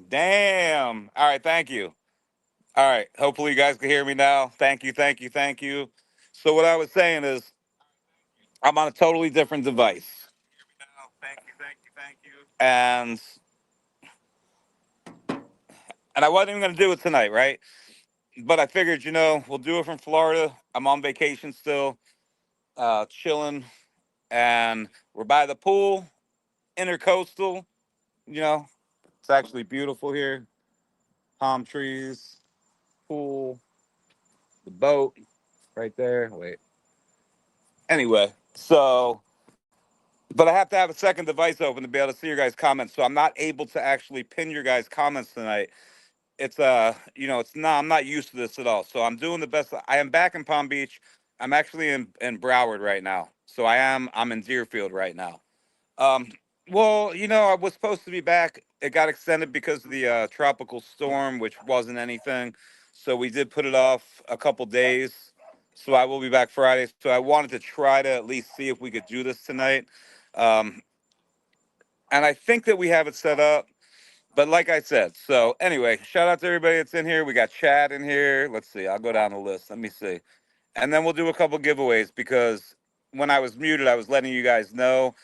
Damn. All right, thank you. All right, hopefully you guys can hear me now. Thank you, thank you, thank you. So what I was saying is I'm on a totally different device. Thank you, thank you, thank you. And I wasn't even gonna do it tonight, right? But I figured, we'll do it from Florida. I'm on vacation still, chilling, and we're by the pool, intercoastal. You know, it's actually beautiful here. Palm trees, pool, the boat right there. Wait. Anyway, but I have to have a second device open to be able to see your guys' comments. So I'm not able to actually pin your guys' comments tonight. It's not. I'm not used to this at all. So I'm doing the best. I am back in Palm Beach. I'm actually in Broward right now. So I'm in Deerfield right now. Um, well, I was supposed to be back. It got extended because of the tropical storm, which wasn't anything. So we did put it off a couple days. So I will be back Friday. So I wanted to try to at least see if we could do this tonight. Um, and I think that we have it set up. But like I said, so anyway, shout out to everybody that's in here. We got Chad in here. Let's see. I'll go down the list. Let me see. And then we'll do a couple giveaways because when I was muted, I was letting you guys know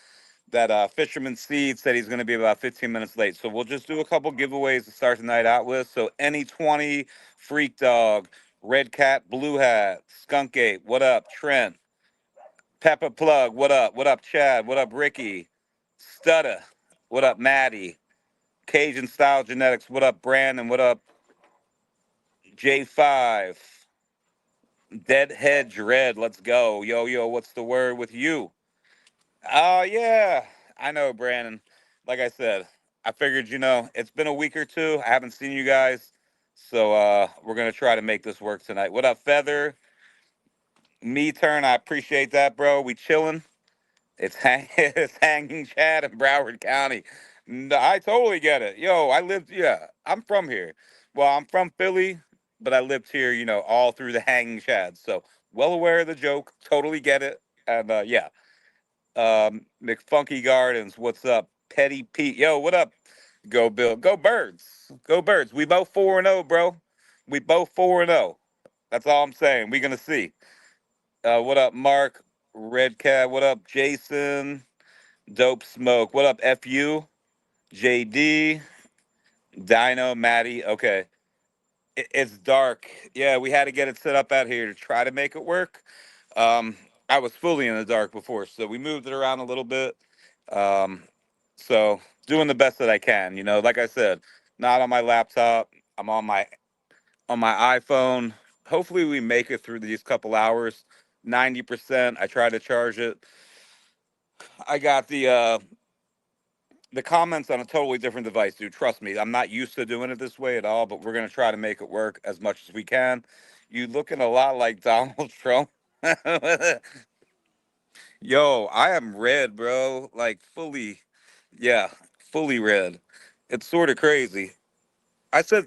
that Fisherman Seeds said he's going to be about 15 minutes late. So we'll just do a couple giveaways to start the night out with. So any 20, Freak Dog, Red Cat, Blue Hat, Skunk Ape, what up? Trent, Peppa Plug, what up? What up, Chad? What up, Ricky? Studda, what up, Maddie? Cajun Style Genetics, what up, Brandon? What up, J5? Deadhead Dread, let's go. Yo, yo, what's the word with you? Oh, yeah. I know, Brandon. Like I said, I figured, it's been a week or two. I haven't seen you guys. So we're going to try to make this work tonight. What up, Feather? Me turn. I appreciate that, bro. We chilling. It's hanging Chad in Broward County. No, I totally get it. Yo, yeah, I'm from here. Well, I'm from Philly, but I lived here, all through the hanging Chad. So well aware of the joke. Totally get it. And yeah. McFunky Gardens, what's up? Petty Pete, yo, what up? Go Bill, go Birds, go Birds. We both 4-0, bro. We both 4-0. That's all I'm saying. We gonna see. What up, Mark? Red Cat, what up, Jason? Dope Smoke, what up, FU? JD, Dino, Maddie. Okay, it's dark. Yeah, we had to get it set up out here to try to make it work. Um, I was fully in the dark before, so we moved it around a little bit. Um, so doing the best that I can. Like I said, not on my laptop. I'm on my iPhone. Hopefully, we make it through these couple hours. 90%. I try to charge it. I got the comments on a totally different device, dude. Trust me, I'm not used to doing it this way at all, but we're gonna try to make it work as much as we can. You looking a lot like Donald Trump. Yo, I am red, bro. Like fully, yeah, fully red. It's sort of crazy. I said,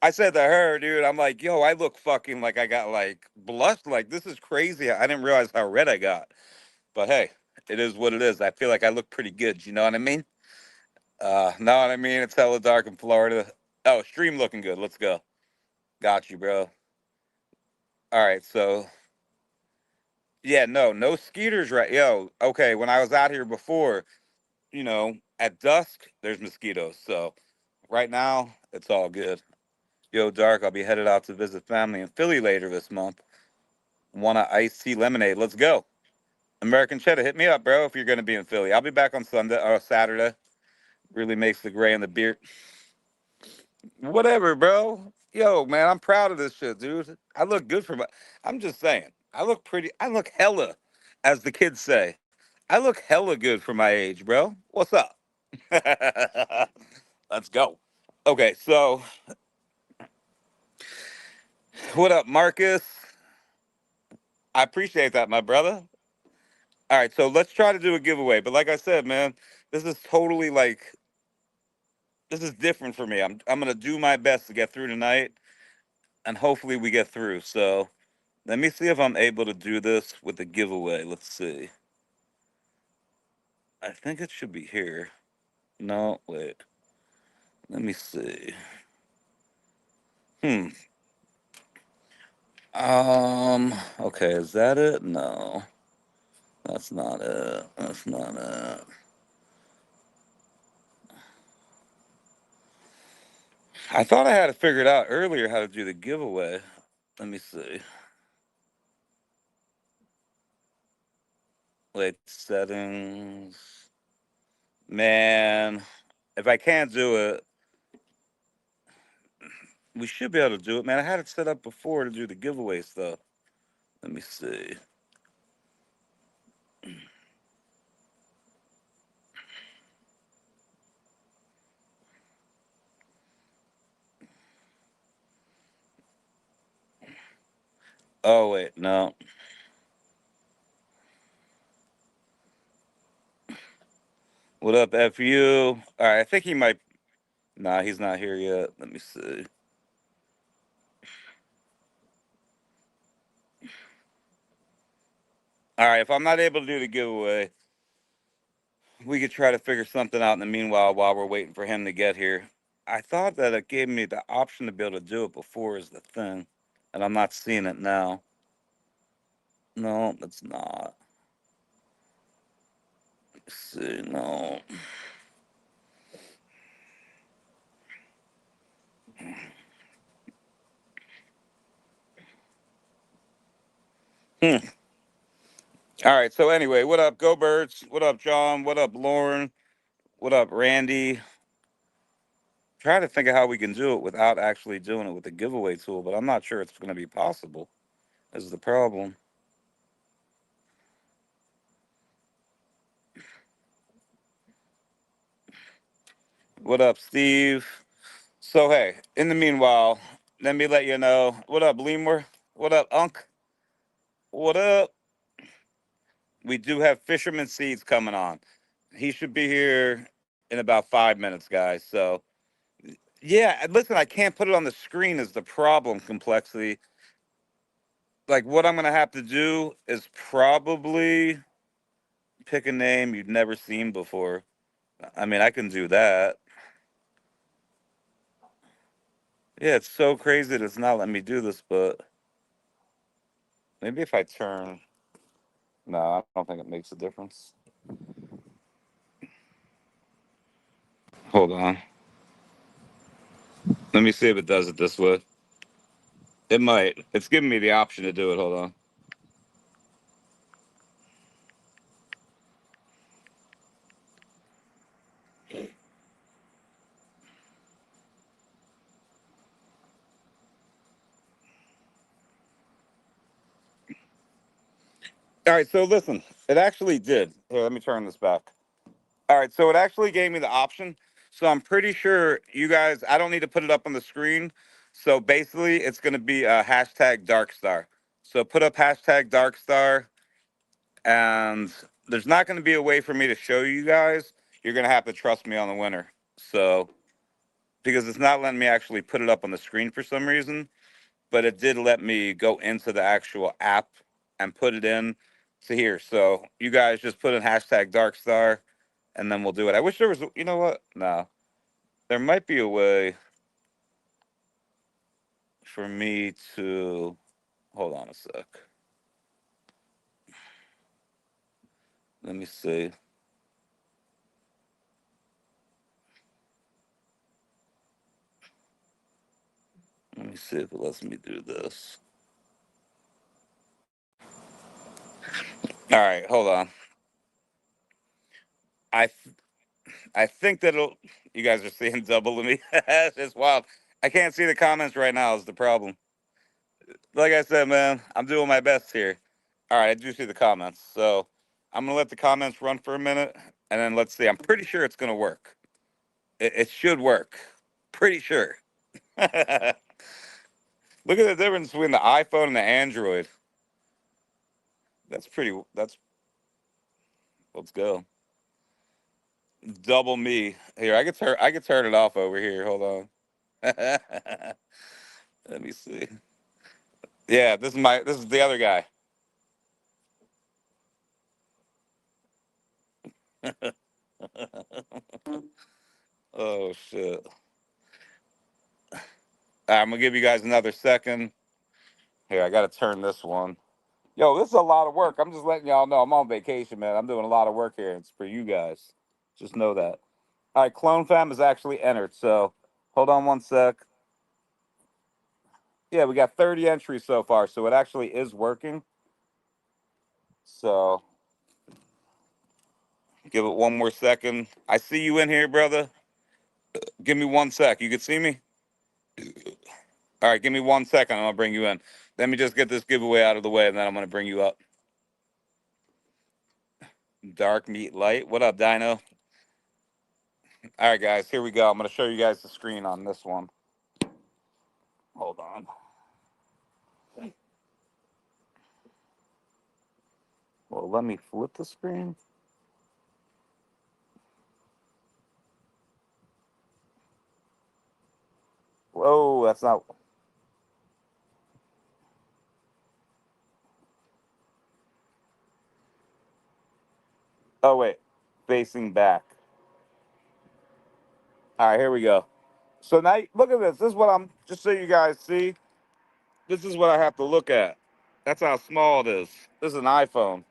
I said to her, dude, I'm like, yo, I look fucking like I got like blushed. Like this is crazy. I didn't realize how red I got. But hey, it is what it is. I feel like I look pretty good. You know what I mean? Know what I mean? It's hella dark in Florida. Oh, stream looking good. Let's go. Got you, bro. All right, so yeah, no skeeters, right? Yo, okay. When I was out here before, at dusk there's mosquitoes. So right now it's all good. Yo, dark. I'll be headed out to visit family in Philly later this month. Want a iced tea lemonade? Let's go. American Cheddar, hit me up, bro. If you're gonna be in Philly, I'll be back on Sunday or Saturday. Really makes the gray and the beard. Whatever, bro. Yo, man, I'm proud of this shit, dude. I look good for my. I'm just saying. I look pretty. I look hella, as the kids say. I look hella good for my age, bro. What's up? Let's go. Okay, so what up, Marcus? I appreciate that, my brother. All right, so let's try to do a giveaway. But like I said, man, this is totally like this is different for me. I'm gonna do my best to get through tonight, and hopefully we get through. So let me see if I'm able to do this with the giveaway. Let's see. I think it should be here. No, wait. Let me see. Hmm. Okay, is that it? No, that's not it. That's not it. I thought I had it figured out earlier how to do the giveaway. Let me see. Wait, settings. Man, if I can't do it, we should be able to do it. Man, I had it set up before to do the giveaway stuff. Let me see. Oh, wait, no. What up, FU? All right, I think he might. Nah, he's not here yet. Let me see. All right, if I'm not able to do the giveaway, we could try to figure something out in the meanwhile while we're waiting for him to get here. I thought that it gave me the option to be able to do it before is the thing, and I'm not seeing it now. No, it's not. Let's see, no. Hmm. All right. So anyway, what up, Go Birds? What up, John? What up, Lauren? What up, Randy? Trying to think of how we can do it without actually doing it with the giveaway tool, but I'm not sure it's going to be possible. Is the problem? What up, Steve? So hey, in the meanwhile, let me let you know. What up, Lemur? What up, Unc? What up? We do have Fisherman Seeds coming on. He should be here in about 5 minutes, guys. So yeah, listen, I can't put it on the screen is the problem, complexity. Like what I'm gonna have to do is probably pick a name you've never seen before. I mean, I can do that. Yeah, it's so crazy that it's not letting me do this, but maybe if I turn. No, I don't think it makes a difference. Hold on. Let me see if it does it this way. It might. It's giving me the option to do it. Hold on. All right, so listen, it actually did. Here, let me turn this back. All right, so it actually gave me the option. So I'm pretty sure you guys, I don't need to put it up on the screen. So basically, it's going to be a hashtag Darkstar. So put up hashtag Darkstar, and there's not going to be a way for me to show you guys. You're going to have to trust me on the winner. So, because it's not letting me actually put it up on the screen for some reason, but it did let me go into the actual app and put it in to here. So you guys just put in hashtag Darkstar, and then we'll do it. I wish there was, you know what? No, there might be a way for me to hold on a sec. Let me see. Let me see if it lets me do this. All right, hold on. I I think that it'll. You guys are seeing double of me. It's wild. I can't see the comments right now. Is the problem? Like I said, man, I'm doing my best here. All right, I do see the comments. So I'm gonna let the comments run for a minute, and then let's see. I'm pretty sure it's gonna work. It should work. Pretty sure. Look at the difference between the iPhone and the Android. That's pretty. That's. Let's go. Double me here. I can turn. I can turn it off over here. Hold on. Let me see. Yeah, this is my. This is the other guy. Oh shit. I'm gonna give you guys another second. Here, I gotta turn this one. Yo, this is a lot of work. I'm just letting y'all know I'm on vacation, man. I'm doing a lot of work here. It's for you guys. Just know that. All right, Clone Fam is actually entered. So hold on one sec. Yeah, we got 30 entries so far. So it actually is working. So give it one more second. I see you in here, brother. Give me one sec. You can see me? All right, give me 1 second. I'm going to bring you in. Let me just get this giveaway out of the way, and then I'm going to bring you up. Dark meat light. What up, Dino? All right, guys, here we go. I'm going to show you guys the screen on this one. Hold on. Well, let me flip the screen. Whoa, that's not. Oh, wait. Facing back. All right, here we go. So now, look at this. This is what I'm, just so you guys see, this is what I have to look at. That's how small it is. This is an iPhone.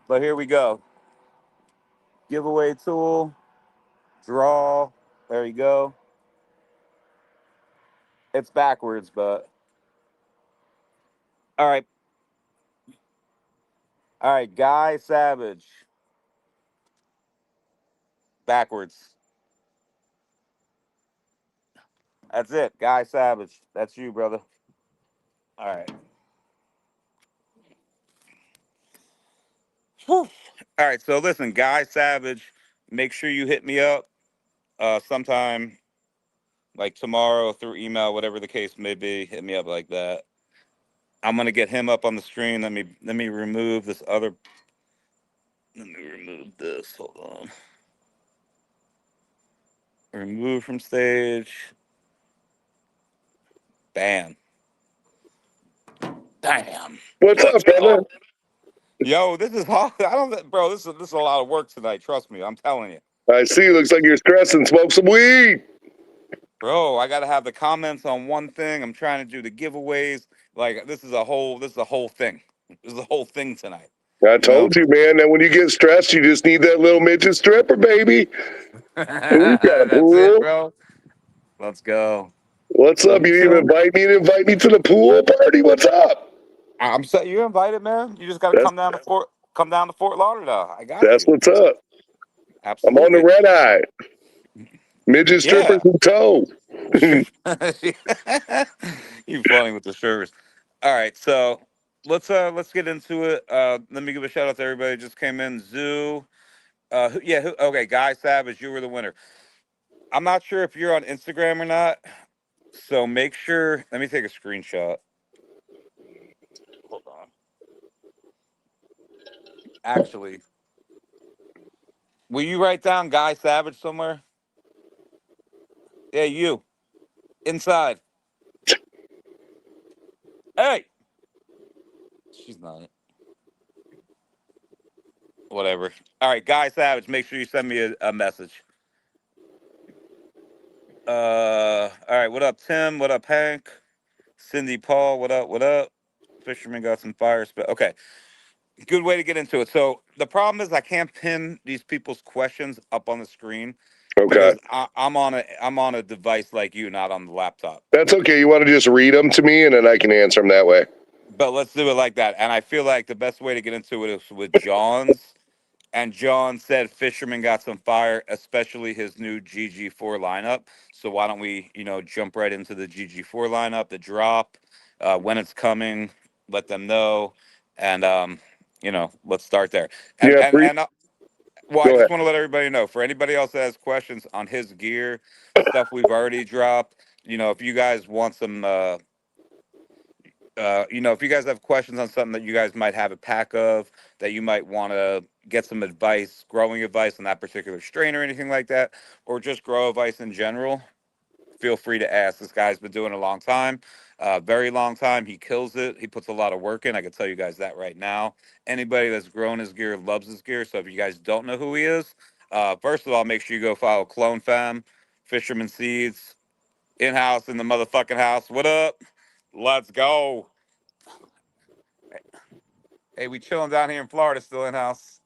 But here we go. Giveaway tool, draw. There you go. It's backwards, but all right. All right, Guy Savage. Backwards. That's it. Guy Savage. That's you, brother. All right. Whew. All right, so listen, Guy Savage, make sure you hit me up sometime like tomorrow through email, whatever the case may be. Hit me up like that. I'm gonna get him up on the screen. Let me remove this other. Let me remove this. Hold on. Remove from stage. Bam. Damn. What's Let's up, brother? go. Yo, this is hard. I don't, bro. This is a lot of work tonight. Trust me. I'm telling you, I see. Looks like you're stressing. Smoke some weed. bro. I gotta have the comments on one thing. I'm trying to do the giveaways. Like this is a whole. This is a whole thing. This is a whole thing tonight. I You know. told you, man, that when you get stressed, you just need that little midget stripper, baby. Who's got a That's it, pool? bro. Let's go. What's Let up? me You didn't show. invite me to the pool party. What's up? I'm set. You're invited, man. You just gotta That's come down to Fort Lauderdale. I got that's you. what's up. I'm on the Absolutely. red eye. Midget strippers Yeah. in tow. You funny with the service. All right, so let's get into it. Let me give a shout out to everybody who just came in. Zoo. Okay, Guy Savage, you were the winner. I'm not sure if you're on Instagram or not, so make sure. Let me take a screenshot. Hold on. Actually, will you write down Guy Savage somewhere? Yeah, you inside. Hey, she's not. Whatever. All right, Guy Savage. Make sure you send me a message. All right. What up, Tim? What up, Hank? Cindy Paul. What up? What up? Fisherman got some fire spit. Okay, good way to get into it. So the problem is I can't pin these people's questions up on the screen Okay, because I'm on a device like you, not on the laptop. that's okay. You want to just read them to me, and then I can answer them that way. But let's do it like that. And I feel like the best way to get into it is with John's. And John said Fisherman got some fire, especially his new GG4 lineup. So why don't we, jump right into the GG4 lineup, the drop, when it's coming, let them know, and let's start there. And Yeah, and and well, I go ahead. just want to let everybody know for anybody else that has questions on his gear, stuff we've already dropped. If you guys want some if you guys have questions on something that you guys might have a pack of that you might want to get some advice, growing advice on that particular strain or anything like that, or just grow advice in general, feel free to ask. This guy's been doing it a long time, very long time. He kills it. He puts a lot of work in. I can tell you guys that right now. Anybody that's grown his gear loves his gear. So if you guys don't know who he is, first of all, make sure you go follow Clone Fam, Fisherman Seeds, In-house in the motherfucking house. What up? Let's go. Hey, we chilling down here in Florida, still in-house.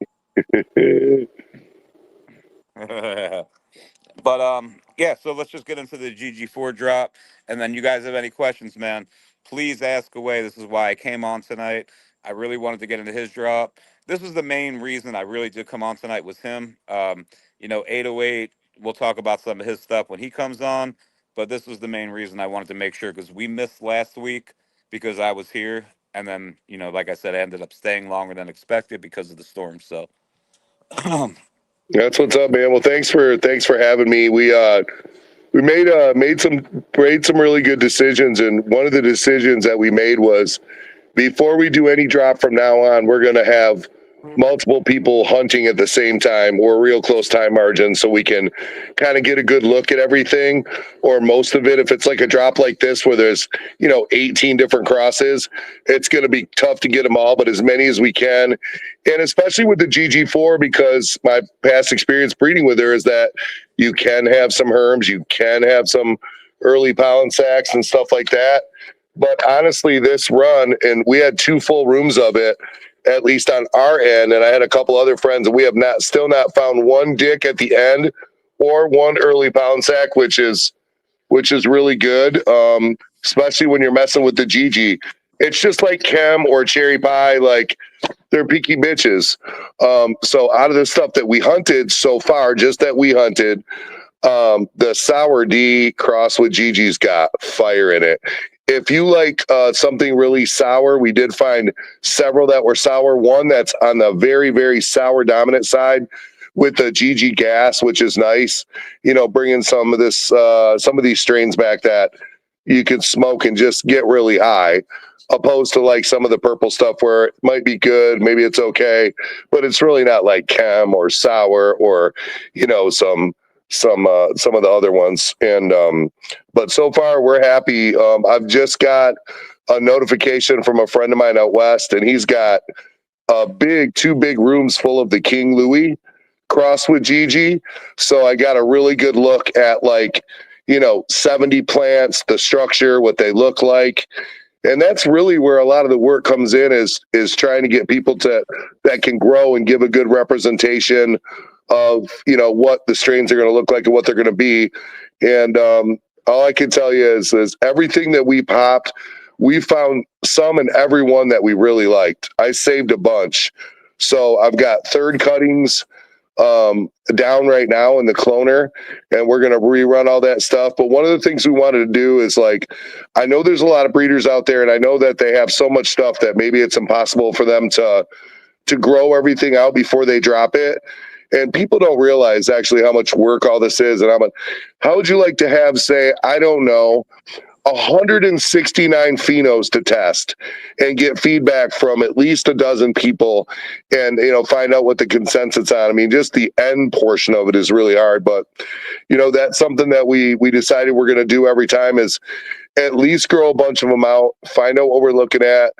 But yeah, so let's just get into the GG4 drop, and then you guys have any questions, man, please ask away. This is why I came on tonight. I really wanted to get into his drop. This was the main reason I really did come on tonight, was him. 808, we'll talk about some of his stuff when he comes on, but this was the main reason I wanted to make sure, because we missed last week because I was here, and then, like I said, I ended up staying longer than expected because of the storm. So That's what's up, man. Well, thanks for having me. We made some really good decisions, and one of the decisions that we made was, before we do any drop from now on, we're going to have multiple people hunting at the same time, or real close time margins, so we can kind of get a good look at everything, or most of it. If it's like a drop like this where there's 18 different crosses, it's going to be tough to get them all, but as many as we can. And especially with the GG4, because my past experience breeding with her is that you can have some herms, you can have some early pollen sacs and stuff like that. But honestly, this run, and we had 2 full rooms of it, at least on our end, and I had a couple other friends, and we have still not found one dick at the end or one early pound sack, which is really good. Especially when you're messing with the GG. It's just like chem or cherry pie, like they're picky bitches. So out of the stuff that we hunted so far, just that we hunted, the Sour D cross with Gigi's got fire in it. If you like something really sour, we did find several that were sour. One that's on the very, very sour dominant side with the Gigi gas, which is nice. Bringing some of these strains back that you can smoke and just get really high, opposed to like some of the purple stuff where it might be good, maybe it's okay, but it's really not like chem or sour or some of the other ones. And but so far we're happy. I've just got a notification from a friend of mine out west, and he's got two big rooms full of the King Louis crossed with Gigi. So I got a really good look at 70 plants, the structure, what they look like. And that's really where a lot of the work comes in, is trying to get people that can grow and give a good representation of what the strains are going to look like and what they're going to be. And all I can tell you is everything that we popped, we found some and every one that we really liked. I saved a bunch. So I've got third cuttings down right now in the cloner, and we're going to rerun all that stuff. But one of the things we wanted to do is, I know there's a lot of breeders out there, and I know that they have so much stuff that maybe it's impossible for them to grow everything out before they drop it. And people don't realize actually how much work all this is. And how would you like to have, say, I don't know, 169 phenos to test and get feedback from at least a dozen people, and find out what the consensus on? I mean, just the end portion of it is really hard, but that's something that we decided we're going to do every time, is at least grow a bunch of them out, find out what we're looking at,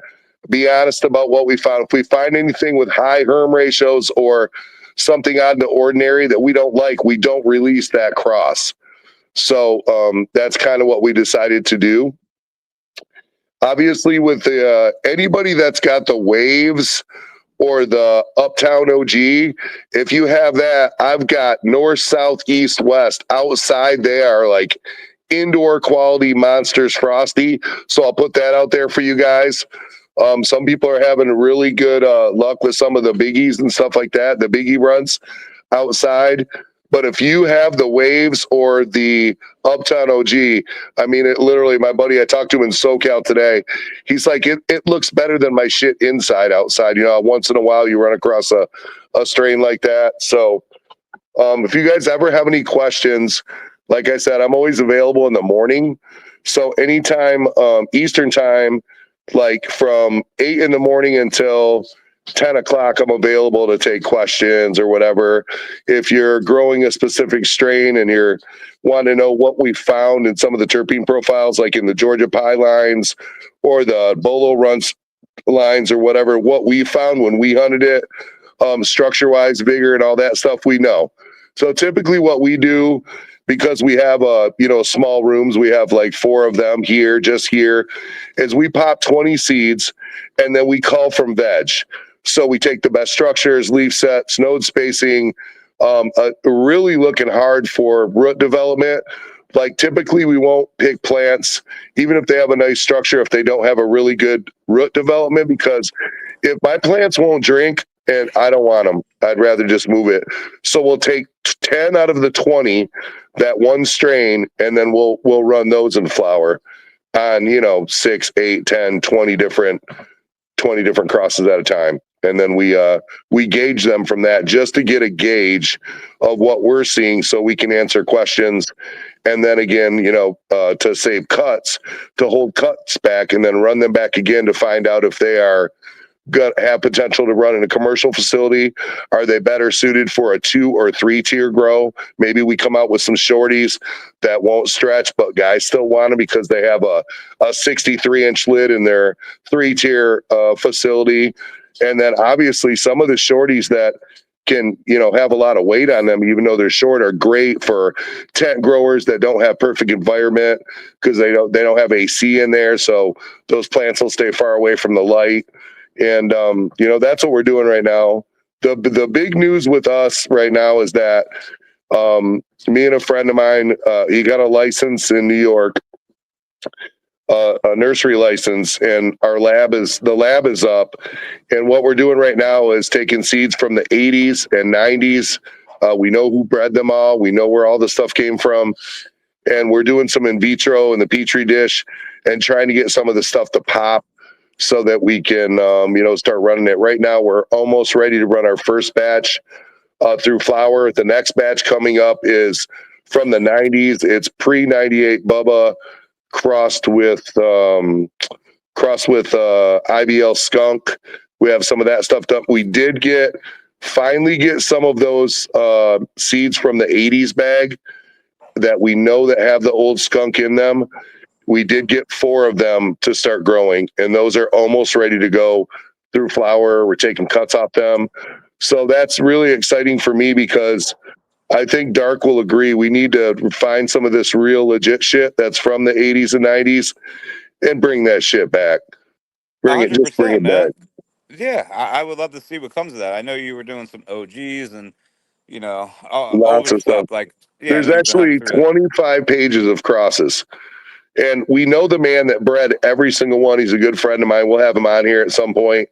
be honest about what we found. If we find anything with high herm ratios or something out of the ordinary that we don't like, we don't release that cross. So that's kind of what we decided to do. Obviously, with anybody that's got the waves or the Uptown OG, if you have that, I've got north, south, east, west. Outside, they are like indoor quality monsters frosty. So I'll put that out there for you guys. Some people are having really good luck with some of the biggies and stuff like that, the biggie runs outside. But if you have the waves or the Uptown OG, I mean, it literally, my buddy, I talked to him in SoCal today. He's like, it looks better than my shit inside, outside. Once in a while you run across a strain like that. So if you guys ever have any questions, like I said, I'm always available in the morning. So anytime Eastern time, like from 8 in the morning until 10 o'clock, I'm available to take questions or whatever. If you're growing a specific strain and you're wanting to know what we found in some of the terpene profiles, like in the Georgia pie lines or the Bolo runs lines or whatever, what we found when we hunted it, structure wise, vigor and all that stuff, we know. So typically what we do, because we have small rooms. We have like 4 of them here, just here, is we pop 20 seeds and then we cull from veg. So we take the best structures, leaf sets, node spacing, really looking hard for root development. Like typically we won't pick plants, even if they have a nice structure, if they don't have a really good root development, because if my plants won't drink and I don't want them, I'd rather just move it. So we'll take 10 out of the 20, that one strain, and then we'll run those in flower on, 6, 8, 10, 20 different crosses at a time. And then we gauge them from that just to get a gauge of what we're seeing so we can answer questions. And then again, to save cuts, to hold cuts back and then run them back again to find out if they are going to have potential to run in a commercial facility. Are they better suited for a 2 or 3 tier grow? Maybe we come out with some shorties that won't stretch, but guys still want them because they have a 63-inch lid in their 3 tier facility. And then obviously some of the shorties that can, have a lot of weight on them, even though they're short, are great for tent growers that don't have perfect environment because they don't have AC in there. So those plants will stay far away from the light. And, that's what we're doing right now. The big news with us right now is that me and a friend of mine, he got a license in New York, a nursery license, and the lab is up. And what we're doing right now is taking seeds from the 80s and 90s. We know who bred them all. We know where all the stuff came from. And we're doing some in vitro in the Petri dish and trying to get some of the stuff to pop, so that we can, start running it. Right now, we're almost ready to run our first batch through flower. The next batch coming up is from the 90s. It's pre-98 Bubba crossed with IBL skunk. We have some of that stuff done. We did finally get some of those seeds from the 80s bag that we know that have the old skunk in them. We did get 4 of them to start growing, and those are almost ready to go through flower. We're taking cuts off them. So that's really exciting for me because I think Dark will agree. We need to find some of this real legit shit that's from the 80s and 90s and bring that shit back. Bring it 100%, man. back. Yeah, I would love to see what comes of that. I know you were doing some OGs and Lots older of stuff. stuff. Like, yeah, There's we need to hunt actually through that. 25 pages of crosses. And we know the man that bred every single one. He's a good friend of mine. We'll have him on here at some point.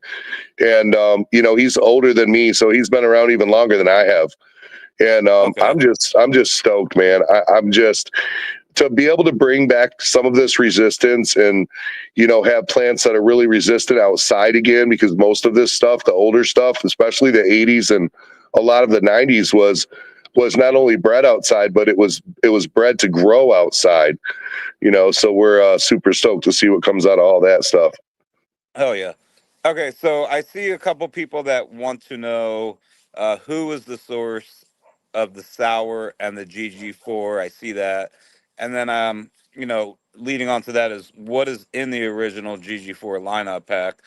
And, he's older than me, so he's been around even longer than I have. And Okay. I'm just stoked, man. I'm just, to be able to bring back some of this resistance and, have plants that are really resistant outside again, because most of this stuff, the older stuff, especially the 80s and a lot of the 90s was not only bred outside, but it was bred to grow outside. So we're super stoked to see what comes out of all that stuff. Oh yeah. Okay, so I see a couple people that want to know who is the source of the sour and the GG4. I see that, and then leading on to that is what is in the original GG4 lineup pack,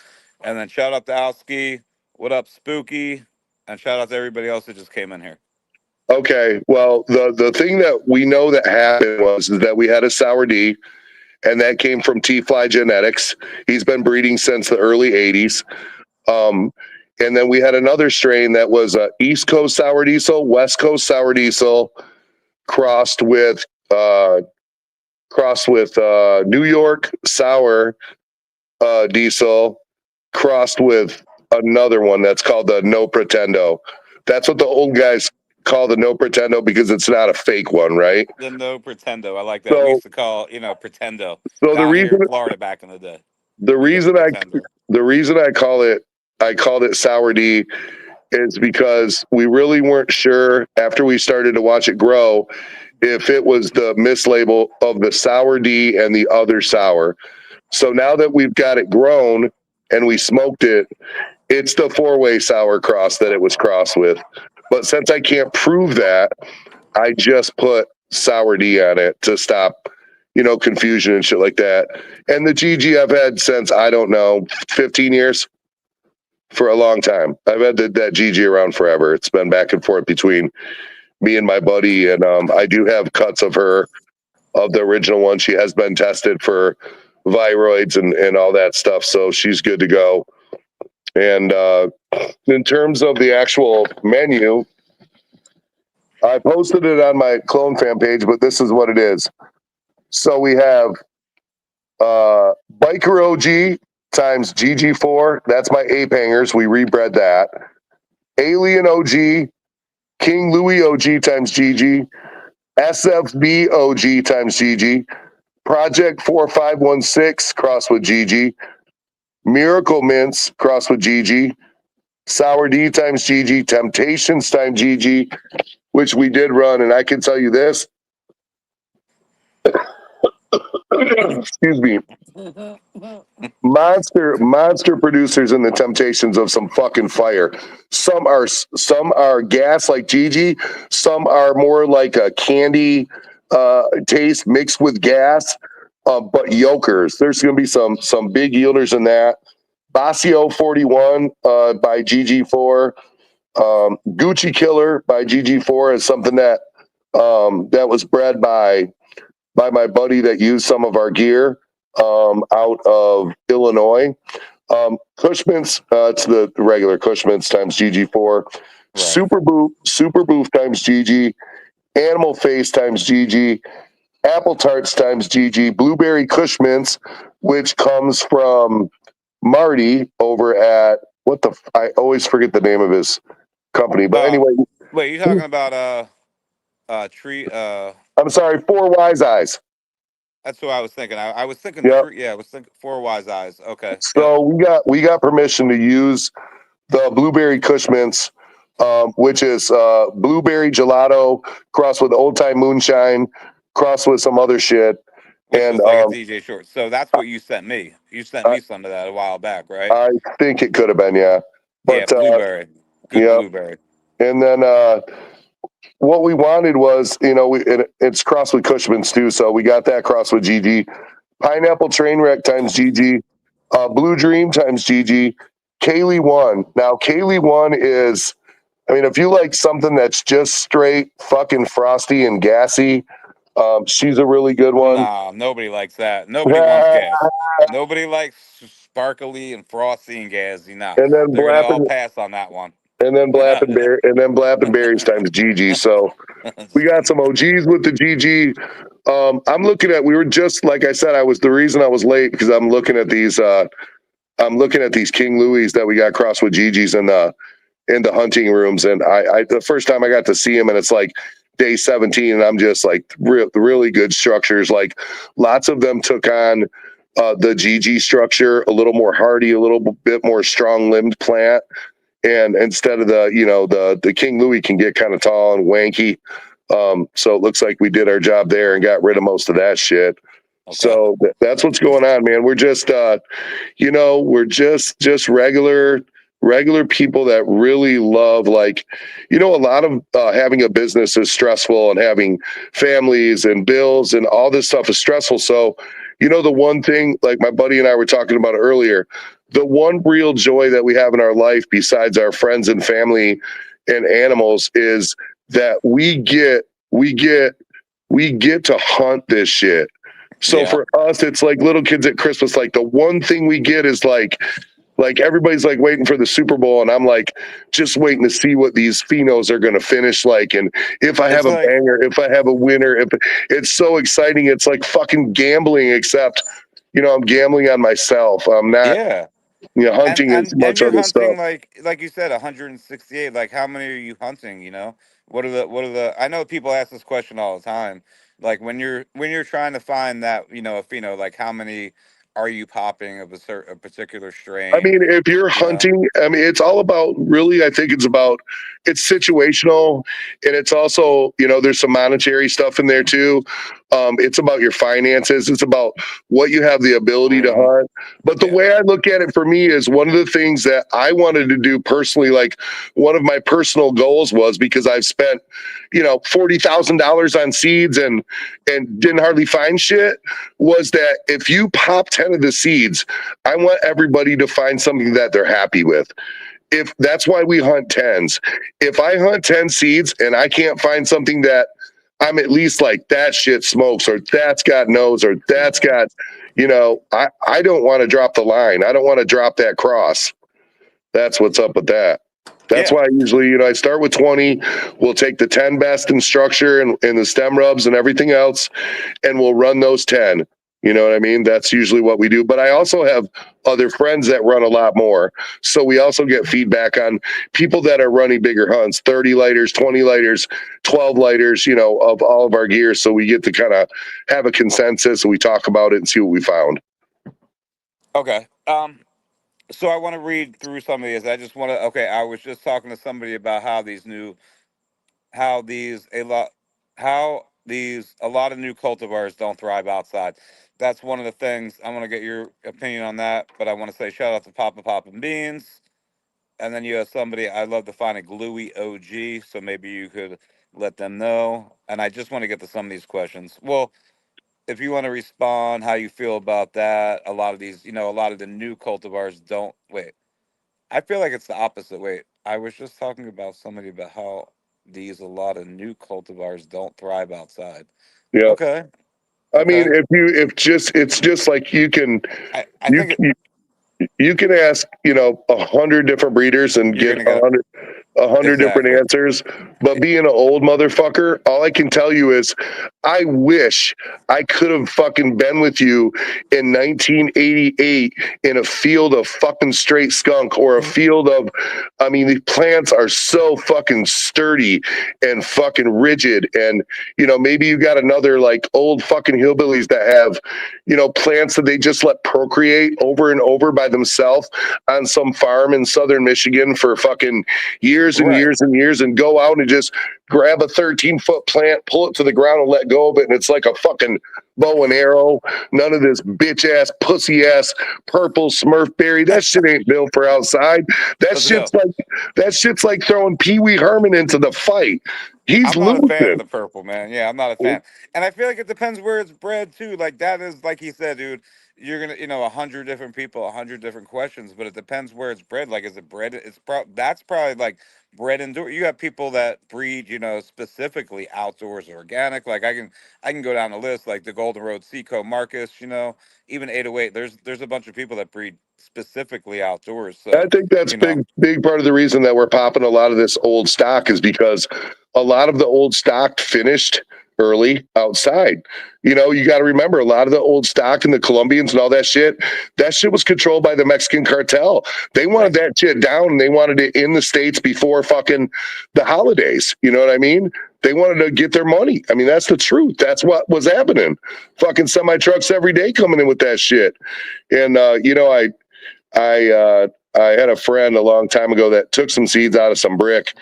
and then shout out to Alski. What up, Spooky? And shout out to everybody else that just came in here. Okay, well, the thing that we know that happened was that we had a sour D, and that came from T-Fly Genetics. He's been breeding since the early 80s. And then we had another strain that was East Coast Sour Diesel, West Coast Sour Diesel, crossed with New York Sour Diesel, crossed with another one that's called the No Pretendo. That's what the old guys call the No Pretendo because it's not a fake one, right? The No Pretendo. I like that. We So, used to call Pretendo so down here in Florida back in the day. the We get the reason I Pretendo. the reason I called it Sour D is because we really weren't sure after we started to watch it grow if it was the mislabel of the Sour D and the other sour. So now that we've got it grown and we smoked it, it's the 4-way sour cross that it was crossed with. But since I can't prove that, I just put Sour D on it to stop, confusion and shit like that. And the GG I've had since, I don't know, 15 years. For a long time. I've had that GG around forever. It's been back and forth between me and my buddy, and I do have cuts of her, of the original one. She has been tested for viroids and all that stuff, so she's good to go. And in terms of the actual menu, I posted it on my clone fan page, but this is what it is. So we have Biker OG times GG4. That's my ape hangers. We rebred that. Alien OG, King Louis OG times GG, SFB OG times GG, Project 4516 crossed with GG, Miracle Mints crossed with GG, Sour D times GG, Temptations times GG, which we did run. And I can tell you this, excuse me, monster producers in the Temptations of some fucking fire. Some are gas like Gigi, some are more like a candy taste mixed with gas, but yokers. There's going to be some big yielders in that. Basio 41 by GG4, Gucci Killer by GG4 is something that that was bred by my buddy that used some of our gear out of Illinois. Cushman's, it's the regular Cushman's times GG4. Right. Super Boof times GG. Animal Face times GG. Apple Tarts times GG. Blueberry Cushman's, which comes from Marty over at I always forget the name of his company. But anyway. Wait, you're talking about tree I'm sorry, Four Wise Eyes. That's what I was thinking. I was thinking I was thinking Four Wise Eyes. Okay. So we got permission to use the Blueberry Cushman's, which is blueberry gelato crossed with old time moonshine, crossed with some other shit. Which and was like a DJ Short. So that's what you sent me. You sent me some of that a while back, right? I think it could have been, yeah. But, yeah, blueberry. Good blueberry. And then what we wanted was, it's crossed with Cushman's too, so we got that crossed with GG. Pineapple Trainwreck times GG. Blue Dream times GG. Kaylee 1. Now, Kaylee 1 is, if you like something that's just straight fucking frosty and gassy, she's a really good one. No, nobody likes that. Nobody wants gas. Nobody likes sparkly and frosty and gassy. No, and then they're gonna all pass on that one. And then Blappin' Berries times GG. So we got some OGs with the GG. I'm looking at. We were just like I said. The reason I was late because I'm looking at these. I'm looking at these King Louis that we got crossed with GGs in the hunting rooms, and I the first time I got to see them, and it's like day 17, and I'm just like really good structures. Like lots of them took on the GG structure, a little more hardy, a little bit more strong limbed plant. And instead of the King Louis can get kind of tall and wanky. So it looks like we did our job there and got rid of most of that shit. Okay. So that's what's going on, man. We're just, we're just regular people that really love, a lot of having a business is stressful, and having families and bills and all this stuff is stressful. So, the one thing, like my buddy and I were talking about earlier, the one real joy that we have in our life besides our friends and family and animals is that we get to hunt this shit. So for us, it's like little kids at Christmas. Like the one thing we get is like everybody's like waiting for the Super Bowl, and I'm like just waiting to see what these phenos are going to finish like. And if I have a banger, if I have a winner, if it's so exciting, it's like fucking gambling, except, I'm gambling on myself. I'm not, hunting as much other stuff. Like you said, 168, like how many are you hunting? What are the, I know people ask this question all the time. Like when you're trying to find that, a pheno, like how many are you popping of a particular strain? If you're hunting, it's all about, really, I think it's situational, and it's also, there's some monetary stuff in there too. It's about your finances. It's about what you have the ability to hunt. But the way I look at it for me is one of the things that I wanted to do personally, like one of my personal goals was, because I've spent, $40,000 on seeds and didn't hardly find shit, was that if you pop 10 of the seeds, I want everybody to find something that they're happy with. if that's why we hunt tens. If I hunt 10 seeds and I can't find something that I'm at least like that shit smokes or that's got nose or that's Yeah. got, I don't want to drop the line. I don't want to drop that cross. That's what's up with that. That's Yeah. why I usually, I start with 20. We'll take the 10 best in structure and the stem rubs and everything else, and we'll run those 10. You know what I mean? That's usually what we do. But I also have other friends that run a lot more. So we also get feedback on people that are running bigger hunts, 30 lighters, 20 lighters, 12 lighters, of all of our gear. So we get to kind of have a consensus and we talk about it and see what we found. Okay. So I want to read through some of these. I just want to. Okay, I was just talking to somebody about how these a lot, how these a lot of new cultivars don't thrive outside. That's one of the things I want to get your opinion on that. But I want to say shout out to Papa Pop and Beans, and then you have somebody I love to find a gluey OG. So maybe you could let them know. And I just want to get to some of these questions. Well, if you want to respond, how you feel about that? A lot of these, a lot of the new cultivars don't wait. I feel like it's the opposite. Wait, I was just talking about somebody about how a lot of new cultivars don't thrive outside. Yeah. Okay, I mean, okay. it's just like I you, think you can ask, 100 different breeders and you're get gonna a get it hundred a hundred different exactly. answers. But being an old motherfucker, all I can tell you is I wish I could have fucking been with you in 1988 in a field of fucking straight skunk or a field of, I mean, the plants are so fucking sturdy and fucking rigid. And, maybe you got another like old fucking hillbillies that have, plants that they just let procreate over and over by themselves on some farm in southern Michigan for fucking years and Right. years and years and go out and just grab a 13-foot plant, pull it to the ground and let go of it. And it's like a fucking bow and arrow. None of this bitch ass, pussy ass, purple Smurf berry. That shit ain't built for outside. That Listen, no, shit's like throwing Pee Wee Herman into the fight. He's I'm not a fan of losing. the purple, man. Yeah, I'm not a fan, and I feel like it depends where it's bred too. Like that is like he said, dude. You're gonna, 100 different people, 100 different questions, but it depends where it's bred. Like, is it bred? That's probably like bred indoor. You have people that breed, specifically outdoors, organic. Like I can go down the list, like the Golden Road Seaco Marcus, even 808. There's a bunch of people that breed specifically outdoors. I So, think that's you know, big part of the reason that we're popping a lot of this old stock is because a lot of the old stock finished early outside. You got to remember a lot of the old stock and the Colombians and all that shit was controlled by the Mexican cartel. They wanted right. that shit down and they wanted it in the States before fucking the holidays. You know what I mean? They wanted to get their money. I mean, that's the truth. That's what was happening. Fucking semi trucks every day coming in with that shit. And, I had a friend a long time ago that took some seeds out of some brick.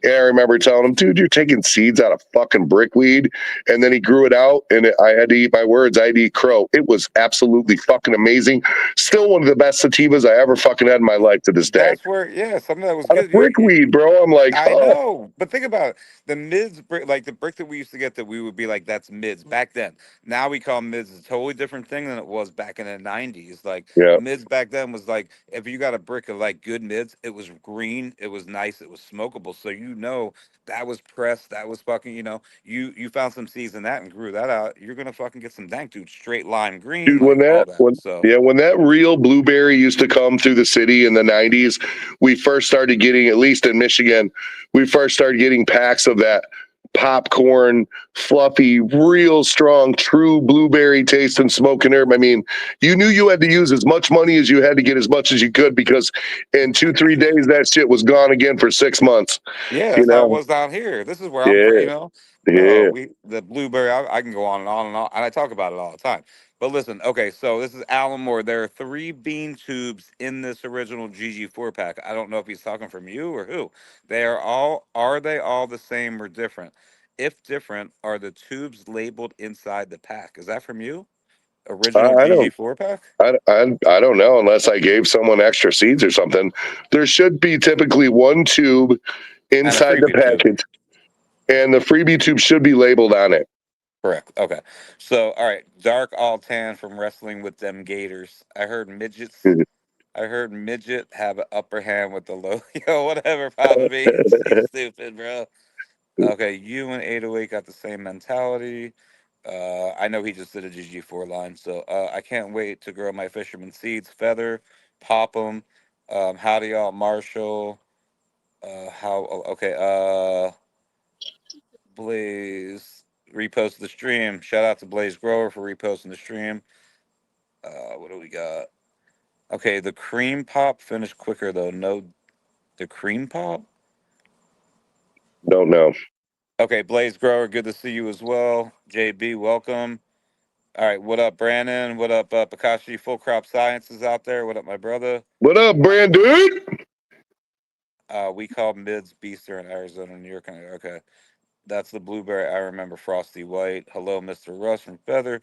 And I remember telling him, dude, you're taking seeds out of fucking brickweed. And then he grew it out, and I had to eat my words. I had to eat crow. It was absolutely fucking amazing. Still one of the best sativas I ever fucking had in my life to this day. That's where, yeah, something that was Out of good. brickweed, bro. I'm like, I oh, know, but think about it. The mids brick, like the brick that we used to get, that we would be like, that's mids back then. Now we call mids a totally different thing than it was back in the '90s. Like yeah. mids back then was like, if you got a brick of like good mids, it was green, it was nice, it was smokable. So that was pressed, that was fucking, you found some seeds in that and grew that out. You're gonna fucking get some dank, dude, straight lime green, Dude, when like that all that. when So yeah, when that real blueberry used to come through the city in the 90s, we first started getting, at least in Michigan, we first started getting packs of that popcorn, fluffy, real strong, true blueberry taste and smoking herb. I mean, you knew you had to use as much money as you had to get as much as you could because in 2, 3 days that shit was gone again for 6 months. yeah, You that's how it know? was down here. This is where I'm from, Yeah, bro. yeah. We the blueberry. I can go on and on and on, and I talk about it all the time. But listen, okay, so this is Alan Moore. There are 3 bean tubes in this original GG4 pack. I don't know if he's talking from you or who. Are they all the same or different? If different, are the tubes labeled inside the pack? Is that from you? Original I don't GG4 pack? I don't know unless I gave someone extra seeds or something. There should be typically one tube And a inside the freebie tube. package, and the freebie tube should be labeled on it. Correct. Okay. So, all right. Dark all tan from wrestling with them gators. I heard midgets. I heard midget have an upper hand with the low. Yo, whatever, Papa Beach. You stupid, bro. Okay, you and 808 got the same mentality. I know he just did a GG4 line, so I can't wait to grow my Fisherman Seeds. Feather, pop them. Howdy, y'all. Marshall. Okay. Blaze repost the stream. Shout out to Blaze Grower for reposting the stream. What do we got? Okay, the cream pop finished quicker though. No, the cream pop. Don't know. Okay, Blaze Grower, good to see you as well. JB, welcome. All right, what up, Brandon? What up, Pakashi? Full Crop Sciences out there. What up, my brother? What up, Brandon? We call mids Beaster in Arizona, New York. Okay. That's the blueberry. I remember Frosty White. Hello, Mr. Russ from Feather.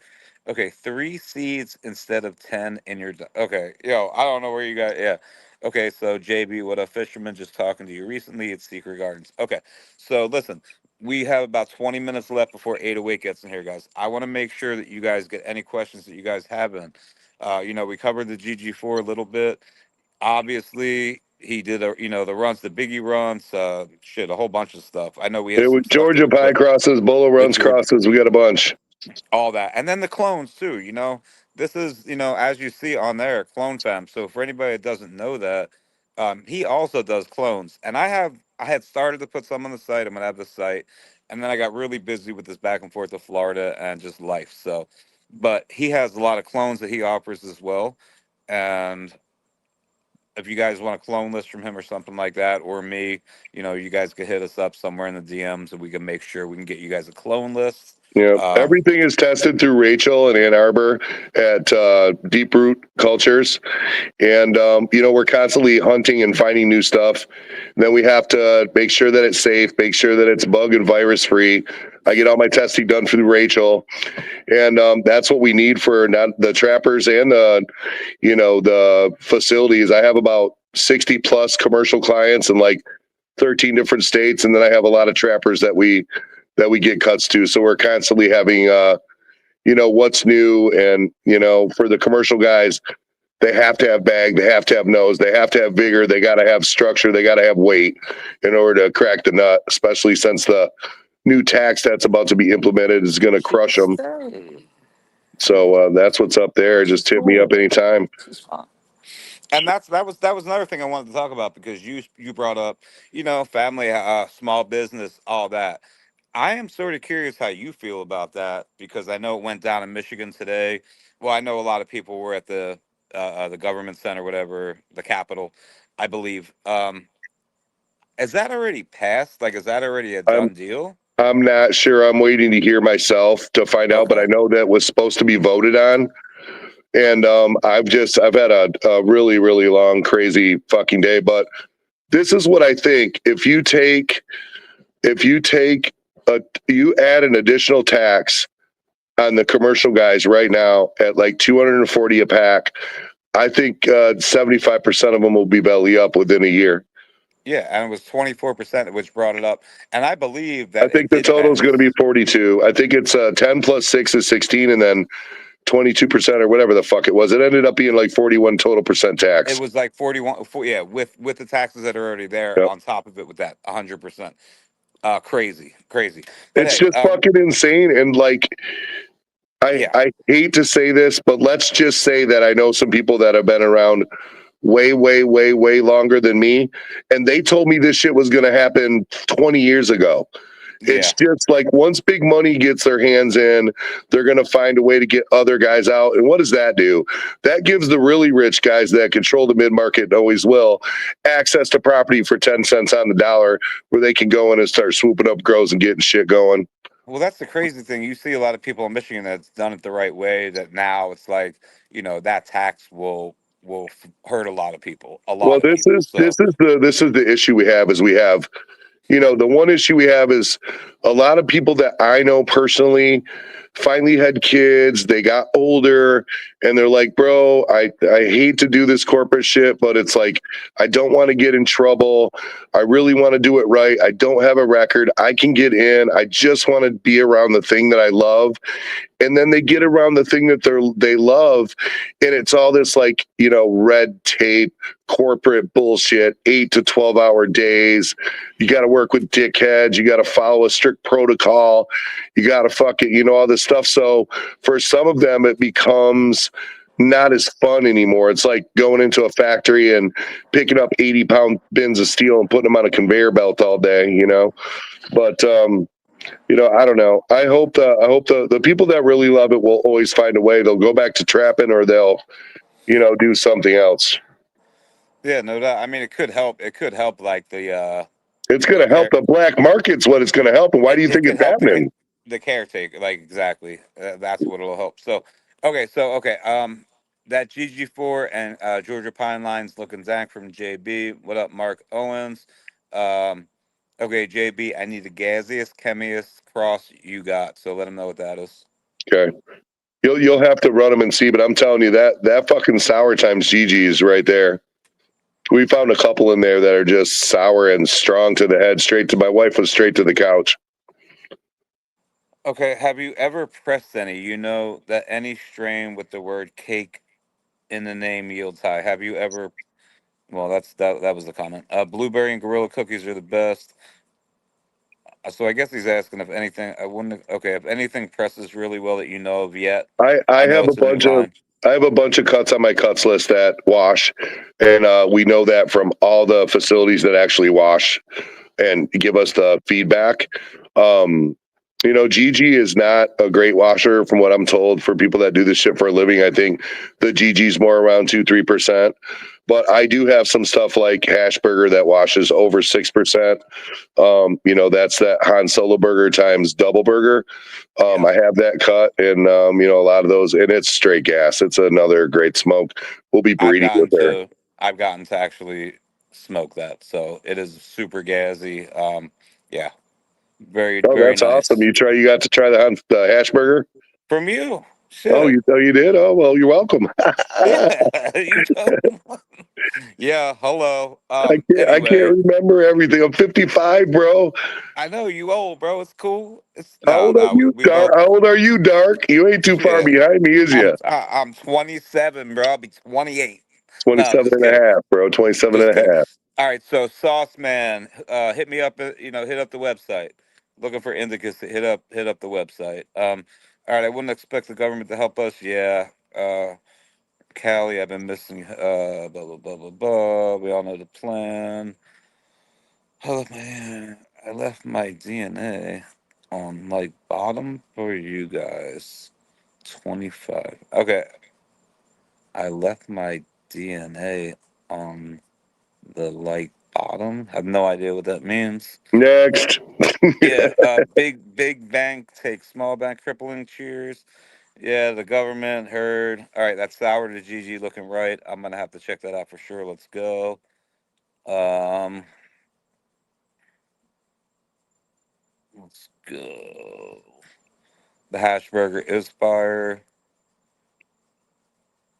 Okay, 3 seeds instead of 10 in your. Okay, yo, I don't know where you got. Yeah. Okay, so JB, what a fisherman just talking to you recently. It's Secret Gardens. Okay, so listen, we have about 20 minutes left before 808 gets in here, guys. I want to make sure that you guys get any questions that you guys have in. We covered the GG4 a little bit. Obviously, he did the runs, the biggie runs, shit, a whole bunch of stuff. I know we had It was some stuff that Georgia we Pie put crosses, Bolo the Runs Georgia, crosses. We got a bunch. all that, and then the clones too. This is as you see on there, Clone Fam. So for anybody that doesn't know that, he also does clones, and I had started to put some on the site. I'm gonna have the site, and then I got really busy with this back and forth to Florida and just life. So, but he has a lot of clones that he offers as well, and if you guys want a clone list from him or something like that, or me, you guys could hit us up somewhere in the DMs and we can make sure we can get you guys a clone list. Yeah, everything is tested through Rachel in Ann Arbor at Deep Root Cultures, and we're constantly hunting and finding new stuff. And then we have to make sure that it's safe, make sure that it's bug and virus free. I get all my testing done through Rachel, and that's what we need for not the trappers and the facilities. I have about 60 plus commercial clients in like 13 different states, and then I have a lot of trappers that we get cuts to. So we're constantly having what's new, and for the commercial guys, they have to have bag, they have to have nose, they have to have vigor, they got to have structure, they got to have weight in order to crack the nut, especially since the new tax that's about to be implemented is going to crush them. So that's what's up there. Just hit me up anytime. And that was another thing I wanted to talk about because you brought up, family, small business, all that. I am sort of curious how you feel about that because I know it went down in Michigan today. Well, I know a lot of people were at the government center, whatever, the Capitol, I believe. Is that already passed? Like, is that already a I'm done deal? I'm not sure. I'm waiting to hear myself to find out, but I Okay. know that was supposed to be voted on. And I've had a really, really long, crazy fucking day. But this is what I think. You add an additional tax on the commercial guys right now at like 240 a pack, I think 75% of them will be belly up within a year. Yeah, and it was 24% which brought it up. And I believe I that it think the did total is going to be pass. 42. I think it's 10 plus 6 is 16, and then 22% or whatever the fuck it was. It ended up being like 41 total percent It tax. was like 41, yeah, with the taxes that are already there Yep. on top of it with that 100%. Crazy, crazy. But It's hey, just fucking insane. And like, yeah, I hate to say this, but let's just say that I know some people that have been around way, way, way, way longer than me. And they told me this shit was going to happen 20 years ago. It's yeah. just like once big money gets their hands in, they're going to find a way to get other guys out. And what does that do? That gives the really rich guys that control the mid market and always will access to property for 10 cents on the dollar where they can go in and start swooping up grows and getting shit going. Well, that's the crazy thing. You see a lot of people in Michigan that's done it the right way. That now it's like that tax will hurt a lot of people. A Well, lot of people. So this is the issue we have is we have the one issue we have is a lot of people that I know personally finally had kids, they got older, and they're like, bro, I hate to do this corporate shit, but it's like, I don't want to get in trouble. I really want to do it right. I don't have a record. I can get in. I just want to be around the thing that I love. And then they get around the thing that they love, and it's all this like, red tape, corporate bullshit, 8 to 12 hour days. You got to work with dickheads. You got to follow a strict protocol. You got to all this stuff. So for some of them, it becomes not as fun anymore. It's like going into a factory and picking up 80-pound bins of steel and putting them on a conveyor belt all day, But I don't know. I hope the people that really love it will always find a way. They'll go back to trapping, or they'll, do something else. Yeah, no doubt. I mean, it could help. It could help, like It's going the to help care. the black market's what it's going to help. And why do you It think could it's help happening? the caretaker. Like exactly. That's what it'll help. So okay. That GG4 and Georgia Pine Lines looking Zach from JB. What up, Mark Owens? Um, okay, JB. I need the gaseous chemiest cross you got. So let him know what that is. Okay. You'll have to run them and see, but I'm telling you that fucking sour times GG is right there. We found a couple in there that are just sour and strong to the head, straight to my wife was straight to the couch. Okay, have you ever pressed any? You know that any strain with the word cake in the name yields high. Have you ever? Well, that was the comment. Blueberry and gorilla cookies are the best. So I guess he's asking if anything. I wouldn't. Okay, if anything presses really well that you know of yet. I, I I know have a it's a new bunch of line. I have a bunch of cuts on my cuts list that wash, and we know that from all the facilities that actually wash and give us the feedback. Um, GG is not a great washer from what I'm told for people that do this shit for a living. I think the GG's more around 2-3%, but I do have some stuff like hash burger that washes over 6%. That's that Han Solo burger times double burger. Yeah, I have that cut, and a lot of those, and it's straight gas. It's another great smoke. We'll be I've breeding with gotten her. to. I've gotten to actually smoke that, so it is super gassy. Yeah, very Oh, very that's awesome! nice. You got to try the hash burger. From you, Oh, shit. you did. Oh, well, you're welcome. Yeah, you told. Yeah, hello. I Anyway, can't remember everything. I'm 55, bro. I know you old, bro. It's cool. It's How no, old are no. you, We Dark? both How old are you, Dark? You ain't too far shit. behind me, is you? I'm 27, bro. I'll be 28. No, 27 just and a kidding. half, bro. 27 Just and a kidding. half. All right, so Sauce Man, hit me up. Hit up the website. Looking for indicas. Hit up the website. All right. I wouldn't expect the government to help us. Yeah. Cali, I've been missing. Blah blah blah blah blah. We all know the plan. Oh man, I left my DNA on like bottom for you guys. 25. Okay, I left my DNA on the like bottom. Have no idea what that means. Next. Yeah, big bank takes small bank, crippling. Cheers. Yeah, the government heard. All right, that's sour to GG looking right. I'm gonna have to check that out for sure. Let's go. Um, let's go. The hash burger is fire.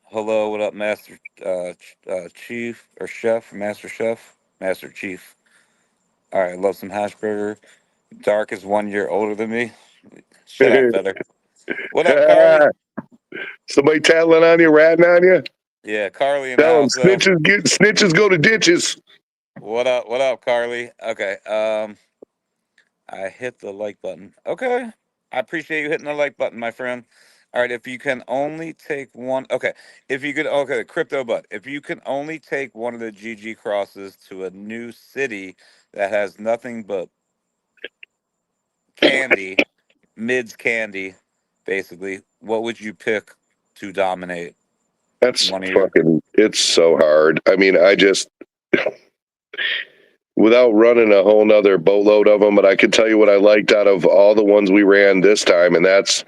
Hello, what up, Master Chief or Chef, Master Chef, Master Chief. All right, love some hash burger. Dark is 1 year older than me. Shut up, Feather. What up, Carly? Somebody tattling on you, ratting on you? Yeah, Carly in the Tell them house though. snitches go to ditches. What up? What up, Carly? Okay. I hit the like button. Okay. I appreciate you hitting the like button, my friend. All right, if you can only take one, okay. If you could, okay, crypto butt. If you can only take one of the GG crosses to a new city that has nothing but candy, mids candy, basically, what would you pick to dominate That's one of your? fucking, it's so hard. I mean, without running a whole nother boatload of them, but I can tell you what I liked out of all the ones we ran this time, and that's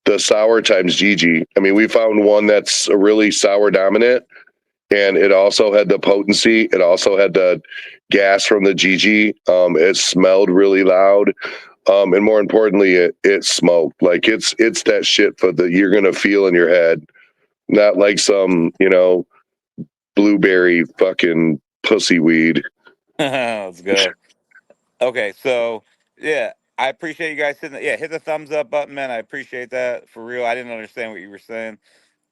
the sour times GG. I mean, we found one that's a really sour dominant, and it also had the potency. It also had the gas from the GG. It smelled really loud. And more importantly, it's smoked. Like it's that shit for the you're gonna feel in your head, not like some blueberry fucking pussy weed. Let's go. Okay, so yeah, I appreciate you guys hitting. Yeah, hit the thumbs up button, man. I appreciate that for real. I didn't understand what you were saying.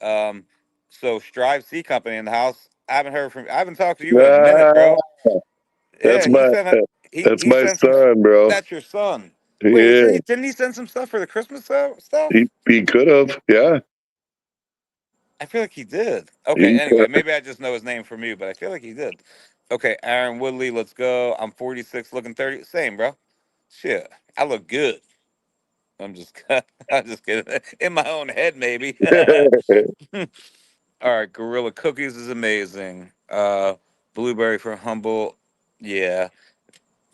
Um, so Strive Seed Company in the house. I haven't talked to you in a minute, Ah, bro. that's Yeah, he my sent a, that's he my sent some. son, bro. That's your son. Wait, Yeah, didn't he send some stuff for the Christmas stuff? he could have. Yeah, I feel like he did. Okay, he anyway, maybe I just know his name from you, but I feel like he did. Okay, Aaron Woodley, let's go. I'm 46, looking 30. Same, bro. Shit, I look good. I'm just, I'm just kidding. In my own head, maybe. All right, Gorilla Cookies is amazing. Blueberry for Humble, yeah.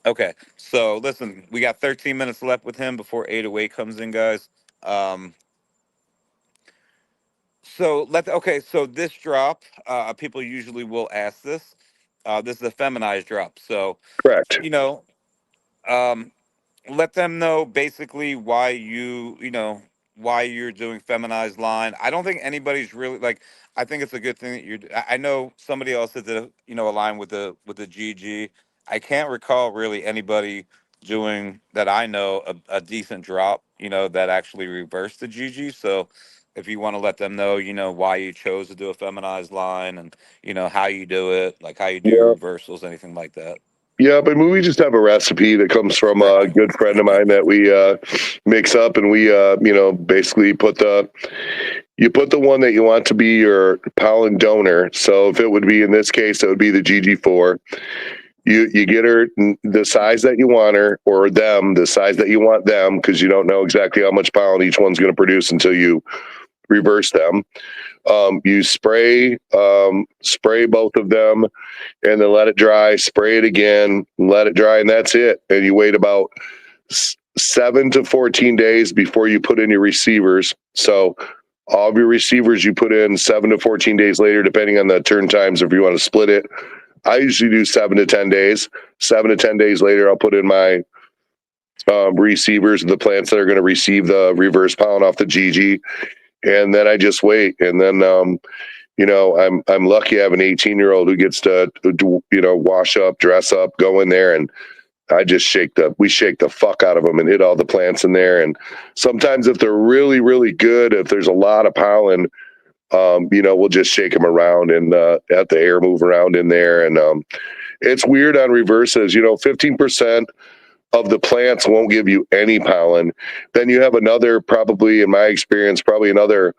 Okay, so listen, we got 13 minutes left with him before 808 comes in, guys. Um, so this drop, people usually will ask this. This is a feminized drop, so correct. you know, um, let them know basically why you're doing feminized line. I don't think anybody's really like. I think it's a good thing that you're. I know somebody else that did a line with the GG. I can't recall really anybody doing that. I know a decent drop. That actually reversed the GG. So if you want to let them know, why you chose to do a feminized line and how you do it, like how you do Yeah, reversals, anything like that. yeah. But we just have a recipe that comes from a Right. good friend of mine that we mix up, and we basically you put the one that you want to be your pollen donor. So if it would be in this case, it would be the GG4. You get her the size that you want her, or them the size that you want them, because you don't know exactly how much pollen each one's going to produce until you reverse them. You spray both of them, and then let it dry. Spray it again, let it dry, and that's it. And you wait about 7 to 14 days before you put in your receivers. So all of your receivers you put in 7 to 14 days later, depending on the turn times. If you want to split it, I usually do 7 to 10 days. 7 to 10 days later, I'll put in my receivers, the plants that are going to receive the reverse pollen off the GG, and then I just wait. And then I'm lucky I have an 18-year-old who gets to wash up, dress up, go in there, and we shake the fuck out of them and hit all the plants in there. And sometimes if they're really, really good, if there's a lot of pollen, we'll just shake them around and let the air move around in there. And it's weird on reverses, 15% of the plants won't give you any pollen. Then you have another, probably in my experience, probably another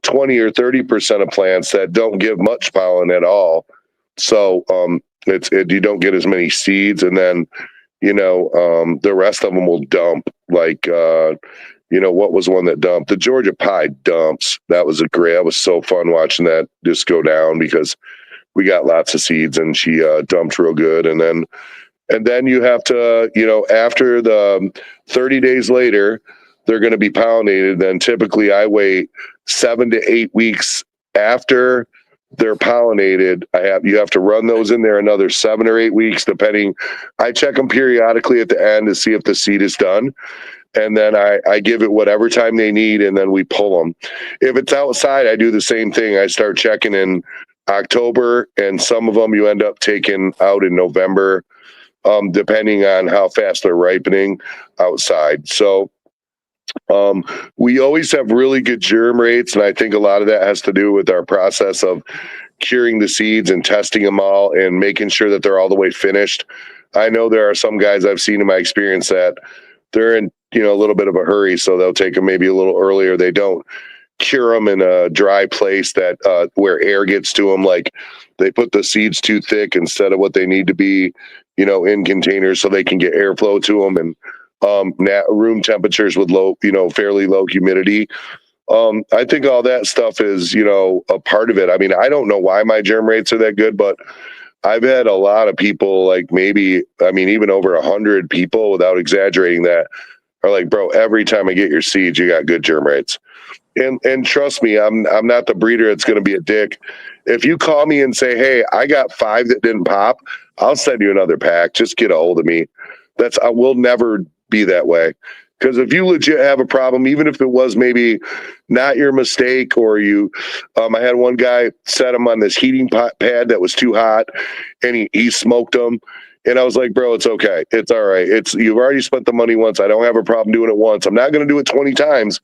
20 or 30% of plants that don't give much pollen at all. So you don't get as many seeds. And then the rest of them will dump. Like what was one that dumped? The Georgia pie dumps. That was so fun watching that just go down, because we got lots of seeds, and she dumped real good. And then you have to, after the 30 days later, they're going to be pollinated. Then typically I wait 7 to 8 weeks after they're pollinated. You have to run those in there another 7 or 8 weeks, depending. I check them periodically at the end to see if the seed is done. And then I give it whatever time they need, and then we pull them. If it's outside, I do the same thing. I start checking in October, and some of them you end up taking out in November, depending on how fast they're ripening outside. So um, we always have really good germ rates, and I think a lot of that has to do with our process of curing the seeds and testing them all and making sure that they're all the way finished. I know there are some guys I've seen in my experience that they're in a little bit of a hurry, so they'll take them maybe a little earlier. They don't cure them in a dry place that where air gets to them. Like they put the seeds too thick instead of what they need to be, in containers, so they can get airflow to them, and room temperatures with low, fairly low humidity. I think all that stuff is, a part of it. I mean, I don't know why my germ rates are that good, but I've had a lot of people, like maybe, I mean, even over 100 people, without exaggerating, that are like, bro, every time I get your seeds, you got good germ rates. And trust me, I'm not the breeder that's going to be a dick. If you call me and say, hey, I got 5 that didn't pop, I'll send you another pack. Just get a hold of me. I will never be that way. Because if you legit have a problem, even if it was maybe not your mistake, or you, I had one guy set him on this heating pad that was too hot, and he smoked them. And I was like, bro, it's okay. It's all right. You've already spent the money once. I don't have a problem doing it once. I'm not going to do it 20 times.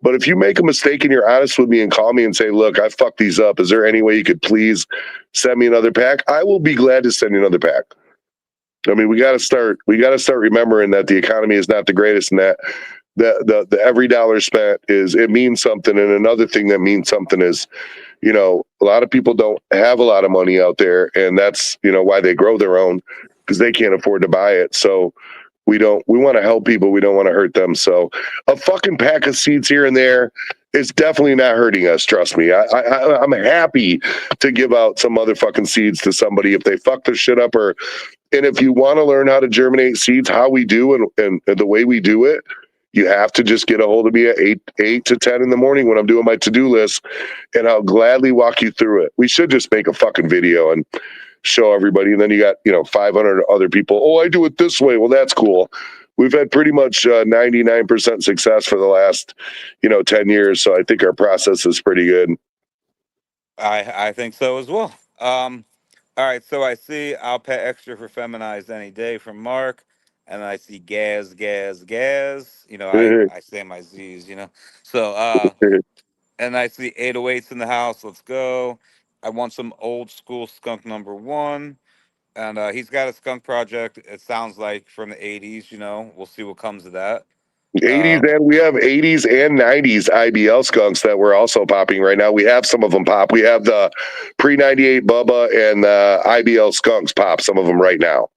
But if you make a mistake and you're honest with me and call me and say, look, I fucked these up. Is there any way you could please send me another pack? I will be glad to send you another pack. I mean, we got to start remembering that the economy is not the greatest, and that the every dollar spent it means something. And another thing that means something is, a lot of people don't have a lot of money out there, and that's, why they grow their own, because they can't afford to buy it. So we want to help people. We don't want to hurt them. So a fucking pack of seeds here and there is definitely not hurting us. Trust me. I'm happy to give out some motherfucking seeds to somebody if they fuck their shit up, and if you want to learn how to germinate seeds, how we do and the way we do it, you have to just get a hold of me at 8 to 10 in the morning when I'm doing my to-do list, and I'll gladly walk you through it. We should just make a fucking video and show everybody. And then you got, 500 other people. Oh, I do it this way. Well, that's cool. We've had pretty much 99% success for the last, 10 years. So I think our process is pretty good. I think so as well. All right, so I see I'll pay extra for feminized any day from Mark, and I see gas. I say my Z's. So and I see 808s in the house. Let's go. I want some old school skunk number one, and he's got a skunk project. It sounds like from the 80s. We'll see what comes of that. 80s, and we have 80s and 90s IBL skunks that we're also popping right now. We have some of them pop. We have the pre 98 Bubba and the IBL skunks pop, some of them right now.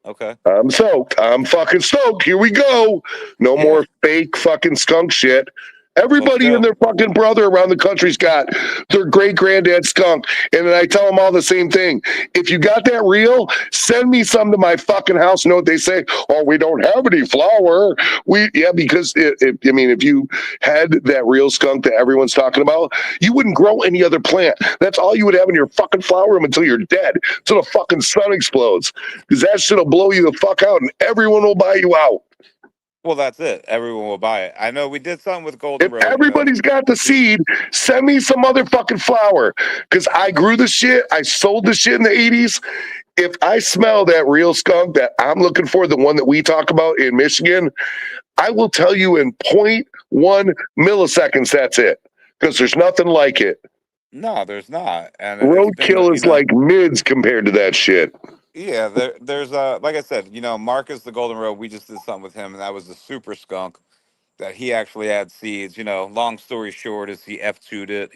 Okay. I'm stoked. I'm fucking stoked. Here we go. No more fake fucking skunk shit. Everybody and their fucking brother around the country's got their great granddad skunk. And then I tell them all the same thing. If you got that real, send me some to my fucking house. You know what they say? Oh, we don't have any flour. Because if you had that real skunk that everyone's talking about, you wouldn't grow any other plant. That's all you would have in your fucking flower room until you're dead, until the fucking sun explodes. Because that shit'll blow you the fuck out and everyone will buy you out. Well, that's it. Everyone will buy it. I know we did something with Golden If Road. everybody's got the seed, send me some motherfucking flour. Because I grew the shit. I sold the shit in the 80s. If I smell that real skunk that I'm looking for, the one that we talk about in Michigan, I will tell you in 0.1 milliseconds that's it. Because there's nothing like it. No, there's not. And Roadkill is like mids compared to that shit. Yeah, there's like I said, Marcus the Golden Road, we just did something with him, and that was the super skunk that he actually had seeds. Long story short is he F2'd it.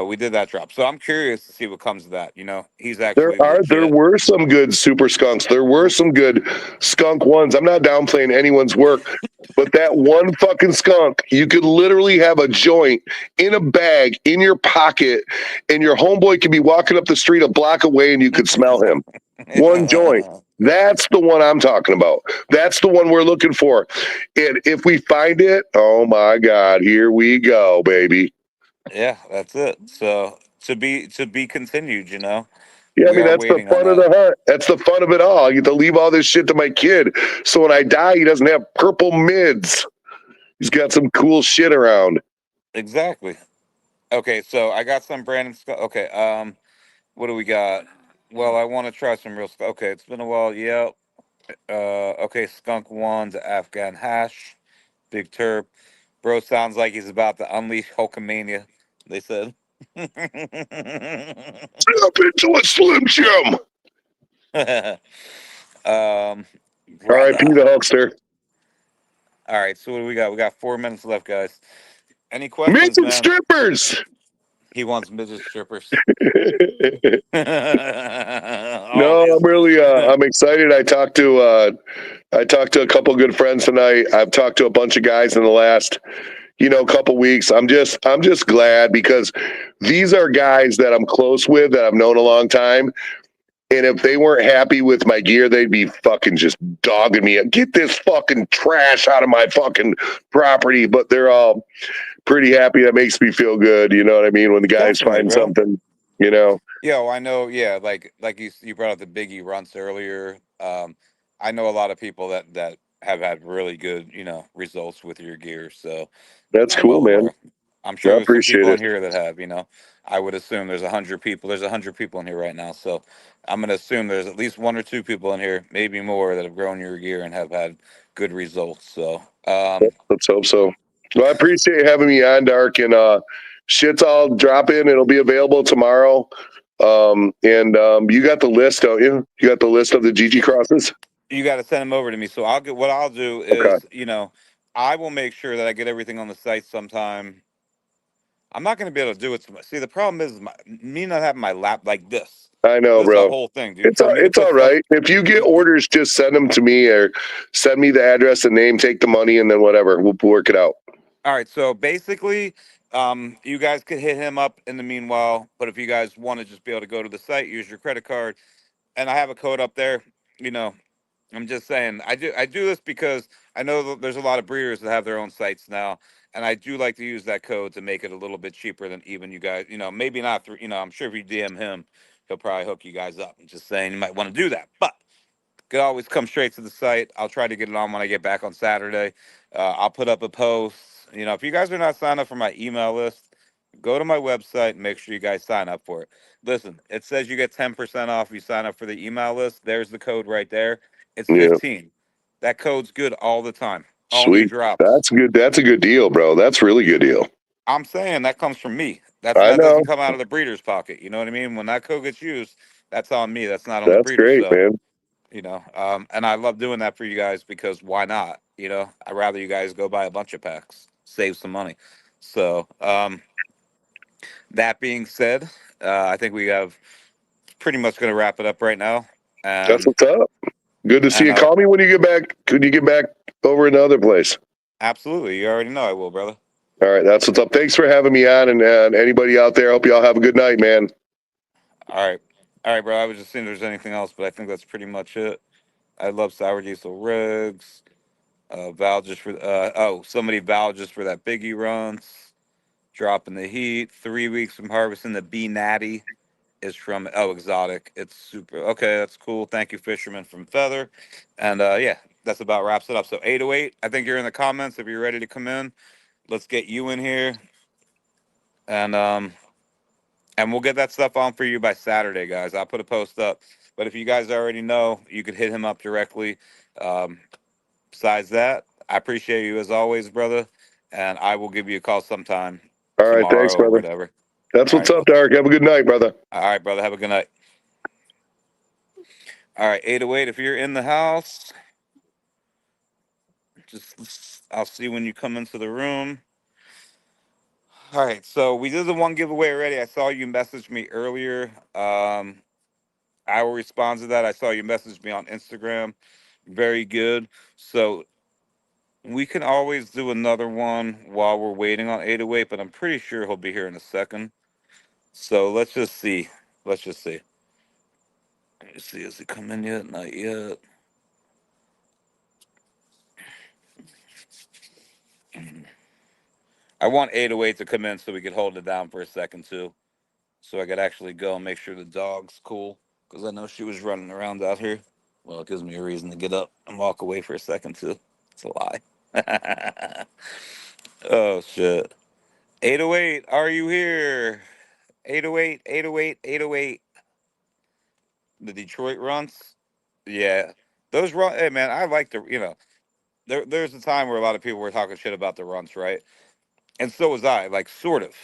We did that drop. So I'm curious to see what comes of that. He's actually There were some good super skunks. There were some good skunk ones. I'm not downplaying anyone's work, but that one fucking skunk, you could literally have a joint in a bag in your pocket, and your homeboy could be walking up the street a block away and you could smell him. One joint. That's the one I'm talking about. That's the one we're looking for. And if we find it, oh my God, here we go, baby. Yeah, that's it. So to be continued, Yeah, I mean, that's the fun of the hunt. That's the fun of it all. I get to leave all this shit to my kid. So when I die, he doesn't have purple mids. He's got some cool shit around. Exactly. Okay, so I got some Brandon. Okay, what do we got? Well, I want to try some real. Okay, it's been a while. Yep. Okay, Skunk One, the Afghan Hash, Big Turp. Bro sounds like he's about to unleash Hulkamania. They said. Step into a Slim Jim. R.I.P. the Hulkster. All right, so what do we got? We got 4 minutes left, guys. Any questions, midget man? strippers. He wants midget strippers. No, I'm really I'm excited. I talked to a couple good friends tonight. I've talked to a bunch of guys in the last couple weeks. I'm just glad because these are guys that I'm close with, that I've known a long time. And if they weren't happy with my gear, they'd be fucking just dogging me. Get this fucking trash out of my fucking property. But they're all pretty happy. That makes me feel good. You know what I mean? When the guys find something, Yeah, well, I know. Yeah, like you brought up the Biggie Runts earlier. I know a lot of people that have had really good, results with your gear. So That's I'm cool, well man. aware. I'm I sure there's some appreciate people in it. here that have, I would assume there's 100 people. There's 100 people in here right now. So I'm going to assume there's at least one or two people in here, maybe more, that have grown your gear and have had good results. So, Let's hope so. Well, I appreciate having me on, Dark, and shit's all dropping. It'll be available tomorrow. And you got the list, don't you? You got the list of the GG crosses? you got to send them over to me. So what I'll do Okay. is, I will make sure that I get everything on the site sometime. I'm not going to be able to do it. See, the problem is me not having my lap like this. I know, This is a bro. whole thing, dude. For me to It's put all stuff, right. If you get orders, just send them to me or send me the address and name, take the money, and then whatever. We'll work it out. all right. So basically, you guys could hit him up in the meanwhile. But if you guys want to just be able to go to the site, use your credit card, and I have a code up there. You know, I'm just saying, I do this because I know that there's a lot of breeders that have their own sites now, and I do like to use that code to make it a little bit cheaper than even you guys. Maybe not through. I'm sure if you DM him, he'll probably hook you guys up. I'm just saying, you might want to do that, but could always come straight to the site. I'll try to get it on when I get back on Saturday. I'll put up a post. If you guys are not signed up for my email list, go to my website and make sure you guys sign up for it. Listen, it says you get 10% off if you sign up for the email list. There's the code right there. It's Yeah. 15. That code's good all the time. All new Sweet. drops. That's good. That's a good deal, bro. That's really good deal. I'm saying that comes from me. I That doesn't know. come out of the breeder's pocket. You know what I mean? When that code gets used, that's on me. That's not on the That's breeder. great, So man. and I love doing that for you guys because why not? I'd rather you guys go buy a bunch of packs, save some money. So, that being said, I think we have pretty much going to wrap it up right now. That's And what's up. Good to see and you. Call me when you get back. Could you get back over in the other place? absolutely, you already know I will, brother. All right. That's what's up. Thanks for having me on. And anybody out there, hope you all have a good night, man. All right, bro. I was just seeing if there's anything else, but I think that's pretty much it. I love sour diesel rigs. Vouchers for somebody vouches for that Biggie runs. Dropping the heat. 3 weeks from harvesting the B Natty is from Exotic. It's super okay. That's cool. Thank you, Fisherman from Feather. And yeah, that's about wraps it up. So 808. I think you're in the comments. If you're ready to come in, let's get you in here, and we'll get that stuff on for you by Saturday, guys. I'll put a post up. But if you guys already know, you could hit him up directly. Um, Besides that, I appreciate you as always, brother. And I will give you a call sometime All right. Thanks, tomorrow or brother. whatever. That's All what's right, up, bro. Dark. Have a good night, brother. All right, brother. Have a good night. All right, 808. If you're in the house, just I'll see when you come into the room. All right, so we did the one giveaway already. I saw you message me earlier. I will respond to that. I saw you message me on Instagram. Very good. So we can always do another one while we're waiting on 808, but I'm pretty sure he'll be here in a second. So let's just see. Let's just see. Let me see. Has he come in yet? Not yet. I want 808 to come in so we could hold it down for a second too. So I could actually go and make sure the dog's cool. Because I know she was running around out here. Well, it gives me a reason to get up and walk away for a second too. It's a lie. Oh shit. 808, are you here? 808, 808, 808. The Detroit runs. Yeah. Those run hey man, I like there's a time where a lot of people were talking shit about the runs, right? And so was I, like sort of.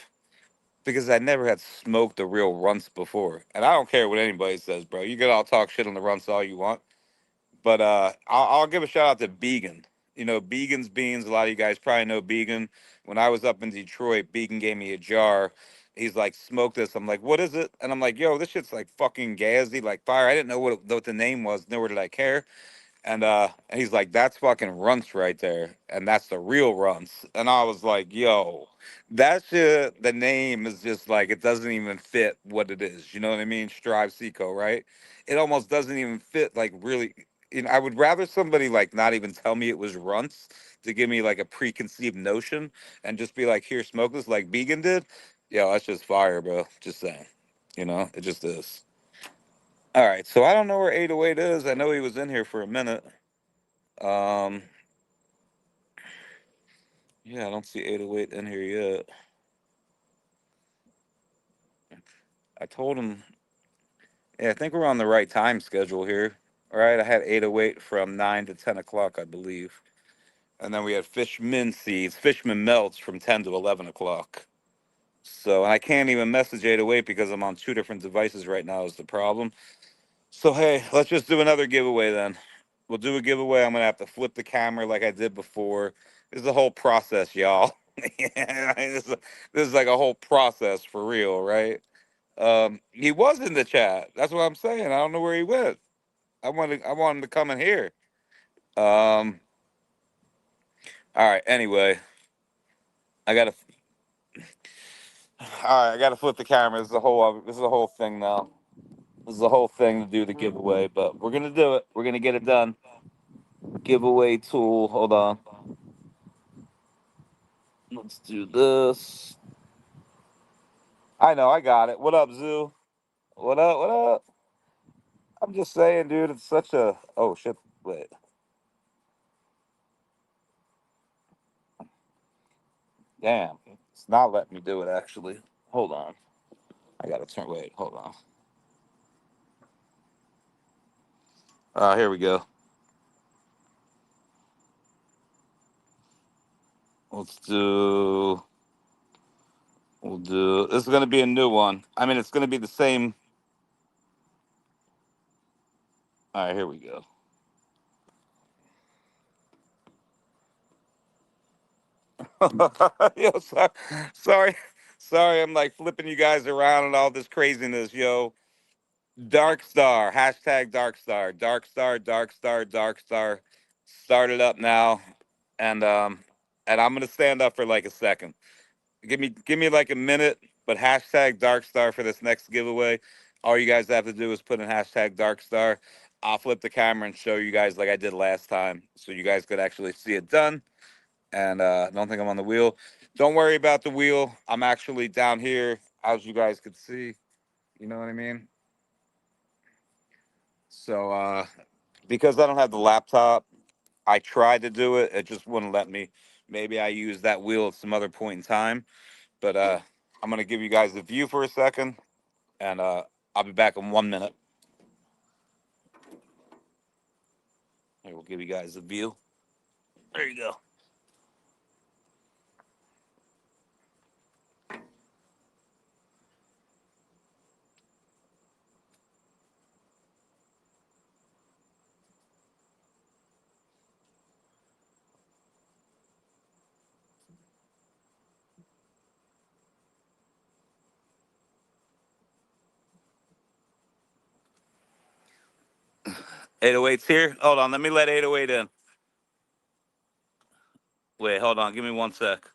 Because I never had smoked the real runts before. And I don't care what anybody says, bro. You can all talk shit on the runts all you want. But I'll give a shout out to Began. Began's beans. A lot of you guys probably know Began. When I was up in Detroit, Began gave me a jar. He's like, smoke this. I'm like, what is it? And I'm like, yo, this shit's like fucking gassy, like fire. I didn't know what the name was, nor did I care. And he's like, that's fucking runts right there. And that's the real runts. And I was like, yo, that shit, the name is just like it doesn't even fit what it is. You know what I mean? Strive Seco, right? It almost doesn't even fit like really I would rather somebody like not even tell me it was runts to give me like a preconceived notion and just be like, here, smoke this like Vegan did. Yo, that's just fire, bro. Just saying. It just is. All right, so I don't know where 808 is. I know he was in here for a minute. Um, yeah, I don't see 808 in here yet. I told him, yeah, I think we're on the right time schedule here. All right, I had 808 from 9 to 10 o'clock, I believe. And then we had Fishman Seeds, Fishman Meltz from 10 to 11 o'clock. So, and I can't even message 808 because I'm on two different devices right now, is the problem. So, hey, let's just do another giveaway then. We'll do a giveaway. I'm going to have to flip the camera like I did before. This is the whole process, y'all. Yeah, this is like a whole process for real, right? He was in the chat. That's what I'm saying. I don't know where he went. I want him to come in here. Um, all right. Anyway, I gotta. All right, I gotta flip the camera. This is the whole thing now. This is the whole thing to do the giveaway, but we're gonna do it. We're gonna get it done. Giveaway tool. Hold on. Let's do this. I know. I got it. What up, Zoo? What up? What up? I'm just saying, dude. It's such a. Oh shit. Wait. Damn. It's not letting me do it. Actually. Hold on. I gotta turn. Wait. Hold on. Here we go. Let's do. We'll do. This is gonna be a new one. I mean, it's gonna be the same. All right. Here we go. Yo, sorry, sorry. I'm like flipping you guys around and all this craziness, yo. Dark Star, hashtag Dark Star, Dark Star, Dark Star, Dark Star. Start it up now, and I'm gonna stand up for like a second. Give me like a minute, but hashtag Dark Star for this next giveaway. All you guys have to do is put in hashtag Dark Star. I'll flip the camera and show you guys like I did last time, so you guys could actually see it done. And I don't think I'm on the wheel. Don't worry about the wheel. I'm actually down here, as you guys could see. You know what I mean? So because I don't have the laptop, I tried to do it. It just wouldn't let me. Maybe I use that wheel at some other point in time. But I'm gonna give you guys the view for a second, and I'll be back in 1 minute. Here, we'll give you guys the view. There you go. 808's here. Hold on, let me let 808 in. Wait, hold on. Give me 1 sec.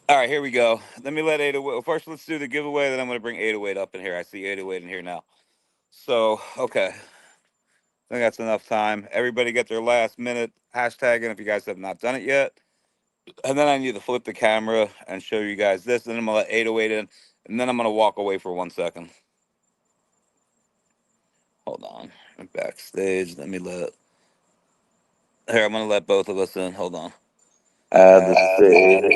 All right, here we go. Let me let 808. Well, first, let's do the giveaway. Then I'm going to bring 808 up in here. I see 808 in here now. So, okay. I think that's enough time. Everybody get their last minute hashtagging if you guys have not done it yet. And then I need to flip the camera and show you guys this. Then I'm going to let 808 in. And then I'm going to walk away for 1 second. Hold on. I'm backstage. Let me let. Here, I'm going to let both of us in. Hold on. Add the stage.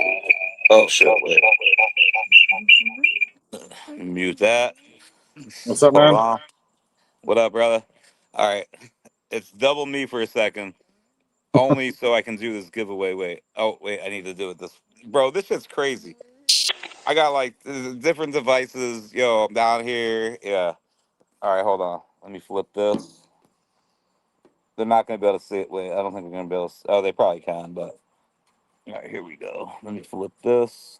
Oh shit! Wait. Mute that. What's up, Hold man? on. What up, brother? All right. It's double me for a second, only so I can do this giveaway. Wait. Oh wait, I need to do it this. Bro, this shit's crazy. I got like different devices. Yo, I'm down here. Yeah. All right, hold on. Let me flip this. They're not gonna be able to see it. Wait, I don't think they're gonna be able to. Oh, they probably can, but all right, here we go. Let me flip this.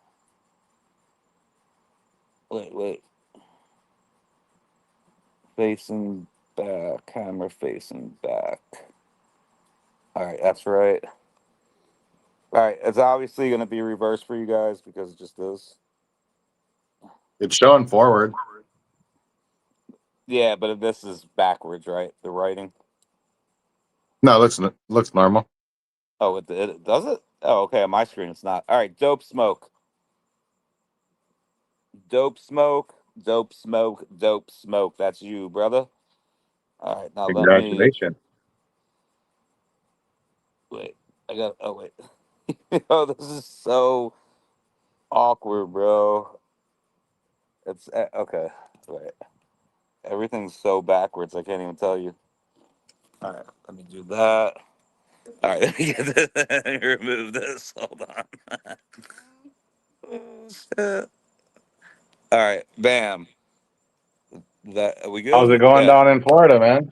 Wait. Facing back. Camera facing back. All right, that's right. All right, it's obviously gonna be reversed for you guys because it just is. It's showing forward. Yeah, but this is backwards, right? The writing. No, it looks normal. Oh, it does it? Oh, okay. On my screen, it's not. All right, dope smoke. Dope smoke. Dope smoke. Dope smoke. That's you, brother. All right, now let me Congratulations. wait. I got. Oh wait. Oh, this is so awkward, bro. It's okay. Wait. Everything's so backwards. I can't even tell you. All right, let me do that. All right, let me get this. Let me remove this. Hold on. Shit. All right, bam. That are we How's good? it going Yeah, down in Florida, man?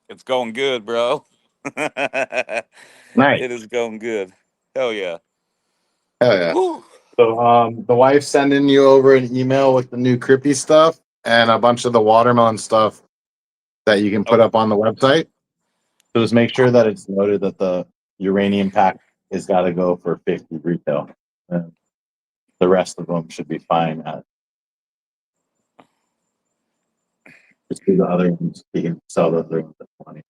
it's going good, bro. It Nice. is going good. Hell yeah. Hell yeah. Whew. So, the wife's sending you over an email with the new Crippy stuff and a bunch of the watermelon stuff that you can put Okay. up on the website. So just make sure that it's noted that the uranium pack has got to go for 50 retail. And the rest of them should be fine at just do the other ones. You can sell the other ones at 20.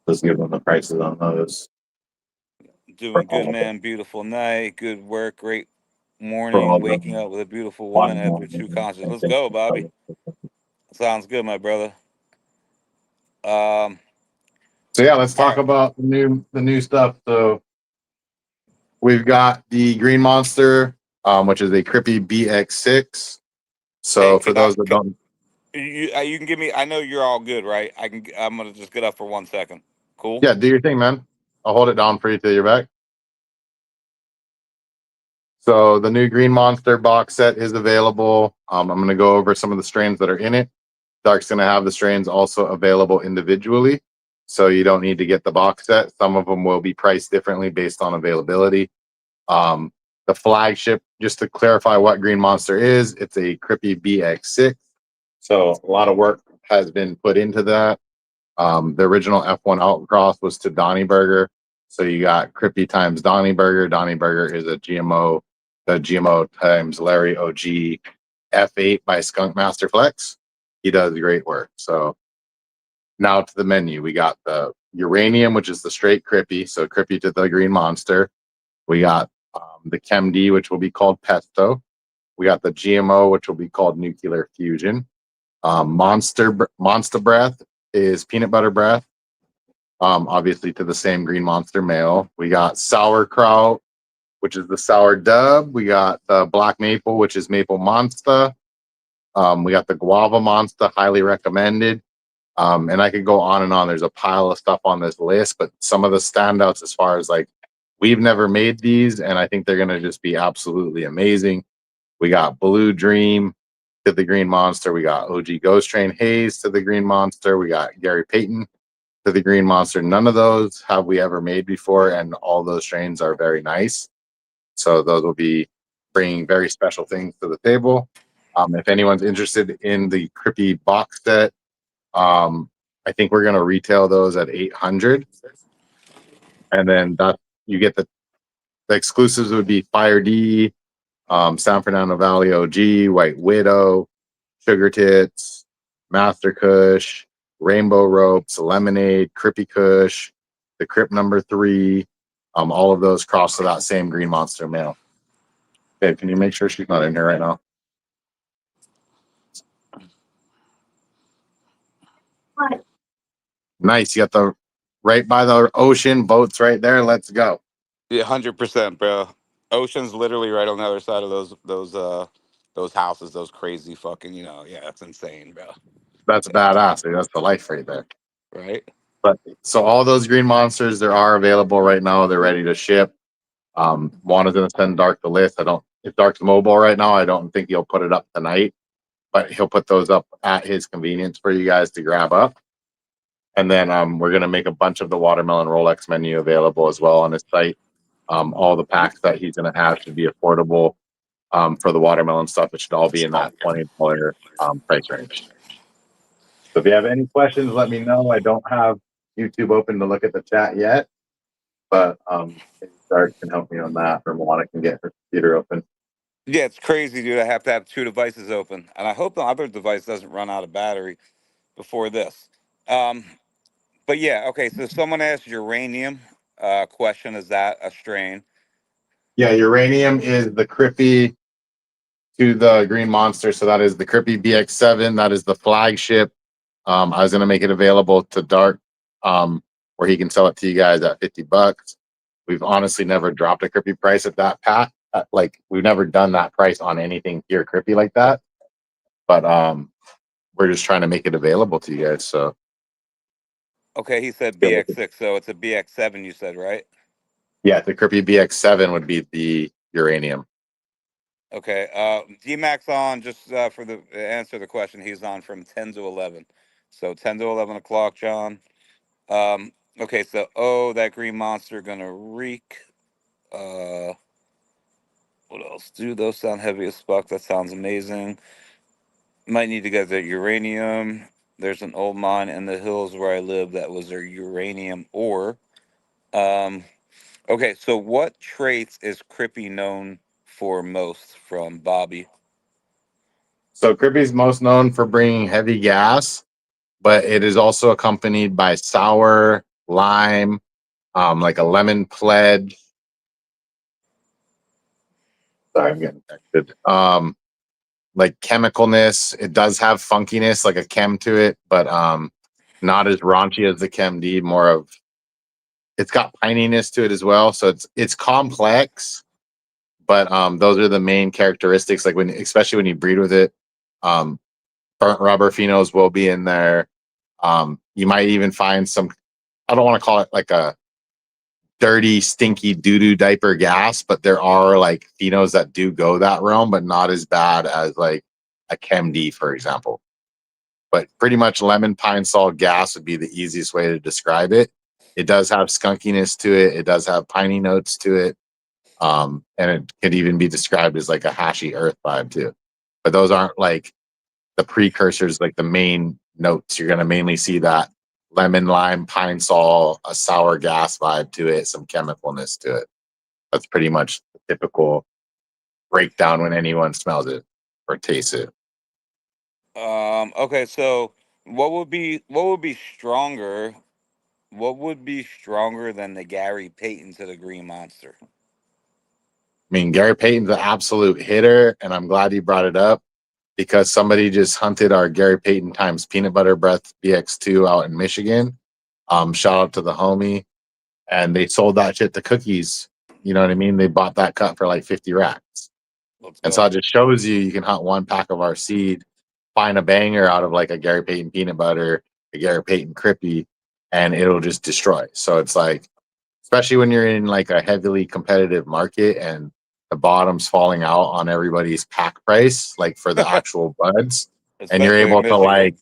Just give them the prices on those for Doing good, all of them. man. Beautiful night. Good work. Great For all morning. of Waking them. up with a beautiful woman after true Watermelon conscious. and Let's things go, like Bobby. that. Sounds good, my brother. Um. So yeah, let's All talk right. about the new stuff. So we've got the Green Monster, which is a Crippy BX6. Hey, So for can I? those that don't, You can give me. I know you're all good, right? I can. I'm gonna just get up for 1 second. Cool. yeah, do your thing, man. I'll hold it down for you till you're back. So the new Green Monster box set is available. I'm going to go over some of the strains that are in it. Dark's going to have the strains also available individually, so you don't need to get the box set. Some of them will be priced differently based on availability. Um, the flagship, just to clarify what Green Monster is, it's a Crippy BX6. So a lot of work has been put into that. The original F1 Outcross was to Donnie Burger. So you got Crippy times Donnie Burger. Donnie Burger is a GMO, the GMO times Larry OG F8 by Skunk Master Flex. He does great work. So now to the menu. We got the Uranium, which is the straight Crippy. So Crippy to the Green Monster. We got the Chem D, which will be called Pesto. We got the GMO, which will be called Nuclear Fusion. Monster Breath is peanut butter breath, obviously to the same Green Monster male. We got Sauerkraut, which is the sour dub. We got the Black Maple, which is Maple Monster. We got the Guava Monster, highly recommended. And I could go on and on. There's a pile of stuff on this list, but some of the standouts as far as like we've never made these, and I think they're gonna just be absolutely amazing. We got Blue Dream to the Green Monster. We got OG Ghost Train Haze to the Green Monster. We got Gary Payton to the Green Monster. None of those have we ever made before, and all those strains are very nice. So those will be bringing very special things to the table. If anyone's interested in the Crippy box set, I think we're going to retail those at 800, and then that you get the exclusives would be Fire D, San Fernando Valley OG, White Widow, Sugar Tits, Master Kush, Rainbow Ropes, Lemonade, Crippy Kush, the Crip number 3. All of those cross to that same Green Monster male. Babe, can you make sure she's not in here right now? Nice. You got the right by the ocean, boats right there. Let's go. Yeah, 100%, bro. Ocean's literally right on the other side of those houses, those crazy fucking, yeah, that's insane, bro. That's badass, dude. That's the life right there. Right? But so all those green monsters, there are available right now. They're ready to ship. Juan is gonna send Dark the list. I don't if Dark's mobile right now, I don't think he'll put it up tonight, but he'll put those up at his convenience for you guys to grab up. And then we're gonna make a bunch of the watermelon Rolex menu available as well on his site. All the packs that he's gonna have should be affordable for the watermelon stuff. It should all be in that $20 price range. So if you have any questions, let me know. I don't have YouTube open to look at the chat yet, but Dark can help me on that, or Moana can get her computer open. Yeah, it's crazy, dude. I have to have two devices open. And I hope the other device doesn't run out of battery before this. Um, but yeah, okay, so someone asked uranium question, is that a strain? Yeah, uranium is the Crippy to the Green Monster. So that is the Crippy BX7. That is the flagship. I was gonna make it available to Dark, where he can sell it to you guys at $50. We've honestly never dropped a Crippy price at that pat. Like we've never done that price on anything here Crippy like that. But we're just trying to make it available to you guys. So Okay, he said BX6, so it's a BX7, you said, right? yeah, the Crippy BX7 would be the uranium. Okay, Dmac's on, just for the answer the question, he's on from 10 to 11. So 10 to 11 o'clock, John. Okay, so, that green monster gonna reek. Uh, what else? Dude, those sound heavy as fuck. That sounds amazing. Might need to get the uranium. There's an old mine in the hills where I live that was their uranium ore. Um, okay, so what traits is Crippy known for most from Bobby? So Crippy's most known for bringing heavy gas, but it is also accompanied by sour, lime, like a lemon pledge. Sorry, I'm getting texted. Like chemicalness. It does have funkiness, like a chem to it, but not as raunchy as the Chem D. More of it's got pininess to it as well. So it's complex, but those are the main characteristics. Like especially when you breed with it, um, burnt rubber phenols will be in there. You might even find some. I don't want to call it like a dirty, stinky doo-doo diaper gas, but there are like phenos that do go that realm, but not as bad as like a Chem D, for example. But pretty much lemon pine salt gas would be the easiest way to describe it. It does have skunkiness to it. It does have piney notes to it. And it could even be described as like a hashy earth vibe too. But those aren't like the precursors, like the main notes. You're going to mainly see that lemon, lime, pine sol, a sour gas vibe to it, some chemicalness to it. That's pretty much the typical breakdown when anyone smells it or tastes it. Okay, so what would be stronger? What would be stronger than the Gary Payton to the Green Monster? I mean, Gary Payton's an absolute hitter, and I'm glad you brought it up because somebody just hunted our Gary Payton times peanut butter breath BX2 out in Michigan. Shout out to the homie. And they sold that shit to cookies. You know what I mean? They bought that cut for like 50 racks. Let's And so go. it just shows you can hunt one pack of our seed, find a banger out of like a Gary Payton peanut butter, a Gary Payton crippy, and it'll just destroy. So it's like, especially when you're in like a heavily competitive market and the bottom's falling out on everybody's pack price, like for the actual buds, and you're Especially in able to Michigan. like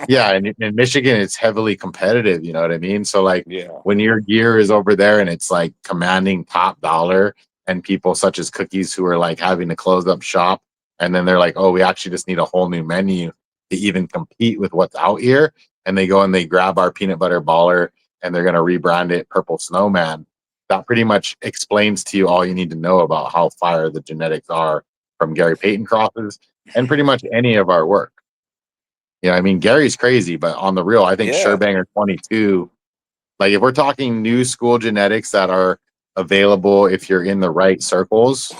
yeah, and in Michigan, it's heavily competitive. You know what I mean? So, like, Yeah. when your gear is over there and it's like commanding top dollar, and people such as Cookies who are like having to close up shop, and then they're like, oh, we actually just need a whole new menu to even compete with what's out here. And they go and they grab our peanut butter baller and they're going to rebrand it Purple Snowman. That pretty much explains to you all you need to know about how fire the genetics are from Gary Payton crosses and pretty much any of our work. Yeah, I mean Gary's crazy, but on the real, I think Yeah. Sherbanger 22. Like if we're talking new school genetics that are available, if you're in the right circles,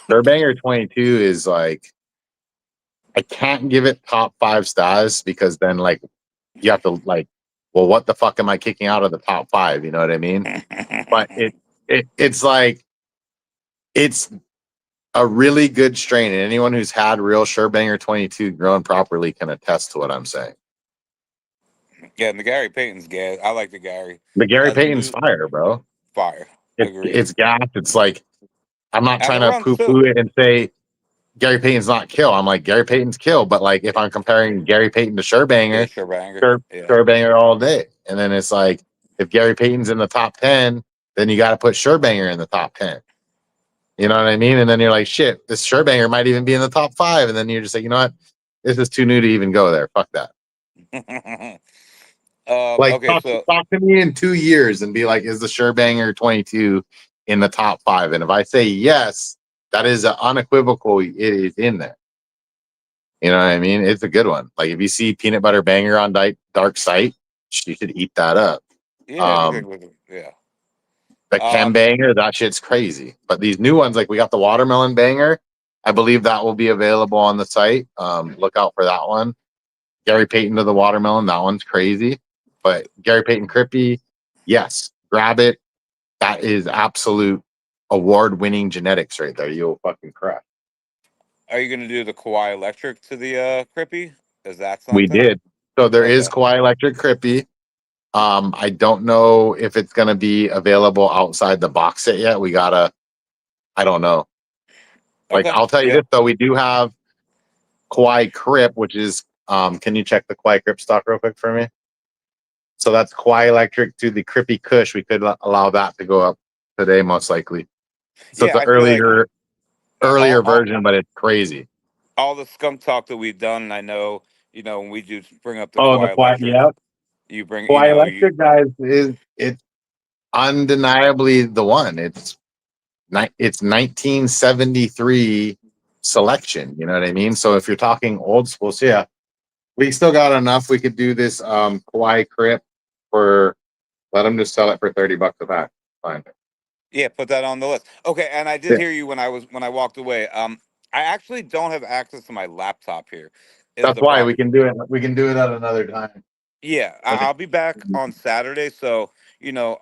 Sherbanger 22 is like I can't give it top 5 stars because then like you have to like, well, what the fuck am I kicking out of the top 5? You know what I mean? But it's like it's a really good strain, and anyone who's had real Sherbanger 22 grown properly can attest to what I'm saying. Yeah, and the Gary Payton's gas. I like the Gary. The Gary As a Payton's new fire, bro. fire. Agreed. It's gas. It's like I'm not And trying it to runs poo too. poo it and say Gary Payton's not kill. I'm like Gary Payton's kill, but like if I'm comparing Gary Payton to Yeah, Sherbanger, sure banger. Yeah. Sherbanger all day. And then it's like if Gary Payton's in the top 10, then you got to put Sherbanger in the top 10. You know what I mean? And then you're like, shit, this Sherbanger might even be in the top 5. And then you're just like, you know what? This is too new to even go there. Fuck that. Like Okay, so talk to me in 2 years and be like, is the Sherbanger 22 in the top 5? And if I say yes, that is an unequivocal. It is in there. You know what I mean? It's a good one. Like if you see peanut butter banger on dark site, you should eat that up. yeah, anything with it. Yeah. The Chem banger, that shit's crazy. But these new ones, like we got the watermelon banger, I believe that will be available on the site. Look out for that one. Gary Payton to the watermelon, that one's crazy. But Gary Payton Crippy, yes, grab it. That is absolute award-winning genetics right there. You'll fucking crush. Are you gonna do the Kawhi Electric to the Crippy? Is that We something? did. So there is Okay. Kawhi Electric Crippy. I don't know if it's gonna be available outside the box set yet. I don't know. Like Okay. I'll tell you Yeah. this though, we do have Kawhi Crip, which is can you check the Kawhi Crip stock real quick for me? So that's Kawhi Electric to the Crippy Kush. We could allow that to go up today, most likely. So it's Yeah, an I feel like earlier version, but it's crazy. all the skunk talk that we've done, and I know, when we do bring up the Oh, the Kawhi Kawhi, Electric, yeah. you bring, Kawhi Electric, guys, it's undeniably the one. It's 1973 selection. You know what I mean? So if you're talking old school, so yeah, we still got enough. We could do this Kawhi Crip for let them just sell it for $30 a pack. Fine. yeah, put that on the list. Okay, and I did Yeah, hear you when I walked away. I actually don't have access to my laptop here. Is that's the why we problem? can do it. We can do it at another time. Yeah, I'll be back on Saturday. So,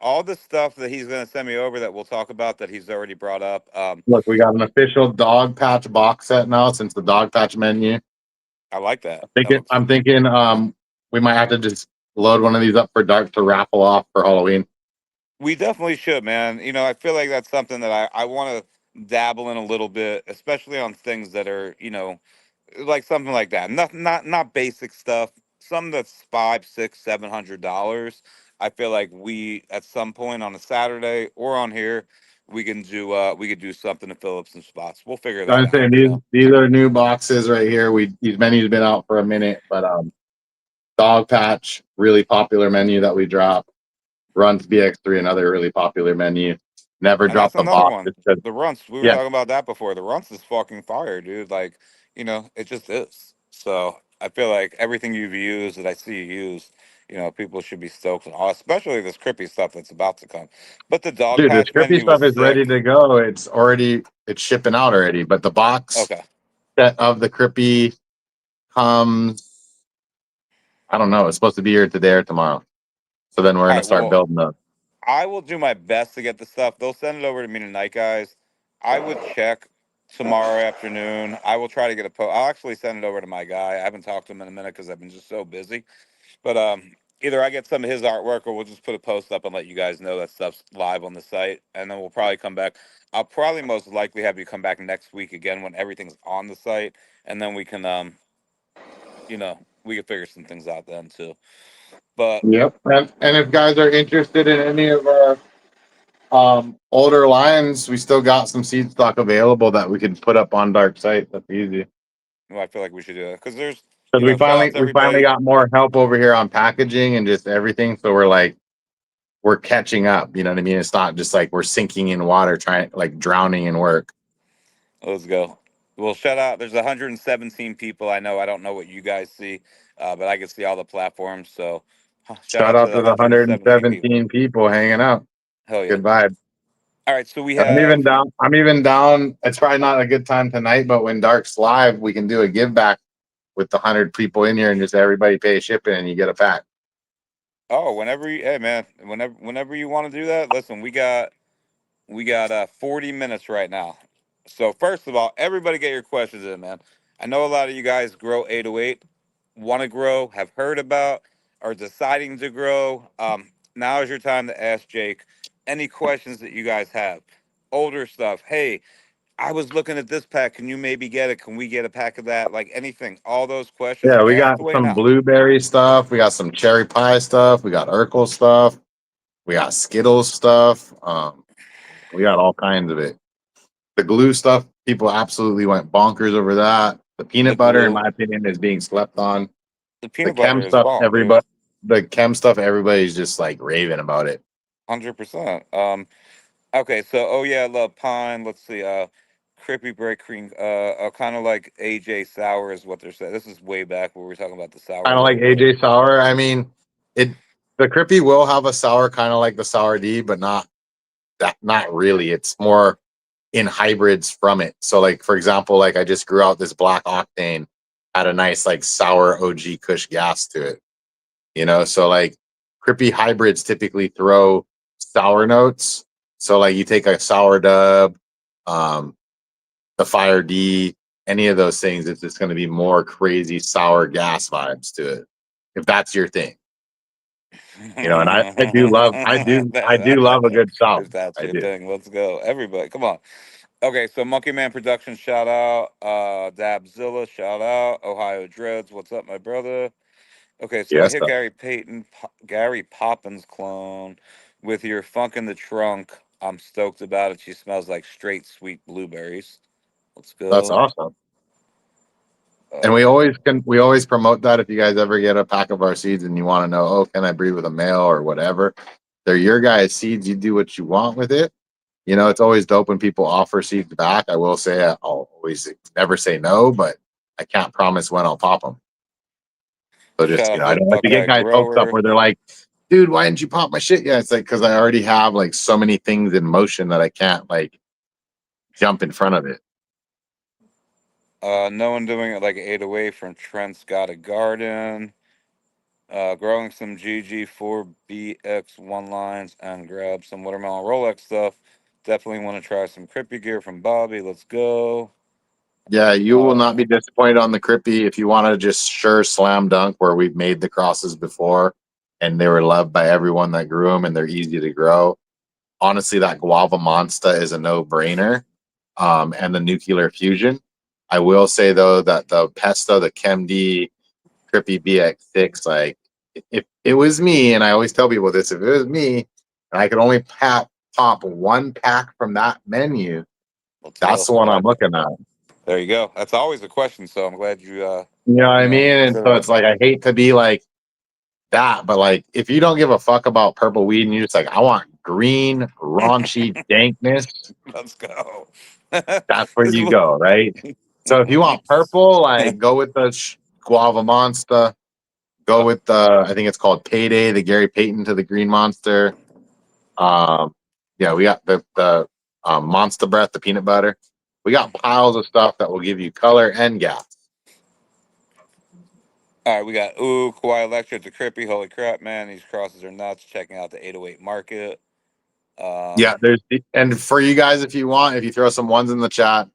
all the stuff that he's going to send me over that we'll talk about that he's already brought up. Look, we got an official dog patch box set now since the dog patch menu. I like that. I'm That thinking, looks. I'm thinking, we might have to just load one of these up for Dark to raffle off for Halloween. We definitely should, man. I feel like that's something that I want to dabble in a little bit, especially on things that are, like something like that. Not basic stuff. Something that's five, six, $700. I feel like we at some point on a Saturday or on here, we could do something to fill up some spots. We'll figure that I'm out. saying these are new boxes right here. These menus been out for a minute, but dog patch really popular menu that we dropped. Runs BX3 another really popular menu. Never And that's dropped the another box. one. It's just, The runts. We were yeah, talking about that before. The runts is fucking fire, dude. Like, it just is. So I feel like everything you've used that I see you use, people should be stoked on, especially this crippy stuff that's about to come. But the dog dude, this patch Crippy menu was stuff is ready sick. to go. It's shipping out already. But the box Okay. set of the Crippy comes. I don't know. It's supposed to be here today or tomorrow. So then we're All gonna right. start Well, building the. I will do my best to get the stuff. They'll send it over to me tonight, guys. I would check tomorrow afternoon. I will try to get a post. I'll actually send it over to my guy. I haven't talked to him in a minute because I've been just so busy. But either I get some of his artwork or we'll just put a post up and let you guys know that stuff's live on the site. And then we'll probably come back. I'll probably most likely have you come back next week again when everything's on the site. And then we can figure some things out then too. But Yep. And if guys are interested in any of our older lines, we still got some seed stock available that we could put up on Dark site. That's easy. well, I feel like we should do that because there's, Because shout out to we finally everybody. got more help over here on packaging and just everything. So we're catching up. You know what I mean? It's not just like we're sinking in water, trying like drowning in work. Let's go. Well, shout out. There's 117 people. I don't know what you guys see, but I can see all the platforms. So shout Shout out to out the to the 117 people. 117 people hanging out. Hell yeah. Good vibe. All right. So we have. I'm even down. It's probably not a good time tonight, but when Dark's live, we can do a give back with the 100 people in here and just everybody pay shipping and you get a pack. Oh, hey man, whenever you want to do that, listen, we got We got 40 minutes right now. So first of all, everybody get your questions in, man. I know a lot of you guys grow 808, want to grow, have heard about, are deciding to grow. Now is your time to ask Jake any questions that you guys have. Older stuff. Hey, I was looking at this pack. Can you maybe get it? Can we get a pack of that? Like anything. All those questions. Yeah, we Ask got away some now. blueberry stuff. We got some cherry pie stuff. We got Urkel stuff. We got Skittles stuff. We got all kinds of it. The glue stuff, people absolutely went bonkers over that. The The peanut butter, in glue. my opinion, is being slept on. The The peanut chem butter is stuff, bomb, dude. everybody's just like raving about it. 100%. Okay, so oh yeah, I love pine. Let's see, crippy break cream, kind of like AJ sour is what they're saying. This is way back where we were talking about the sour Kind a of like little bit. AJ sour. I mean, it the Crippy will have a sour kind of like the sour D, but not really. It's more in hybrids from it. So like for example, like I just grew out this black octane, had a nice like sour OG Kush gas to it. So like Crippy hybrids typically throw sour notes. So like you take a sour dub, um, the fire D, any of those things, it's just going to be more crazy sour gas vibes to it. If that's your thing, and I do love a good sour. If that's I your do. thing, let's go. Everybody, come on. Okay, so Monkey Man Productions, shout out. Dabzilla, shout out. Ohio Dreads, what's up, my brother? Okay, so I Yes, hit sir. Gary Poppins clone with your funk in the trunk. I'm stoked about it. She smells like straight sweet blueberries. Let's That's go. awesome. And Uh, we always promote that if you guys ever get a pack of our seeds and you want to know, oh, can I breed with a male or whatever? They're your guys' seeds. You do what you want with it. It's always dope when people offer seeds back. I will say I'll always never say no, but I can't promise when I'll pop them. So just, Shout out to I the don't like to get Buckeye guys hopes up Grower. where they're like, dude, why didn't you pop my shit yet? It's like, because I already have like so many things in motion that I can't like jump in front of it. No one doing it like 808 from Trent's Got a Garden. Growing some GG4BX1 lines and grab some watermelon Rolex stuff. Definitely want to try some Crippy gear from Bobby. Let's go. Yeah, you will not Uh, be disappointed on the Crippy if you want to just sure slam dunk where we've made the crosses before and they were loved by everyone that grew them and they're easy to grow. Honestly, that Guava Monster is a no-brainer. And the Nuclear Fusion. I will say though that the Pesto, the ChemD Crippy BX6, like if it was me, and I always tell people this, if it was me and I could only pop one pack from that menu, let's that's go. the one I'm looking at. There you go. That's always a question. So I'm glad you, You know what I mean? And so consider it. it's like I hate to be like that, but like if you don't give a fuck about purple weed and you're just like, I want green, raunchy dankness, Let's go. that's where This is you what. go, right? So if you want purple, like go with the Guava Monster. Go with the, I think it's called Payday, the Gary Payton to the Green Monster. Um, yeah, we got the Monster Breath, the peanut butter. We got piles of stuff that will give you color and gas. All right, we got Kawhi Electric, the Crippy. Holy crap, man! These crosses are nuts. Checking out the 808 market. Yeah, and for you guys, if you want, if you throw some ones in the chat,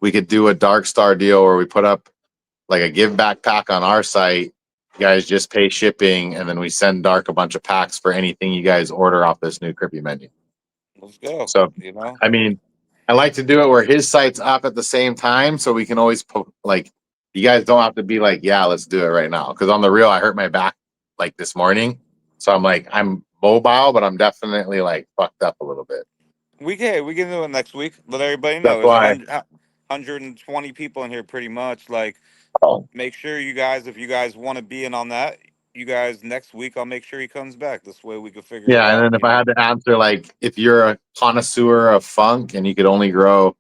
we could do a Dark Star deal where we put up like a give back pack on our site. You guys just pay shipping, and then we send Dark a bunch of packs for anything you guys order off this new Crippy menu. Let's go. So, You know, I mean, I like to do it where his site's up at the same time, so we can always put like, you guys don't have to be like, yeah, let's do it right now. Because on the real, I hurt my back like this morning, so I'm like, I'm mobile, but I'm definitely like fucked up a little bit. we can do it next week. Let everybody That's know. There's why. 120 people in here, pretty much. Like, Oh, make sure you guys, if you guys want to be in on that, you guys next week, I'll make sure he comes back. This way we can figure it yeah, and out. then if I had to answer, like, if you're a connoisseur of funk and you could only grow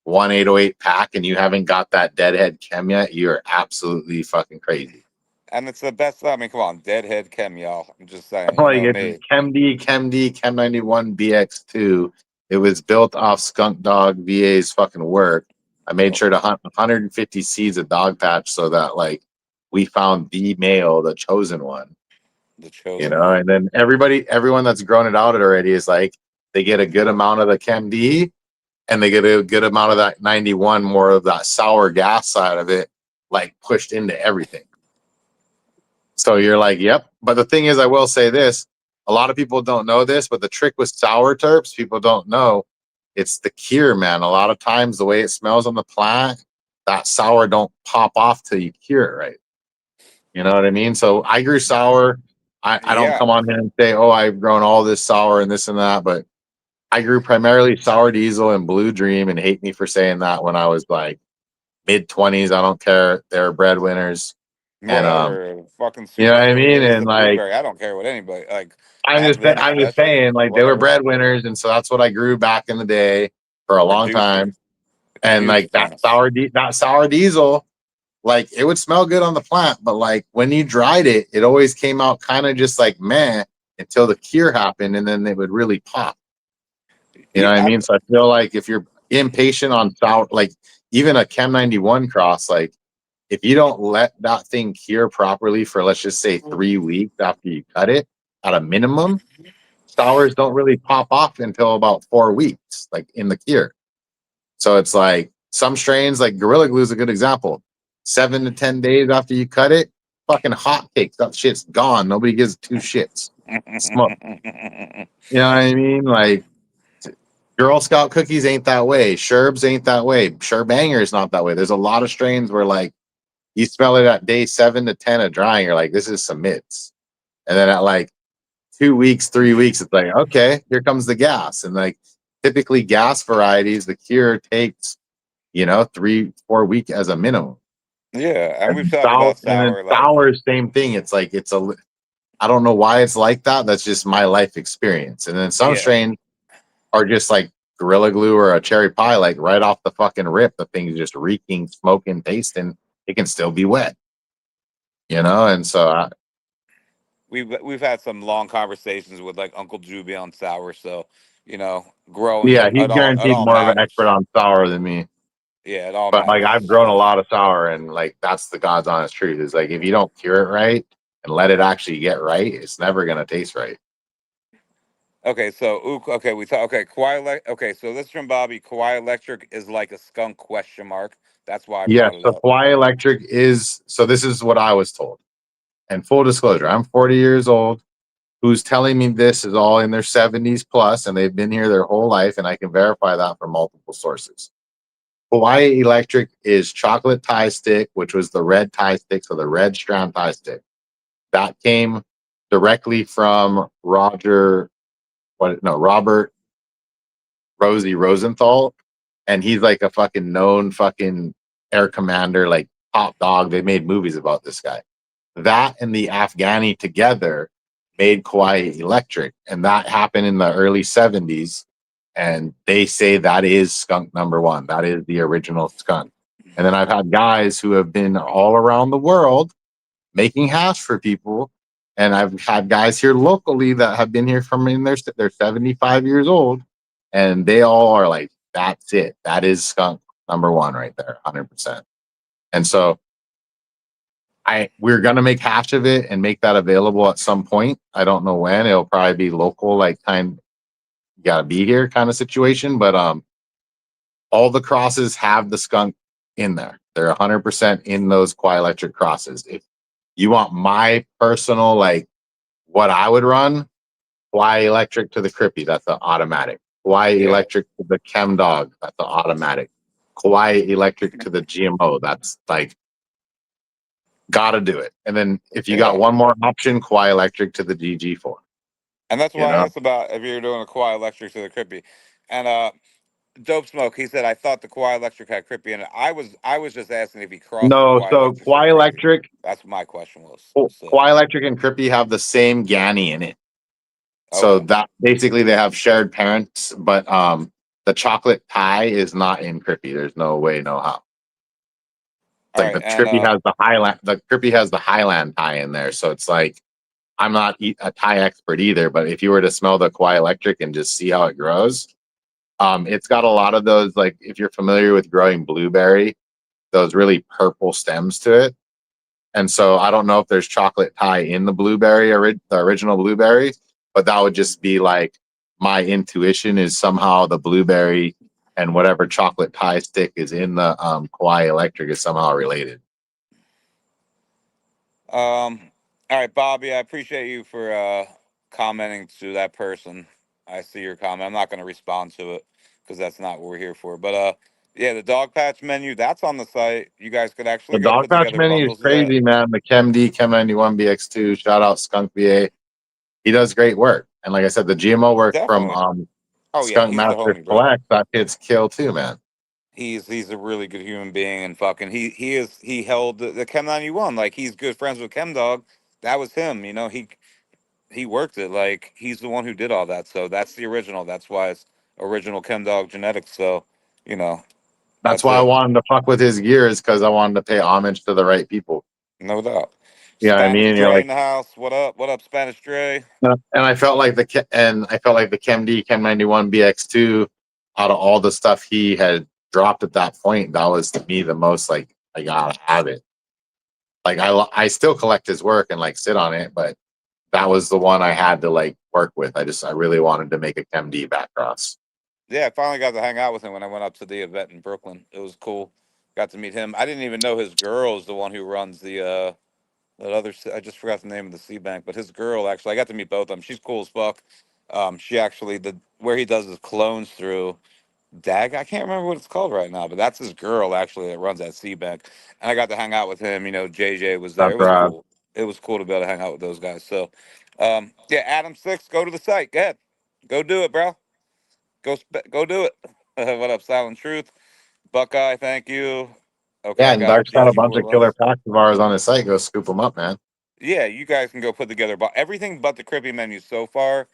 one 808 pack and you haven't got that deadhead chem yet, you're absolutely fucking crazy. And it's the best. I mean, come on, Deadhead Chem, y'all. I'm just saying, you Like know it's me. Chem 91 BX2. It was built off Skunk Dog VA's fucking work. I made sure to hunt 150 seeds of dog patch so that like we found the male, the chosen one. The chosen one. And then everyone that's grown it out already is like, they get a good amount of the Chem D, and they get a good amount of that 91, more of that sour gas side of it, like pushed into everything. So you're like, yep. But the thing is, I will say this: a lot of people don't know this, but the trick with sour terps, people don't know, it's the cure, man. A lot of times, the way it smells on the plant, that sour don't pop off till you cure it right. You know what I mean? So I grew sour. I don't Yeah. come on here and say, oh, I've grown all this sour and this and that, but I grew primarily sour diesel and blue dream, and hate me for saying that, when I was like mid-20s. I don't care. They're breadwinners. And Whatever. Fucking you know what super I mean? haze the And like blueberry. I don't care what anybody like. I'm just That shit. saying, like, they were Whatever. breadwinners, and so that's what I grew back in the day for a long Producer. time. And like Producers. that sour diesel, like, it would smell good on the plant, but like when you dried it, it always came out kind of just like meh until the cure happened, and then it would really pop. You know what I mean? So I feel like if you're impatient on sour, like even a Chem 91 cross, like if you don't let that thing cure properly for, let's just say, 3 weeks after you cut it, at a minimum, sours don't really pop off until about 4 weeks, like in the cure. So it's like some strains, like Gorilla Glue is a good example. 7 to 10 days after you cut it, fucking hotcakes, that shit's gone. Nobody gives two shits. Smoke. You know what I mean? Like, Girl Scout cookies ain't that way. Sherbs ain't that way. Sherbanger is not that way. There's a lot of strains where, like, you smell it at day 7 to 10 of drying, you're like, this is some mitts. And then at like 2 weeks, 3 weeks, it's like, okay, here comes the gas. And like typically gas varieties, the cure takes, 3-4 weeks as a minimum. Yeah, and we've And talked sour, about and then sour. Like, sour, same thing. It's like I don't know why it's like that. That's just my life experience. And then some yeah, strains are just like Gorilla Glue or a cherry pie, like right off the fucking rip, the thing's just reeking, smoking, tasting. It can still be wet, And so we've had some long conversations with like Uncle Juby on sour. So growing yeah, it, he's it guaranteed all more of an expert matters. on sour than me. Yeah, it all But like matters. I've grown a lot of sour, and like that's the God's honest truth. Is like if you don't cure it right and let it actually get right, it's never gonna taste right. Okay, so okay, we thought okay, okay, so this is from Bobby. Kawhi Electric is like a skunk question mark. That's why I Yes, brought it up. supply electric is so this is what I was told. And full disclosure, I'm 40 years old. Who's telling me this is all in their 70s plus, and they've been here their whole life, and I can verify that from multiple sources. Hawaii Electric is chocolate tie stick, which was the red tie stick, so the red strand tie stick. That came directly from Robert Rosie Rosenthal, and he's like a fucking known fucking air commander, like top dog. They made movies about this guy. That and the Afghani together made Kauai Electric, and that happened in the early 70s. And they say that is skunk number one. That is the original skunk. And then I've had guys who have been all around the world making hash for people. And I've had guys here locally that have been here from they're 75 years old, and they all are like, that's it. That is skunk number one right there, 100%. And so we're gonna make hash of it and make that available at some point. I don't know when. It'll probably be local, like time you gotta be here kind of situation. But all the crosses have the skunk in there. They're 100% in those Kauai Electric crosses. If you want my personal, like, what I would run, Kauai Electric to the Crippy, that's the automatic. Kauai Yeah, Electric to the Chem Dog, that's the automatic. Kauai Electric to the GMO, that's like, gotta do it. And then if you got yeah, one more option, Kauai Electric to the GG4. and that's You why I know? asked about if you're doing a Kawhi Electric to the Crippy, and Dope Smoke. He said I thought the Kawhi Electric had Crippy in it. I was just asking if he crossed the No, Kawhi so Electric to the Kauai Crippy. Electric, That's what my question was. So Kauai Electric and Crippy have the same Ganny in it. So okay, that basically they have shared parents, but the chocolate pie is not in Crippy. There's no way, no how. It's all like right, the and Crippy has the Crippy has the Highland tie in there. So it's like I'm not a tie expert either, but if you were to smell the Kauai Electric and just see how it grows, it's got a lot of those, like if you're familiar with growing blueberry, those really purple stems to it. And so I don't know if there's chocolate tie in the blueberry, the original blueberry, but that would just be like my intuition is somehow the blueberry and whatever chocolate pie stick is in the Kauai Electric is somehow related. All right, Bobby, I appreciate you for commenting to that person. I see your comment. I'm not going to respond to it because that's not what we're here for. But yeah, the dog patch menu, that's on the site. You guys could The actually go dog put patch together menu is bundles of that. crazy, man. The Chem D, Chem 91 BX2, shout out Skunk VA. He does great work. And like I said, the GMO work from Definitely. Oh yeah, Skunk he's the Master homie, bro. Collect, that kid's kill too, man. He's a really good human being, and fucking he held the Chem 91, like he's good friends with Chem Dog. That was him, he worked it, like he's the one who did all that. So that's the original. That's why it's original Chem Dog genetics. So you know That's that's why I it, wanted to fuck with his gears because I wanted to pay homage to the right people. no doubt. You know what I Spanish mean? You're Dre like, in the house. What up? What up, Spanish Dre? and I felt like I felt like the Chem D, Chem 91 BX2, out of all the stuff he had dropped at that point, that was to me the most like I gotta have it. Like I still collect his work and like sit on it, but that was the one I had to like work with. I really wanted to make a Chem D backcross. Yeah, I finally got to hang out with him when I went up to the event in Brooklyn. It was cool. Got to meet him. I didn't even know his girl is the one who runs that other. I just forgot the name of the sea bank, but his girl actually. I got to meet both of them. She's cool as fuck. She actually the where he does his clones through Dag. I can't remember what it's called right now, but that's his girl actually that runs that sea bank. And I got to hang out with him. JJ was there. That's It was right. cool. It was cool to be able to hang out with those guys. So, yeah, Adam Six, go to the site. Go ahead, go do it, bro. Go do it. What up, Silent Truth? Buckeye, thank you. Okay, Yeah, I and got Dark's got a bunch PG4 of killer less. packs of ours on his site. Go scoop them up, man. Yeah, you guys can go put together, but everything but the Crippy menu so far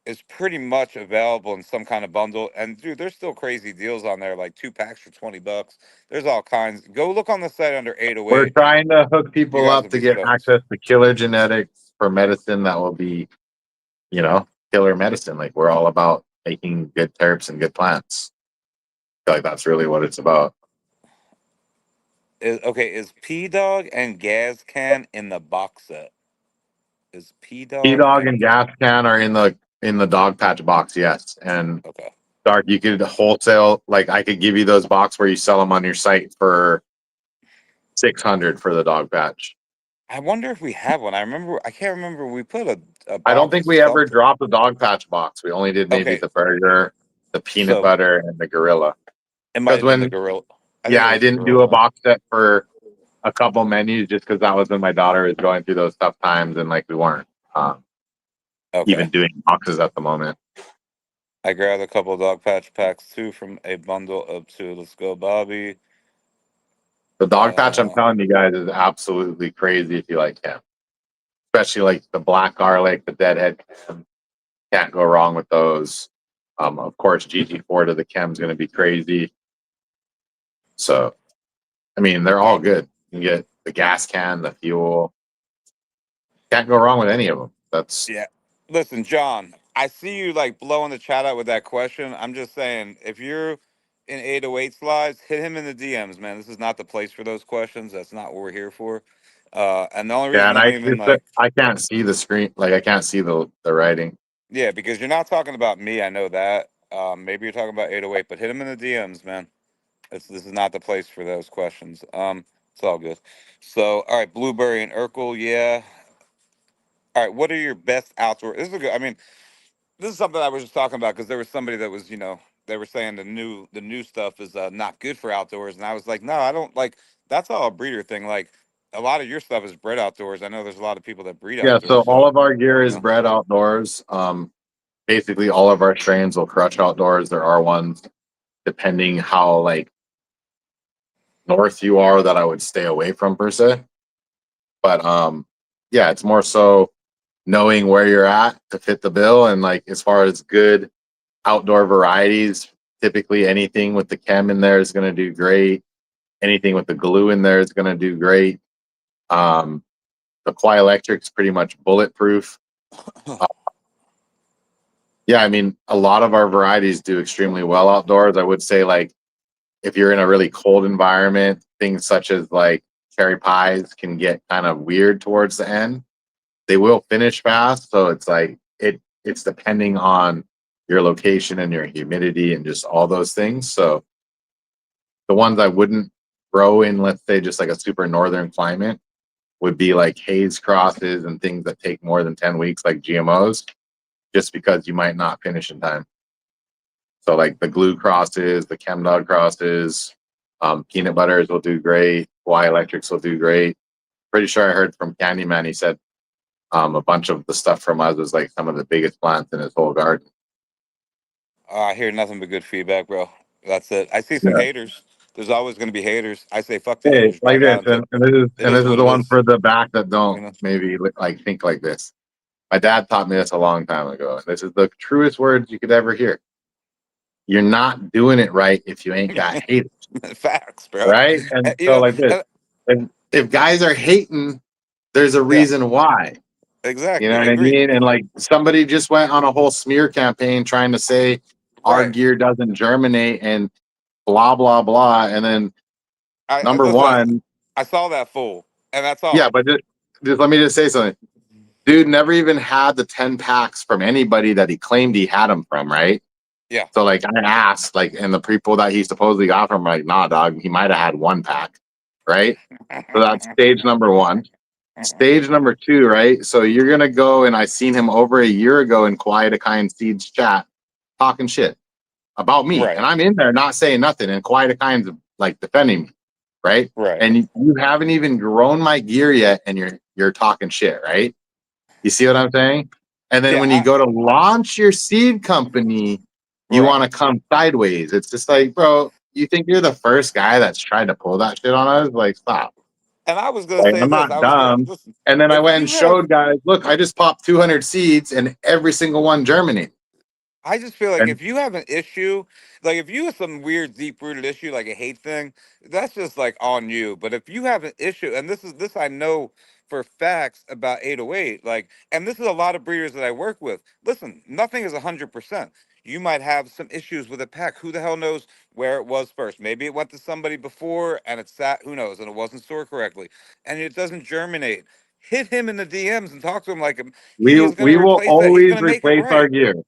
is pretty much available in some kind of bundle. And dude, there's still crazy deals on there, like 2 packs for $20. There's all kinds. Go look on the site under We're 808, and trying to hook you people guys up will to be get stoked. access to killer genetics for medicine that will be, killer medicine. Like we're all about making good terps and good plants. I feel like that's really what it's about. Is P Dog and Gaz Can in the box set? Is P T Dog Dog and and Gas Can are in the dog patch box, yes. And okay? Dark, you could wholesale, like I could give you those box where you sell them on your site for 600 for the dog patch. I wonder if we have one. I can't remember. We put a I don't box think of we ever something. dropped the dog patch box. We only did maybe Okay, the burger, the peanut so butter, and the gorilla. it might Because have been the when, gorilla. I think yeah, it I was the didn't do a gorilla. box set for a couple menus just because that was when my daughter was going through those tough times and like we weren't Okay. even doing boxes at the moment. I grabbed a couple of dog patch packs too from a bundle of two. Let's go, Bobby. The dog patch, I'm Uh, telling you guys, is absolutely crazy if you like him. Especially like the black garlic, the deadhead. Can't go wrong with those. Of course, GT4 to the chem is going to be crazy. So, I mean, they're all good. You can get the gas can, the fuel. Can't go wrong with any of them. That's yeah. Listen, John, I see you like blowing the chat out with that question. I'm just saying, if you're in 808 slides, hit him in the DMs, man. This is not the place for those questions. That's not what we're here for. And the only yeah. reason And I'm even like, I can't see the screen. Like I can't see the writing. yeah, because you're not talking about me. I know that. Maybe you're talking about 808, but hit him in the DMs, man. This is not the place for those questions. It's all good. So, all right, Blueberry and Urkel, yeah. All right, what are your best outdoor? This is a good. I mean, this is something I was just talking about because there was somebody that was, they were saying the new stuff is not good for outdoors, and I was like, no, I don't like. That's all a breeder thing. Like a lot of your stuff is bred outdoors. I know there's a lot of people that breed Yeah. So outdoors. all So, of our gear you is know, bred outdoors. Basically, all of our strains will crutch outdoors. There are ones depending how like north you are that I would stay away from per se. But yeah, it's more so knowing where you're at to fit the bill. And like as far as good outdoor varieties, typically anything with the chem in there is going to do great. Anything with the glue in there is going to do great. Um, the Kauai Electric's pretty much bulletproof. Yeah, I mean, a lot of our varieties do extremely well outdoors. I would say, like, if you're in a really cold environment, things such as like cherry pies can get kind of weird towards the end. They will finish fast, so it's like it's depending on your location and your humidity and just all those things. So the ones I wouldn't grow in, let's say, just like a super northern climate would be like haze crosses and things that take more than 10 weeks, like GMOs, just because you might not finish in time. So like the glue crosses, the chem dog crosses, peanut butters will do great. Y electrics will do great. Pretty sure I heard from Candyman, he said a bunch of the stuff from us was like some of the biggest plants in his whole garden. I hear nothing but good feedback, bro. That's it. I see some Yeah. haters. There's always going to be haters. I say fuck the Hey, haters. like Drive this, out into it. It and is this is what the it one is. for the back that don't You know. maybe like think like this. My dad taught me this a long time ago. This is the truest words you could ever hear. You're not doing it right if you ain't got haters, Facts, bro. right? And You so know. like this, if guys are hating, there's a Yeah. reason why. You know Exactly. what I Agreed. mean? And like somebody just went on a whole smear campaign trying to say our Right. gear doesn't germinate and blah blah blah. And then I number listen. one, I saw that fool, and that's yeah, all. but just let me just say something. Dude never even had the 10 packs from anybody that he claimed he had them from, right? Yeah. So like I asked, like, and the people that he supposedly got from, like, nah, dog, he might have had one pack, right? So that's stage number one. Stage number two, right? So you're gonna go, and I seen him over a year ago in Quiet a Kind Seeds chat talking shit about me, and Right. I'm in there not saying nothing, and Quiet a Kind's like defending me, right? Right. And you haven't even grown my gear yet, and you're talking shit, right? You see what I'm saying? And then when you Yeah. go to launch your seed company, you Right. want to come sideways. It's just like, bro, you think you're the first guy that's trying to pull that shit on us? Like, stop. And I was gonna Like, say I'm this. not I was gonna dumb. listen. And then I If went and you have showed guys, look, I just popped 200 seeds and every single one germinated. I just feel like And if you have an issue, like if you have some weird deep rooted issue, like a hate thing, that's just like on you. But if you have an issue, and this I know for facts about 808, like, and this is a lot of breeders that I work with. Listen, nothing is 100%. You might have some issues with a pack. Who the hell knows where it was first? Maybe it went to somebody before and it sat, who knows, and it wasn't stored correctly, and it doesn't germinate. Hit him in the DMs and talk to him like he is going to we will replace that. He's always going to make it replace our right. gear. We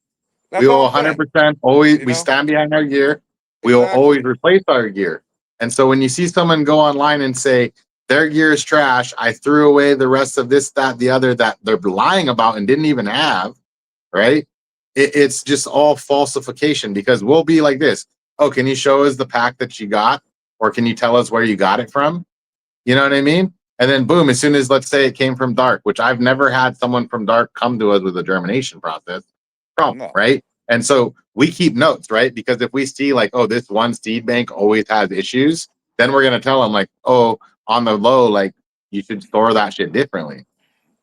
That's all will I'm saying. 100% always, You we know? stand behind our gear. We will always Exactly. replace our gear. And so when you see someone go online and say their gear is trash, I threw away the rest of this, that, the other that they're lying about and didn't even have, right? It's just all falsification because we'll be like this. Oh, can you show us the pack that you got? Or can you tell us where you got it from? You know what I mean? And then boom, as soon as let's say it came from dark, which I've never had someone from dark come to us with a germination process problem, No. right? And so we keep notes, right? Because if we see like, oh, this one seed bank always has issues, then we're gonna tell them like, oh, on the low, like you should store that shit differently.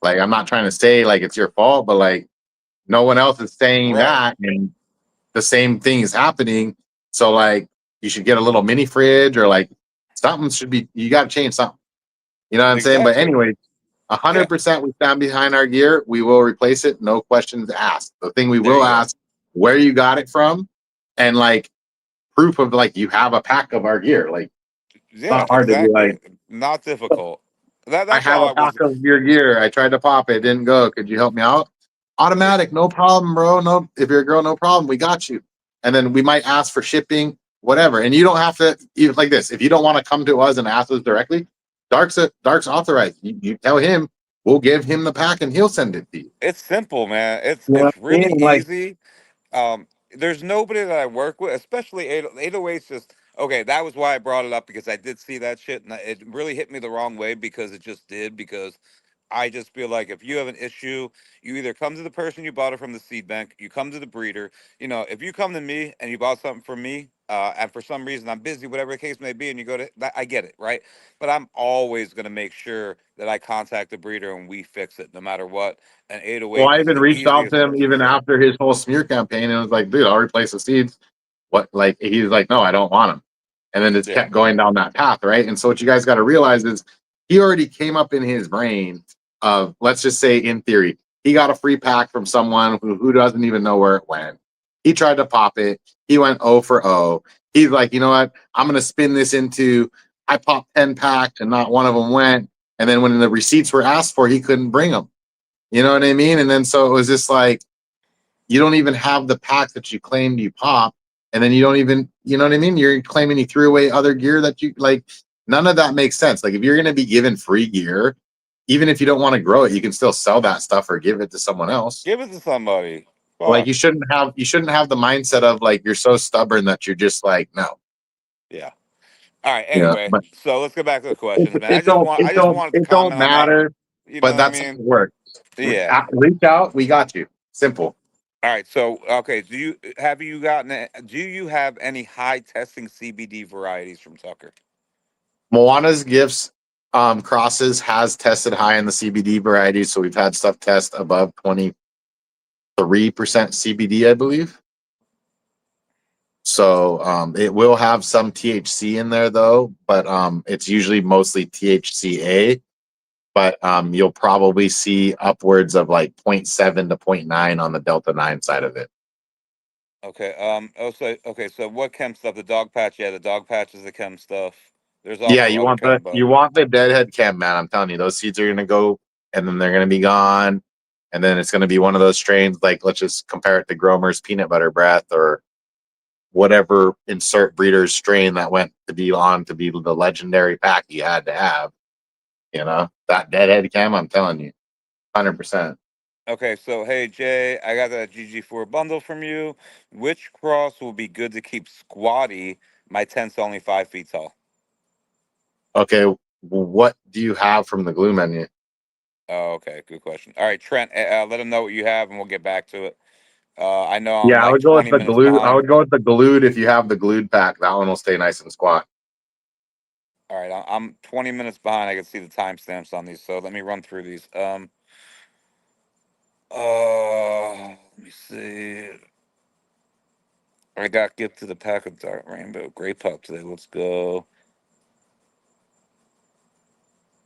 Like I'm not trying to say like it's your fault, but like no one else is saying Right. that, and the same thing is happening. So like you should get a little mini fridge or like something should be. You got to change something. You know what I'm saying? But Exactly. anyway, Yeah. 100% we stand behind our gear. We will replace it. No questions asked. The thing we There will you go. ask where you got it from and like proof of like you have a pack of our gear. Like it's Yeah, not hard to be exactly. like, Not difficult. I That's have all a I pack was. of your gear. I tried to pop it, didn't go. Could you help me out? Yeah. Automatic, no problem, bro. No, if you're a girl, no problem. We got you. And then we might ask for shipping, whatever. And you don't have to even like this. If you don't want to come to us and ask us directly, Dark's authorized. You tell him, we'll give him the pack and he'll send it to you. It's simple, man. It's You know what it's I really mean? Like, easy. There's nobody that I work with, especially 808's just okay. That was why I brought it up because I did see that shit, and it really hit me the wrong way because it just did. Because I just feel like if you have an issue, you either come to the person you bought it from the seed bank, you come to the breeder. You know, if you come to me and you bought something from me, and for some reason I'm busy, whatever the case may be, and you go to that, I get it, right? But I'm always gonna make sure that I contact the breeder and we fix it no matter what. And well, 808 I is even the reached out easiest to him person to even say. after his whole smear campaign and was like, dude, I'll replace the seeds. What, like, he's like, no, I don't want them. And then it's Yeah. kept going down that path, right? And so what you guys got to realize is he already came up in his brain of, let's just say in theory, he got a free pack from someone who doesn't even know where it went. He tried to pop it. He went O for O. He's like, you know what? I'm going to spin this into, I popped 10 packs and not one of them went. And then when the receipts were asked for, he couldn't bring them. You know what I mean? And then so it was just like, you don't even have the pack that you claimed you pop, and then you don't even, you know what I mean? You're claiming you threw away other gear that you like. None of that makes sense. Like if you're going to be given free gear, even if you don't want to grow it, you can still sell that stuff or give it to someone else. Give it to somebody. Like Fuck. you shouldn't have the mindset of like you're so stubborn that you're just like no. Yeah. All right. Yeah, Anyway, but so let's go back to the questions, man. I it just don't wanted to it don't comment on that. matter. You know But what I that's how it mean? works. Yeah. Reach out. We got you. Simple. All right. So, okay. Do you have any high testing CBD varieties from Tucker? Moana's Gifts crosses has tested high in the CBD varieties, so we've had stuff test above 23% CBD, I believe. So it will have some THC in there though, but it's usually mostly THCA. But you'll probably see upwards of like 0.7 to 0.9 on the Delta 9 side of it. Okay. Okay. So, what chem stuff? The dog patch. Yeah, the dog patch is the chem stuff. There's Yeah, also other chem, but you want the deadhead chem, man. I'm telling you, those seeds are gonna go and then they're gonna be gone. And then it's gonna be one of those strains, like let's just compare it to Gromer's peanut butter breath or whatever insert breeder's strain that went to be the legendary pack you had to have. You know, that deadhead chem, I'm telling you, 100%. okay. So, hey Jay, I got that GG4 bundle from you. Which cross will be good to keep squatty? My tent's only 5 feet tall. Okay, what do you have from the glue menu? Oh, okay. Good question. All right, Trent, let him know what you have, and we'll get back to it. I know I'm Yeah, I like would go with 20 the minutes glue. I behind. would go with the glued if you have the glued pack. That one will stay nice and squat. All right, I'm 20 minutes behind. I can see the timestamps on these, so let me run through these. Let me see. I got gift to the pack of dark rainbow gray pup today. Let's go.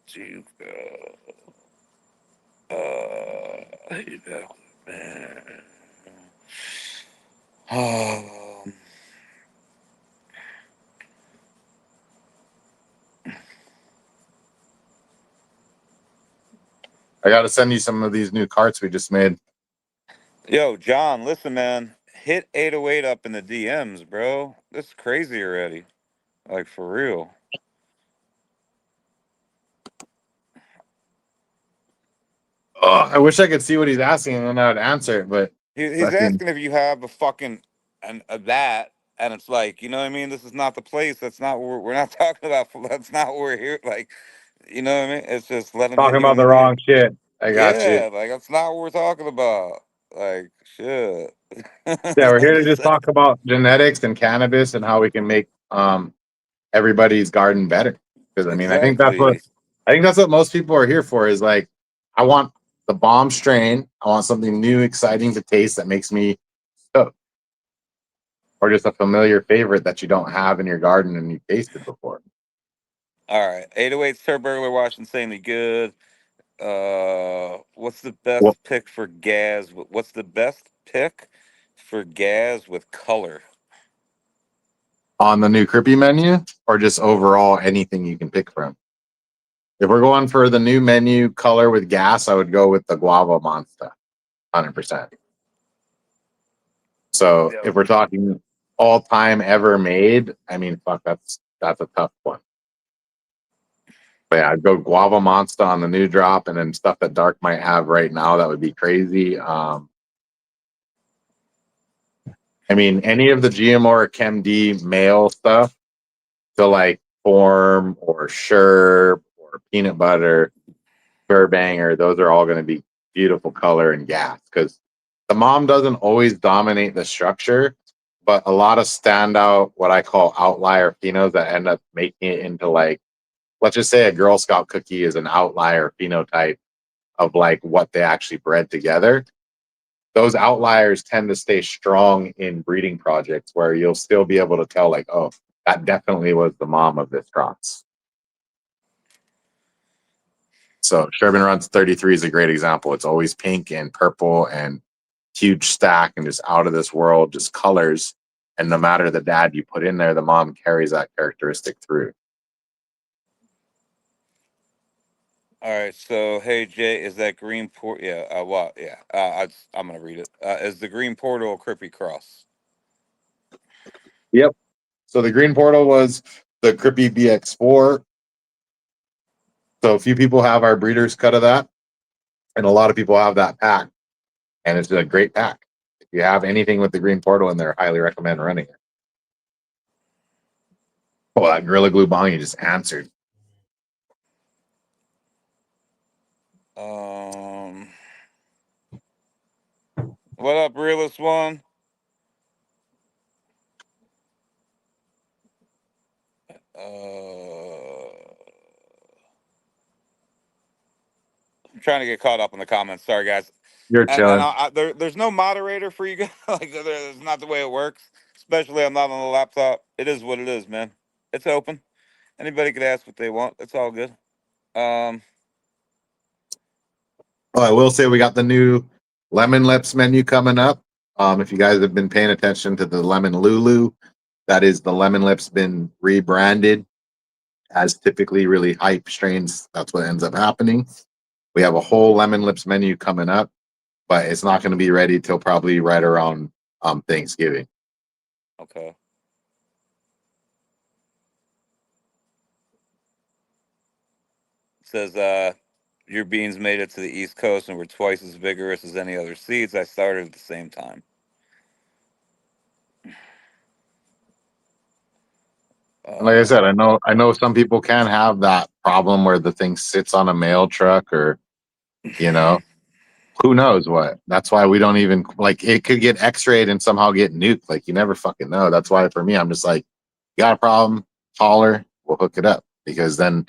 Gee, you go, man. Um, I got to send you some of these new carts we just made. Yo, John, listen, man. Hit 808 up in the DMs, bro. This is crazy already. Like, for real. Oh, I wish I could see what he's asking and then I would answer it, but He's fucking asking if you have a fucking and that, and it's like, you know what I mean? This is not the place. That's not what we're not talking about. That's not what we're here. Like, you know what I mean? It's just let him hit talking you about in the the DM. wrong shit. I got you. Yeah, like that's not what we're talking about. Like, shit. Yeah, we're here I'm to just just saying. talk about genetics and cannabis and how we can make everybody's garden better. Because I mean, Exactly. I think that's what most people are here for. Is like, I want the bomb strain. I want something new, exciting to taste that makes me stoked, or just a familiar favorite that you don't have in your garden and you tasted before. All right. 808 Sir Burglar Wash insanely good. What's the Well, best pick for gas? What's the best pick for gas with color? on the new Crippy menu, or just overall anything you can pick from. If we're going for the new menu color with gas, I would go with the Guava Monster, 100%. So Yeah. if we're talking all time ever made, I mean, fuck, that's a tough one. But yeah, I'd go Guava Monster on the new drop, and then stuff that Dark might have right now that would be crazy. I mean, any of the GMO or ChemD male stuff, so like Form or Sherb or Peanut Butter, Burbanger, those are all going to be beautiful color and gas because the mom doesn't always dominate the structure, but a lot of standout, what I call outlier phenos that end up making it into like, let's just say a Girl Scout cookie is an outlier phenotype of like what they actually bred together. Those outliers tend to stay strong in breeding projects where you'll still be able to tell like, oh, that definitely was the mom of this cross. So Sherman Runs 33 is a great example. It's always pink and purple and huge stack and just out of this world, just colors. And no matter the dad you put in there, the mom carries that characteristic through. All right. So, hey Jay, is that green port? Yeah. What? Yeah. I'm gonna read it. Is the green portal a Crippy cross? Yep. So the green portal was the Crippy BX4. So a few people have our breeders cut of that, and a lot of people have that pack, and it's a great pack. If you have anything with the green portal in there, highly recommend running it. Oh, that Gorilla Glue Bong you just answered. What up, realist one? I'm trying to get caught up in the comments. Sorry, guys. You're And chilling. there's no moderator for you guys. Like, there's not the way it works. Especially, I'm not on the laptop. It is what it is, man. It's open. Anybody could ask what they want. It's all good. Um, Oh, I will say we got the new Lemon Lips menu coming up. If you guys have been paying attention to the Lemon Lulu, that is the Lemon Lips been rebranded as typically really hype strains. That's what ends up happening. We have a whole Lemon Lips menu coming up, but it's not going to be ready till probably right around Thanksgiving. okay. It says, your beans made it to the East Coast and were twice as vigorous as any other seeds. I started at the same time. And like I said, Uh, I know some people can have that problem where the thing sits on a mail truck or you know, who knows what. That's why we don't even like it could get x-rayed and somehow get nuked. Like you never fucking know. That's why for me, I'm just like, you got a problem, holler, we'll hook it up. Because then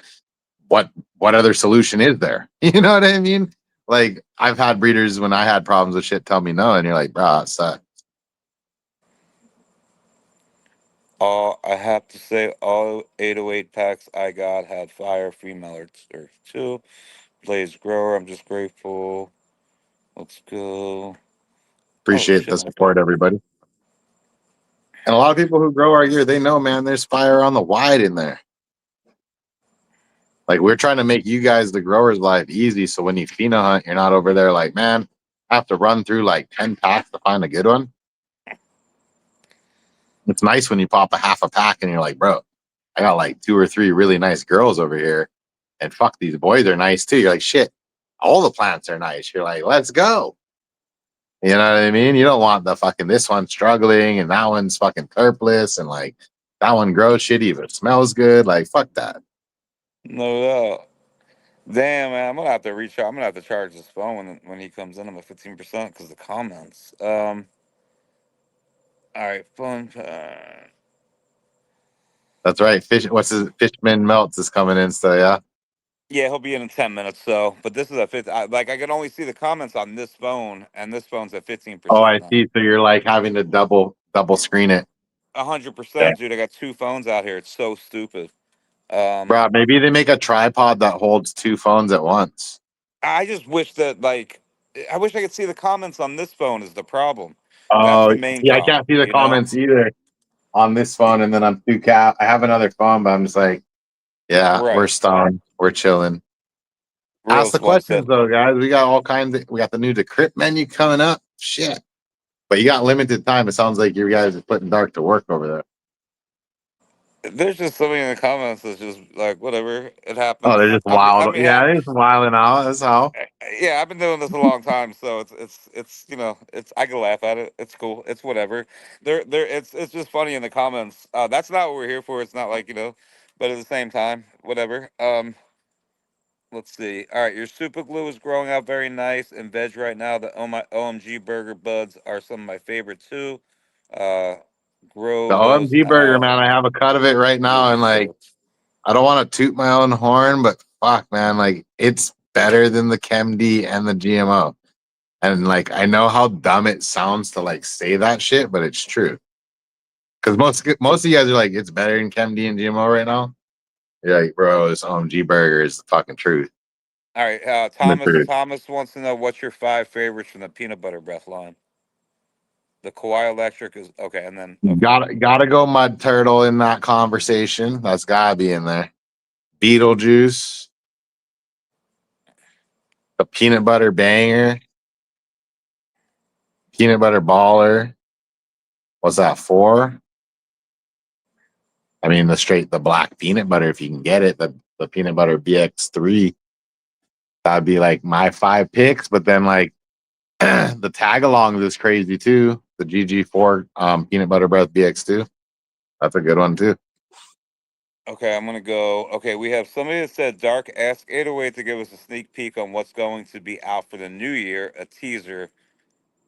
what what other solution is there? You know what I mean? Like I've had breeders when I had problems with shit tell me no, and you're like, bro, it sucks. all I have to say, all 808 packs I got had fire female or two. Blaze grower. I'm just grateful. Let's go. Oh Appreciate shit, the my phone. support, everybody. And a lot of people who grow our gear, they know, man, there's fire on the wide in there. Like we're trying to make you guys the growers' life easy. So when you pheno hunt, you're not over there like, man, I have to run through like 10 packs to find a good one. It's nice when you pop a half a pack and you're like, bro, I got like 2 or 3 really nice girls over here. And fuck, these boys are nice too. You're like, shit, all the plants are nice. You're like, let's go. You know what I mean? You don't want the fucking this one struggling and that one's fucking purpless and like that one grows shitty but it smells good. Like, fuck that. No doubt. Damn, man, I'm gonna have to reach out. I'm gonna have to charge this phone when he comes in. I'm at 15% because the comments. All right, fun. That's right. What's his Fishman Meltz is coming in. So, yeah. Yeah, he'll be in 10 minutes. So, but this is a 50. Like I can only see the comments on this phone, and this phone's at Oh, 15% I now. see. So you're like having to double screen it. A hundred Yeah. percent, dude. I got two phones out here. It's so stupid. Um, Bro, maybe they make a tripod that holds 2 phones at once. I just wish that I wish I could see the comments on this phone. Is the problem? That's Oh, the main yeah, I can't problem. see the You know. comments either on this phone. And then I'm 2 cap. I have another phone, but I'm just like, yeah, we're Right. stoned. We're chilling. Ask the Realist one questions said. though, guys. We got all kinds of, we got the new decrypt menu coming up. Shit. But you got limited time. It sounds like you guys are putting dark to work over there. There's just somebody in the comments that's just like, whatever, it Oh, they're happens. just wild. Hey, Yeah, they're just wilding out. That's how. yeah, I've been doing this a long time, so it's it's I can laugh at it. It's cool. It's whatever. It's just funny in the comments. That's not what we're here for. It's not like but at the same time, whatever. Let's see. All right, your super glue is growing out very nice and veg right now. The OMG burger buds are some of my favorite too. Uh, The grow those OMG burger, out. man. I have a cut of it right Do now, and like, research. I don't want to toot my own horn, but fuck, man, like, it's better than the ChemD and the GMO. And like, I know how dumb it sounds to like say that shit, but it's true. Because most of you guys are like, it's better than ChemD and GMO right now. You're like, bro, this OMG burger is the fucking truth. All right, The Thomas. truth. Thomas wants to know what's your five favorites from the peanut butter breath line. The Kawhi Electric is okay, and then okay, Gotta go mud turtle in that conversation. That's gotta be in there. Beetlejuice. the peanut butter banger, peanut butter baller. What's that, 4? I mean, the black peanut butter, if you can get it, the peanut butter BX3, that'd be like my 5 picks. But then like the tag alongs is crazy too. The GG4 peanut butter breath BX2, that's a good one too. Okay, I'm gonna go. Okay, we have somebody that said, "Dark, ask 808 to give us a sneak peek on what's going to be out for the new year, a teaser."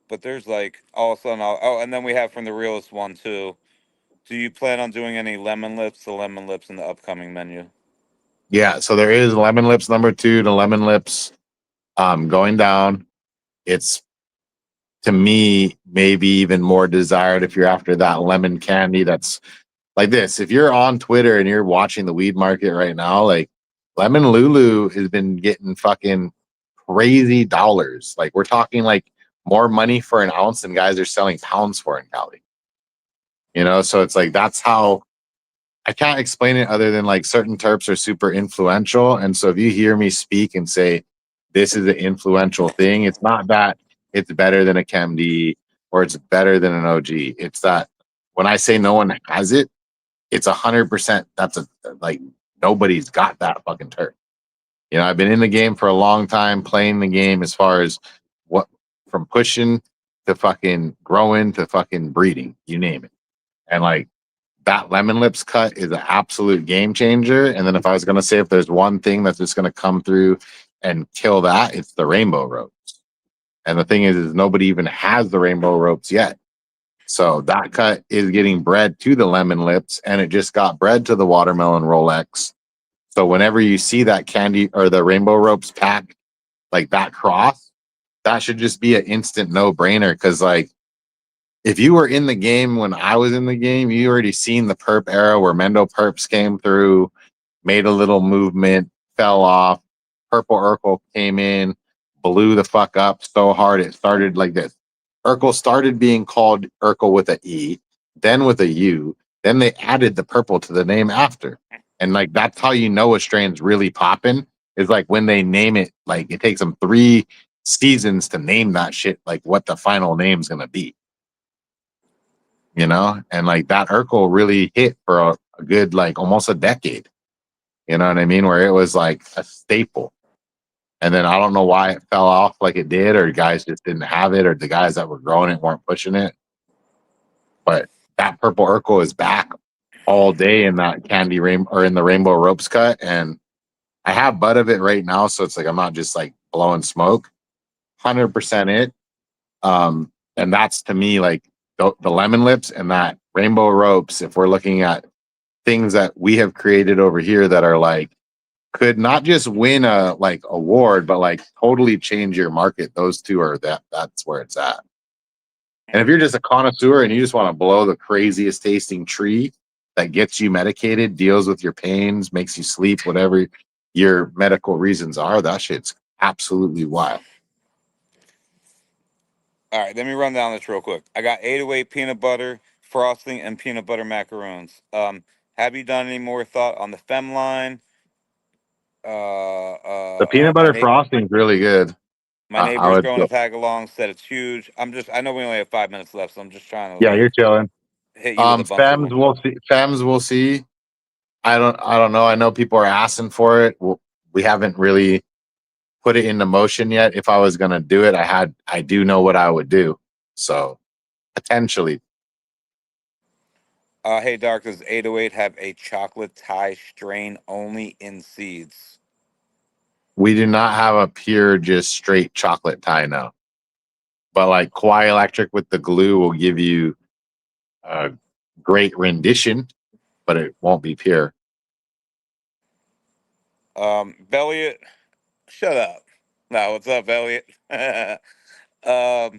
But there's like all of a sudden, and then we have from the realest one too. Do you plan on doing any lemon lips? The lemon lips in the upcoming menu. Yeah, so there is lemon lips number 2, the lemon lips going down. It's, to me, maybe even more desired if you're after that lemon candy that's like this. If you're on Twitter and you're watching the weed market right now, like Lemon Lulu has been getting fucking crazy dollars. Like we're talking like more money for an ounce than guys are selling pounds for in Cali. You know, so it's like that's how I can't explain it other than like certain terps are super influential. And so if you hear me speak and say this is an influential thing, it's not that it's better than a ChemD or it's better than an OG. It's that when I say no one has it, it's 100%. That's a like nobody's got that fucking terp. You know, I've been in the game for a long time, playing the game as far as what from pushing to fucking growing to fucking breeding, you name it. And like that lemon lips cut is an absolute game changer. And then if I was gonna say if there's one thing that's just gonna come through and kill that, it's the rainbow ropes. And the thing is nobody even has the rainbow ropes yet. So that cut is getting bred to the lemon lips, and it just got bred to the watermelon Rolex. So whenever you see that candy or the rainbow ropes pack, like that cross, that should just be an instant no brainer. Because like if you were in the game when I was in the game, you already seen the perp era where Mendo perps came through, made a little movement, fell off. Purple Urkel came in, blew the fuck up so hard it started like this. Urkel started being called Urkel with an E, then with a U, then they added the purple to the name after. And like that's how you know a strain's really popping, is like when they name it, like it takes them 3 seasons to name that shit, like what the final name's gonna be. You know? And like that Urkel really hit for a good like almost a decade. You know what I mean? Where it was like a staple. And then I don't know why it fell off like it did, or guys just didn't have it, or the guys that were growing it weren't pushing it. But that purple Urkel is back all day in that candy rain or in the rainbow ropes cut. And I have bud of it right now. So it's like I'm not just like blowing smoke. 100% it. And that's to me like the lemon lips and that rainbow ropes, if we're looking at things that we have created over here that are like could not just win a like award, but like totally change your market. Those two are that's where it's at. And if you're just a connoisseur and you just want to blow the craziest tasting tree that gets you medicated, deals with your pains, makes you sleep, whatever your medical reasons are, that shit's absolutely wild. All right, let me run down this real quick. I got 808 peanut butter frosting and peanut butter macaroons. Have you done any more thought on the Fem line? The peanut My butter frosting is really good. I neighbor's would, growing a tag along, said it's huge. I know we only have 5 minutes left, so I'm just trying to yeah, like you're chilling. hit you with a bunch of Fems, them. we'll see. Fems, we'll see. I don't know. I know people are asking for it. We haven't really put it into motion yet. If I was gonna do it, I do know what I would do. So potentially, Hey, Dark, does 808 have a chocolate tie strain only in seeds? we do not have a pure, just straight chocolate tie now. But like Kawhi Electric with the glue will give you a great rendition, but it won't be pure. Belliot, shut up. No, what's up, Elliot? All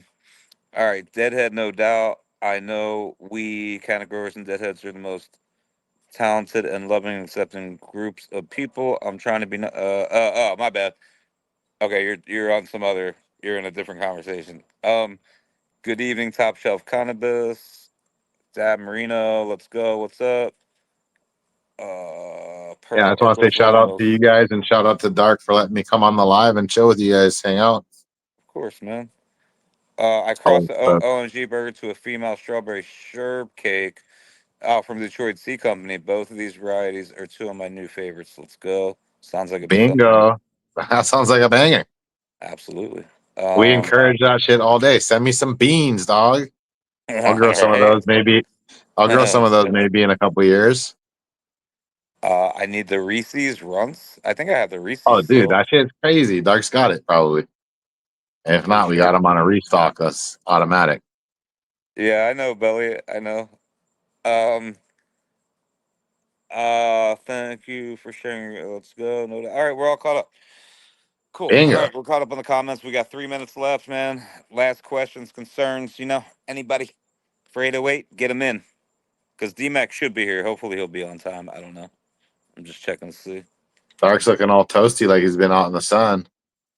right, Deadhead, no doubt. I know we kind of growers and Deadheads are the most talented and loving and accepting groups of people. I'm trying to be. Oh, my bad. Okay, you're on some other. You're in a different conversation. Good evening, Top Shelf Cannabis. Dab Marino, let's go. What's up? Yeah, I just want to say shout out to you guys and shout out to Dark for letting me come on the live and chill with you guys, hang out. Of course, man. I Oh, crossed the ONG burger to a female strawberry sherbet cake out from Detroit Sea Company. Both of these varieties are two of my new favorites. Let's go. Sounds like a bingo. That sounds like a banger. Absolutely. We encourage that shit all day. Send me some beans, dog. I'll grow some of those maybe. I'll grow some of those maybe in a couple of years. I need the Reese's Runts. I think I have the Reese's. Oh, dude, that shit's crazy. Dark's got it probably. And if not, we got them on a restock. That's automatic. Yeah, I know, Belly. I know. Thank you for sharing. Let's go. No, all right, we're all caught up. Cool. Bingo. All right, we're caught up on the comments. We got 3 minutes left, man. Last questions, concerns. Anybody afraid to wait? Get them in, because Dmac should be here. Hopefully, he'll be on time. I don't know. I'm just checking to see. Dark's looking all toasty like he's been out in the sun.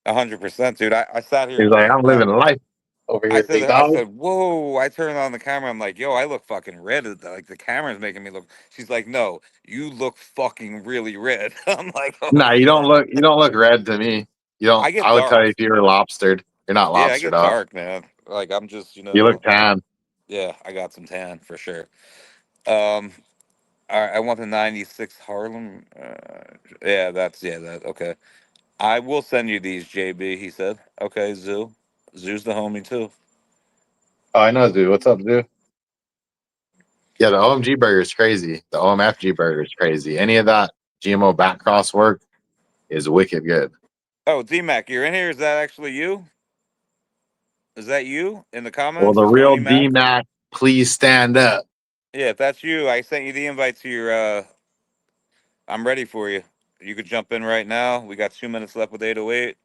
100%, dude. I sat here. He's like, I'm living life over here. I said, whoa. I turned on the camera. I'm like, yo, I look fucking red. Like, the camera's making me look. She's like, no, you look fucking really red. I'm like, oh. Nah, you don't look red to me. You don't. I would tell you if you were lobstered. You're not lobstered. Yeah, I get dark, man. Like, I'm just, You look tan. Yeah, I got some tan for sure. All right, I want the 96 Harlem. Yeah, that. Okay. I will send you these, JB, he said. Okay, Zoo. Zoo's the homie, too. Oh, I know, Zoo. What's up, Zoo? Yeah, the OMG burger is crazy. The OMFG burger is crazy. Any of that GMO back cross work is wicked good. Oh, Dmac, you're in here. Is that actually you? Is that you in the comments? Well, the real Dmac, please stand up. Yeah, if that's you, I sent you the invite to your. I'm ready for you. You could jump in right now. We got 2 minutes left with 808.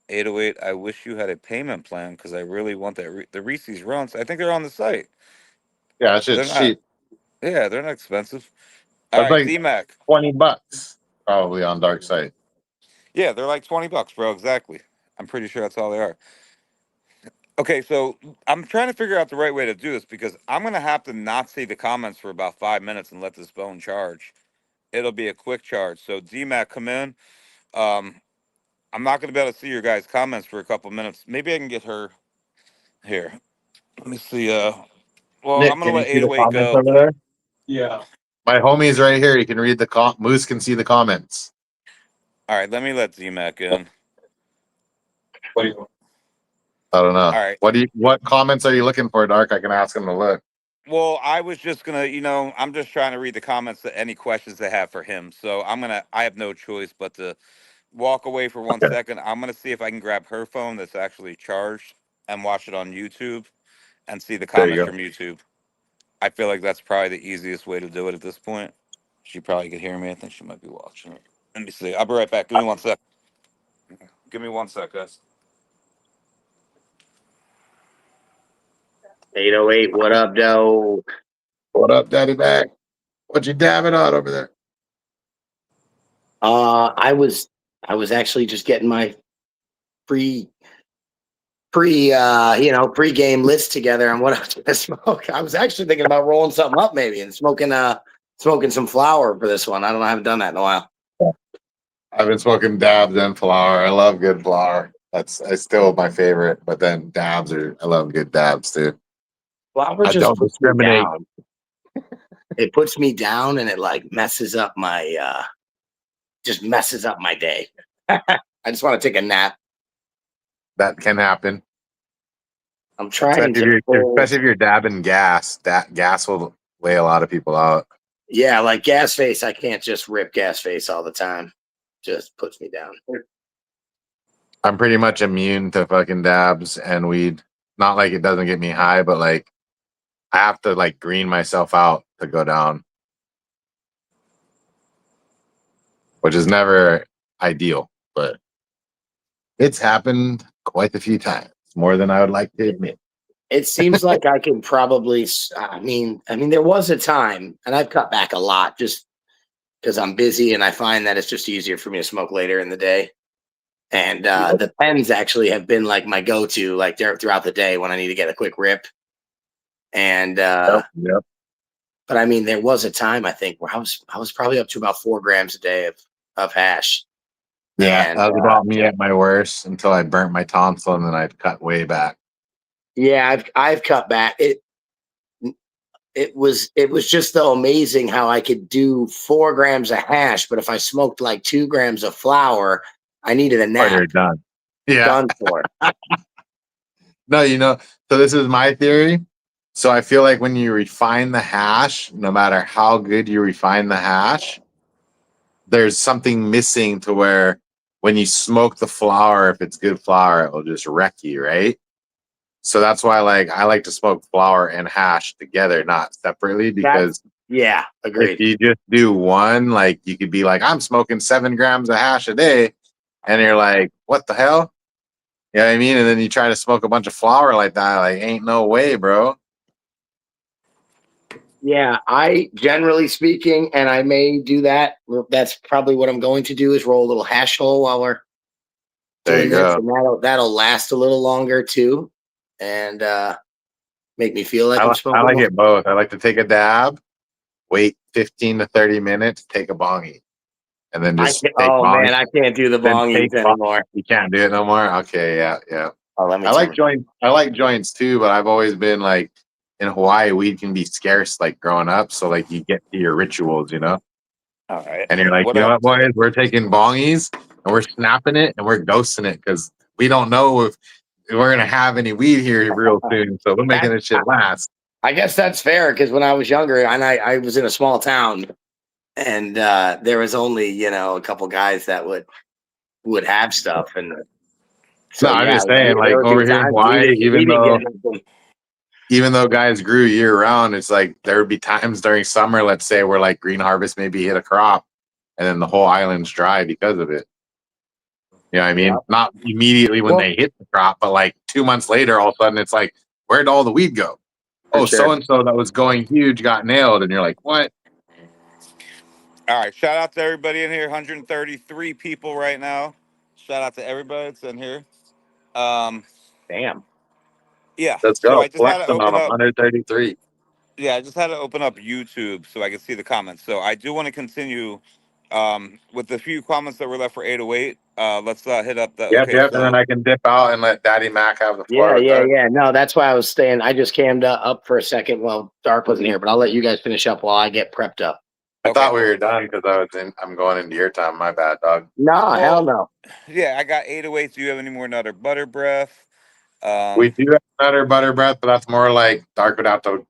808. I wish you had a payment plan because I really want that. The Reese's Runts. I think they're on the site. Yeah, that shit's cheap. Yeah, they're not expensive. All right, like Dmac. $20 probably on Dark site. Yeah, they're like $20, bro. Exactly. I'm pretty sure that's all they are. Okay, so I'm trying to figure out the right way to do this because I'm gonna have to not see the comments for about 5 minutes and let this phone charge. It'll be a quick charge. So Dmac, come in. I'm not gonna be able to see your guys' comments for a couple minutes. Maybe I can get her here. Let me see. Well, Nick, I'm gonna can you let see the 808 comments go. over there? Yeah. My homie's right here. You can read the Moose can see the comments. All right, let me let Dmac in. What do you? I don't know. All right. What comments are you looking for, Dark? I can ask him to look. Well, I was just gonna, I'm just trying to read the comments to any questions they have for him. So I have no choice but to walk away for 1 second. I'm gonna see if I can grab her phone that's actually charged and watch it on YouTube and see the comments from YouTube. I feel like that's probably the easiest way to do it at this point. She probably could hear me. I think she might be watching it. Let me see. I'll be right back. Give me 1 sec. Give me 1 sec, guys. 808, what up, Doe? What up, Daddy Back? What you dabbing on over there? I was actually just getting my pre-game list together on what I was gonna smoke. I was actually thinking about rolling something up maybe and smoking some flower for this one. I don't know, I haven't done that in a while. I've been smoking dabs and flower. I love good flower. That's still my favorite, but then I love good dabs too. Flower just puts me down. It puts me down and it like messes up my day. I just want to take a nap. That can happen. I'm trying especially if you're dabbing gas. That gas will weigh a lot of people out. Yeah, like gas face. I can't just rip gas face all the time. Just puts me down. I'm pretty much immune to fucking dabs and weed. Not like it doesn't get me high, but like I have to like green myself out to go down, which is never ideal, but it's happened quite a few times, more than I would like to admit. It seems like I can probably. I mean, there was a time, and I've cut back a lot just because I'm busy, and I find that it's just easier for me to smoke later in the day. And the pens actually have been like my go-to, like throughout the day when I need to get a quick rip. And but But I mean, there was a time I think where I was probably up to about 4 grams a day of hash. Yeah, And that was about me at my worst until I burnt my tonsil and then I'd cut way back. yeah, I've cut back. It was just so amazing how I could do 4 grams of hash, but if I smoked like 2 grams of flour, I needed a Oh, nap. you're done. Yeah. Done for. No, so this is my theory. So I feel like when you refine the hash, no matter how good you refine the hash, there's something missing to where when you smoke the flour, if it's good flour, it will just wreck you, right? So that's why I like to smoke flour and hash together, not separately, because Yeah, if agreed. you just do one, like you could be like, I'm smoking 7 grams of hash a day, and you're like, what the hell? You know what I mean? And then you try to smoke a bunch of flour like that, like ain't no way, bro. Yeah, I generally speaking, and I may do that. That's probably what I'm going to do is roll a little hash hole while we're There doing you this, go. and that'll last a little longer too, and make me feel like I'm I smoking like more. it both. I like to take a dab, wait 15 to 30 minutes, take a bongie, and then just take Oh bongie. man, I can't do the Then bongies anymore. You can't do it no more. Okay, yeah. Oh, let me I turn like it. joints. I like joints too, but I've always been like in Hawaii, weed can be scarce like growing up. So like you get to your rituals, All right. and you're like, What you know up? what, boys, we're taking bongies and we're snapping it and we're ghosting it because we don't know if we're gonna have any weed here real soon. So we're making this shit last. I guess that's fair because when I was younger, and I was in a small town, and there was only a couple guys that would have stuff, and No, so I'm yeah, just saying, there like would be over here in times Hawaii, we didn't get nothing. even though guys grew year round, it's like there would be times during summer, let's say, where like green harvest maybe hit a crop and then the whole island's dry because of it. You know what I mean? Yeah. Not immediately when Well, they hit the crop, but like 2 months later, all of a sudden it's like, where'd all the weed go? for Oh, sure. so and so that was going huge got nailed. And you're like, what? All right. Shout out to everybody in here. 133 people right now. Shout out to everybody that's in here. Um, Damn. yeah. Let's So go. I just had to Flexing on open them, up. 133. Yeah, I just had to open up YouTube so I could see the comments. So I do want to continue with the few comments that were left for 808. Let's hit up the. Yep, Okay, yep. And then so I can dip out and let Daddy Mac have the floor Yeah, with yeah, that. yeah. No, that's why I was staying. I just cammed up for a second while Dark wasn't here, but I'll let you guys finish up while I get prepped up. I okay. thought we were done because I'm going into your time. My bad, dog. No, hell no. Yeah, I got 808s. Do you have any more Nutter Butter Breath? We do have Nutter Butter Breath, but that's more like Dark would have to.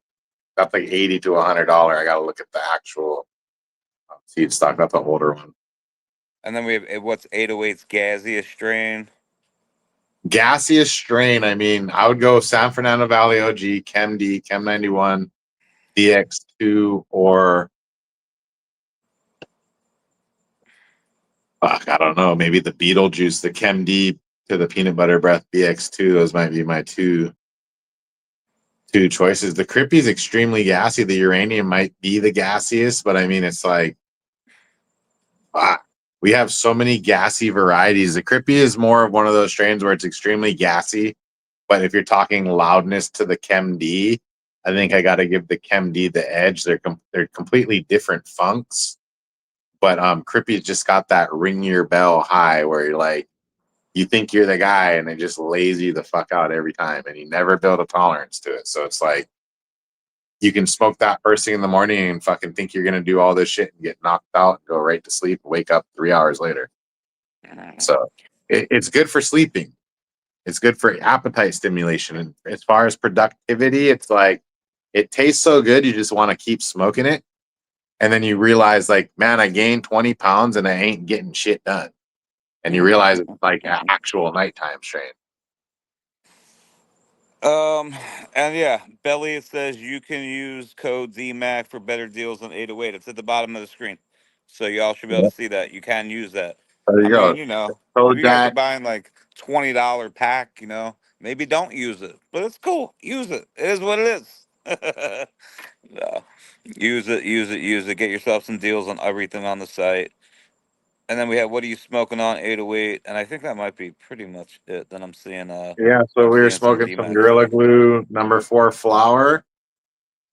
That's like $80 to $100. I got to look at the actual seed stock. That's an older one. And then we have what's 808's gaseous strain. Gaseous strain. I mean, I would go San Fernando Valley OG, Chem D, Chem 91, DX2, or fuck, I don't know. Maybe the Beetlejuice, the Chem D to the Peanut Butter Breath BX2. Those might be my two choices. The Crippy is extremely gassy. The Uranium might be the gassiest, but I mean, it's like, we have so many gassy varieties. The Crippy is more of one of those strains where it's extremely gassy. But if you're talking loudness to the Chem D, I think I got to give the Chem D the edge. They're completely different funks. But Crippy's just got that ring your bell high where you're like, you think you're the guy and it just lays you the fuck out every time. And you never build a tolerance to it. So it's like, you can smoke that first thing in the morning and fucking think you're going to do all this shit and get knocked out, go right to sleep, wake up 3 hours later. So it's good for sleeping. It's good for appetite stimulation. And as far as productivity, it's like, it tastes so good, you just want to keep smoking it. And then you realize, like, man, I gained 20 pounds and I ain't getting shit done. And you realize it's like an actual nighttime strain. And yeah, Belly, it says you can use code Dmac for better deals on 808. It's at the bottom of the screen. So y'all should be able to see that. You can use that. There I you mean, go. if you guys are Jack. buying like $20 pack, maybe don't use it. But it's cool. Use it. It is what it is. No. Use it, use it, use it. Get yourself some deals on everything on the site. And then we have what are you smoking on 808? And I think that might be pretty much it. Then I'm seeing Yeah, so I'm we were seeing some smoking some Dmac Gorilla stuff. Glue #4 flour.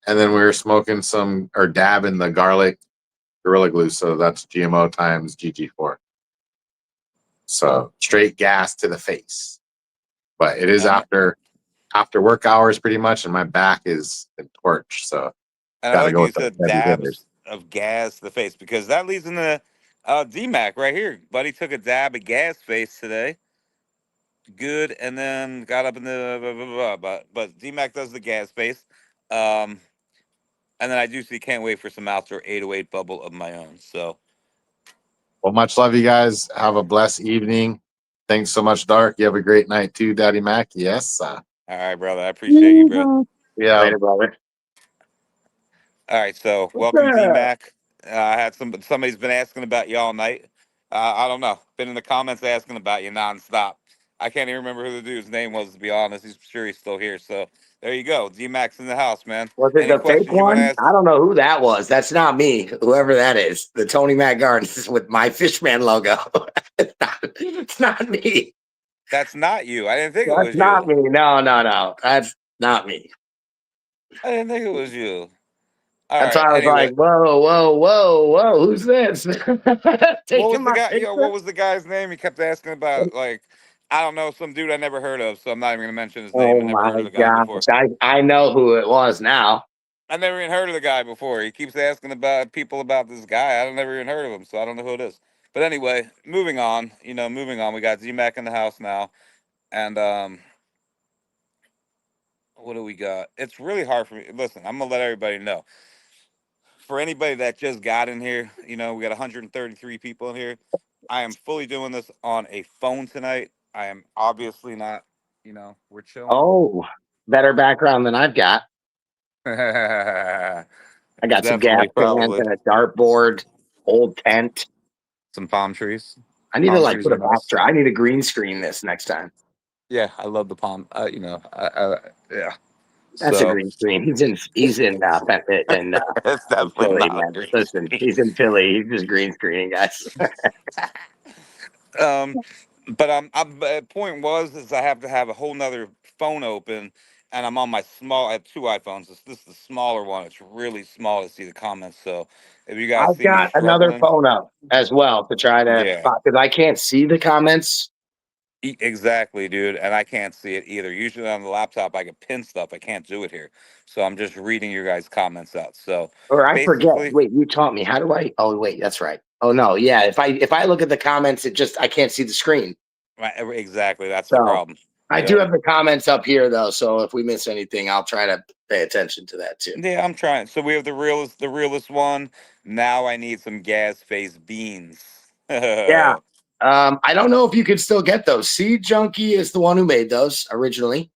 And then we were smoking some or dabbing the garlic Gorilla Glue. So that's GMO times GG4. So straight gas to the face. But it is And, after work hours pretty much, and my back is in torch. So and I gotta like go you with the said heavy hitters. dabs of gas to the face because that leads into Dmac right here. Buddy took a dab of gas face today. Good, and then got up in the blah, blah, blah, but Dmac does the gas face. Um, and then I do see can't wait for some outdoor 808 bubble of my own. So Well, much love, you guys. Have a blessed evening. Thanks so much, Dark. You have a great night too, Daddy Mac. Yes. all right, brother. I appreciate you, bro. Yeah. Later, brother. All right, so welcome Dmac. I had somebody's been asking about you all night. I don't know. Been in the comments asking about you nonstop. I can't even remember who the dude's name was to be honest. He's sure he's still here. So there you go. Dmac's in the house, man. Was it Any the fake questions you want to one? ask? I don't know who that was. That's not me. Whoever that is, the Tony Mac Gardens with my Fishman logo. It's not me. That's not you. I didn't think it That's was not you. me. No. That's not me. I didn't think it was you. All That's right. why I was Anyway, like, whoa, who's this? what was Taking the my guy? Yeah, picture? what was the guy's name? He kept asking about like I don't know some dude I never heard of. So I'm not even gonna mention his name. I Oh never heard my of the guy gosh. before. I know who it was now. I never even heard of the guy before. He keeps asking about people about this guy. I've never even heard of him, so I don't know who it is. But anyway, moving on. Moving on. We got Dmac in the house now, and what do we got? It's really hard for me. Listen, I'm gonna let everybody know. For anybody that just got in here, we got 133 people in here. I am fully doing this on a phone tonight. I am obviously not. We're chilling. Oh, better background than I've got. Definitely, I got some gas cans probably and a dartboard, old tent. some palm trees. I need to Palm like trees put are a nice. backdrop. I need to green screen this next time. Yeah, I love the palm. Yeah. That's a So green screen. He's in it's definitely Philly, not a man. green Listen, screen. he's in Philly. He's just green screening, guys. um, but point was is I have to have a whole nother phone open, and I'm on my small. I have two iPhones. This is the smaller one. It's really small to see the comments. So if you guys I've see me got another struggling, phone up as well to try to yeah, because I can't see the comments. exactly, dude. And I can't see it either. Usually on the laptop, I can pin stuff. I can't do it here. So I'm just reading your guys' comments out. So Or I forget. basically. Wait, you taught me. How do I? Oh, wait, that's right. Oh no, yeah. If I look at the comments, I can't see the screen. Right, exactly. That's the So problem. I do Yep. have the comments up here though. So if we miss anything, I'll try to pay attention to that too. Yeah, I'm trying. So we have the realest one. Now I need some gas face beans. Yeah. I don't know if you could still get those. Seed Junkie is the one who made those originally.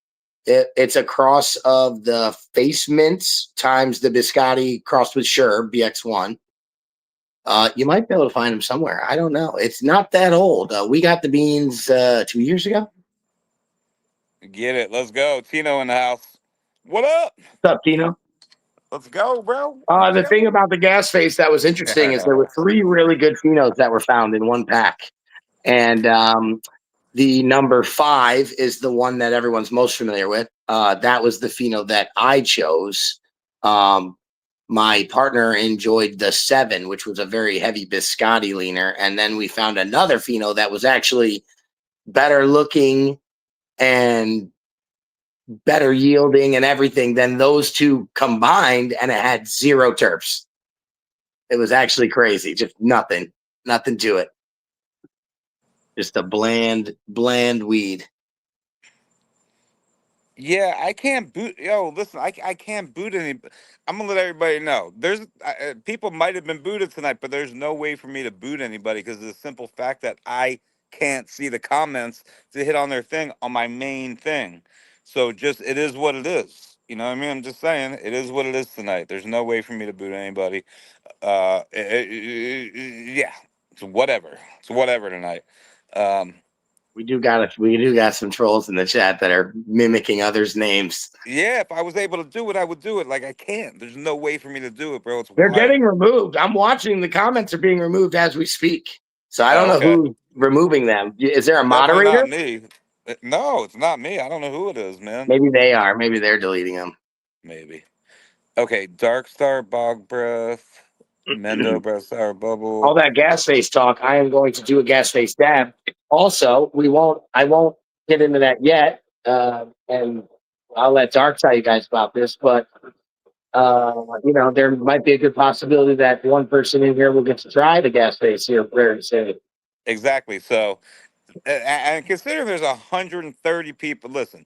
It's a cross of the Face Mints times the Biscotti crossed with Sure BX1. You might be able to find them somewhere. I don't know. It's not that old. We got the beans 2 years ago. Get it. Let's go. Tino in the house. What up? What's up, Tino? Let's go, bro. Let's The thing go. about the gas face that was interesting is there were three really good phenos that were found in one pack. And the number 5 is the one that everyone's most familiar with. That was the pheno that I chose. My partner enjoyed the 7, which was a very heavy biscotti leaner. And then we found another pheno that was actually better looking and better yielding and everything than those two combined. And it had 0 terps. It was actually crazy. Just nothing to it. Just a bland weed. Yeah, I can't boot. Yo, listen, I can't boot any. I'm gonna let everybody know. People might have been booted tonight, but there's no way for me to boot anybody because of the simple fact that I can't see the comments to hit on their thing on my main thing. So just it is what it is. You know what I mean? I'm just saying it is what it is tonight. There's no way for me to boot anybody. Yeah, it's whatever. It's whatever tonight. Um, We do got some trolls in the chat that are mimicking others' names. Yeah, if I was able to do it, I would do it. Like I can't. There's no way for me to do it, bro. It's They're wild. getting removed. I'm watching the comments are being removed as we speak. So I don't Oh, know okay. who's removing them. Is there a Definitely moderator? not me. No, it's not me. I don't know who it is, man. Maybe they are. Maybe they're deleting them. Maybe. Okay, Dark Star, Bog Breath, Mendo, Breath Sour All Bubble. that gas face talk, I am going to do a gas face dab. Also, I won't get into that yet. And I'll let Dark tell you guys about this, but there might be a good possibility that one person in here will get to try the gas face here very soon. Exactly. So, and considering there's 130 people, listen,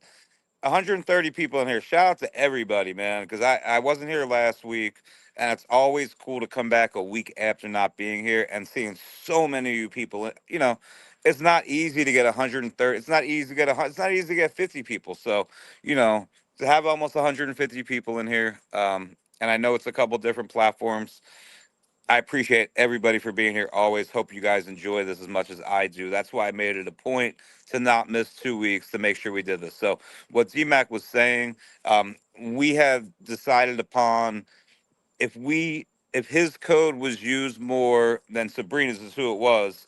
130 people in here. Shout out to everybody, man, because I wasn't here last week, and it's always cool to come back a week after not being here and seeing so many of you people. You know, it's not easy to get 130. It's not easy to get it's not easy to get 50 people. So, you know, to have almost 150 people in here, and I know it's a couple different platforms. I appreciate everybody for being here. Always hope you guys enjoy this as much as I do. That's why I made it a point to not miss 2 weeks to make sure we did this. So, what Dmac was saying, we have decided upon if his code was used more than Sabrina's is who it was.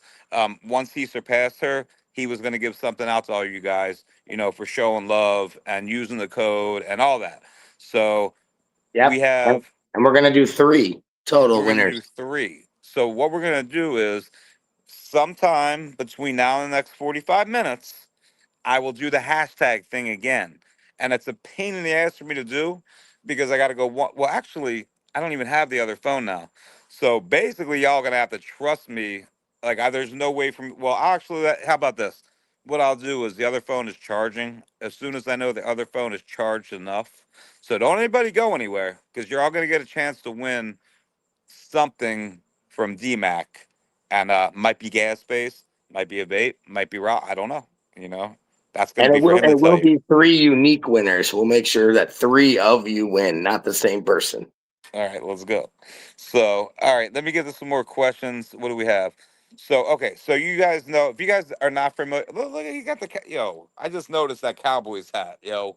Once he surpassed her, he was going to give something out to all you guys, you know, for showing love and using the code and all that. So we Yep. And, have and we're gonna do 3 total we're going to do winners. three. So what we're going to do is sometime between now and the next 45 minutes, I will do the hashtag thing again. And it's a pain in the ass for me to do because I got to go. Well, actually, I don't even have the other phone now. So basically, y'all going to have to trust me. Like, there's no way from, well, actually, how about this? What I'll do is the other phone is charging. As soon as I know the other phone is charged enough. So don't anybody go anywhere because you're all going to get a chance to win something from Dmac, and might be gas based, might be a vape, might be raw. I don't know. You know, that's going to And be for him to it tell will you. be 3 unique winners. We'll make sure that 3 of you win, not the same person. All right, let's go. So, all right, let me get to some more questions. What do we have? So, okay, so you guys know if you guys are not familiar, look, you got the yo. I just noticed that Cowboys hat, yo.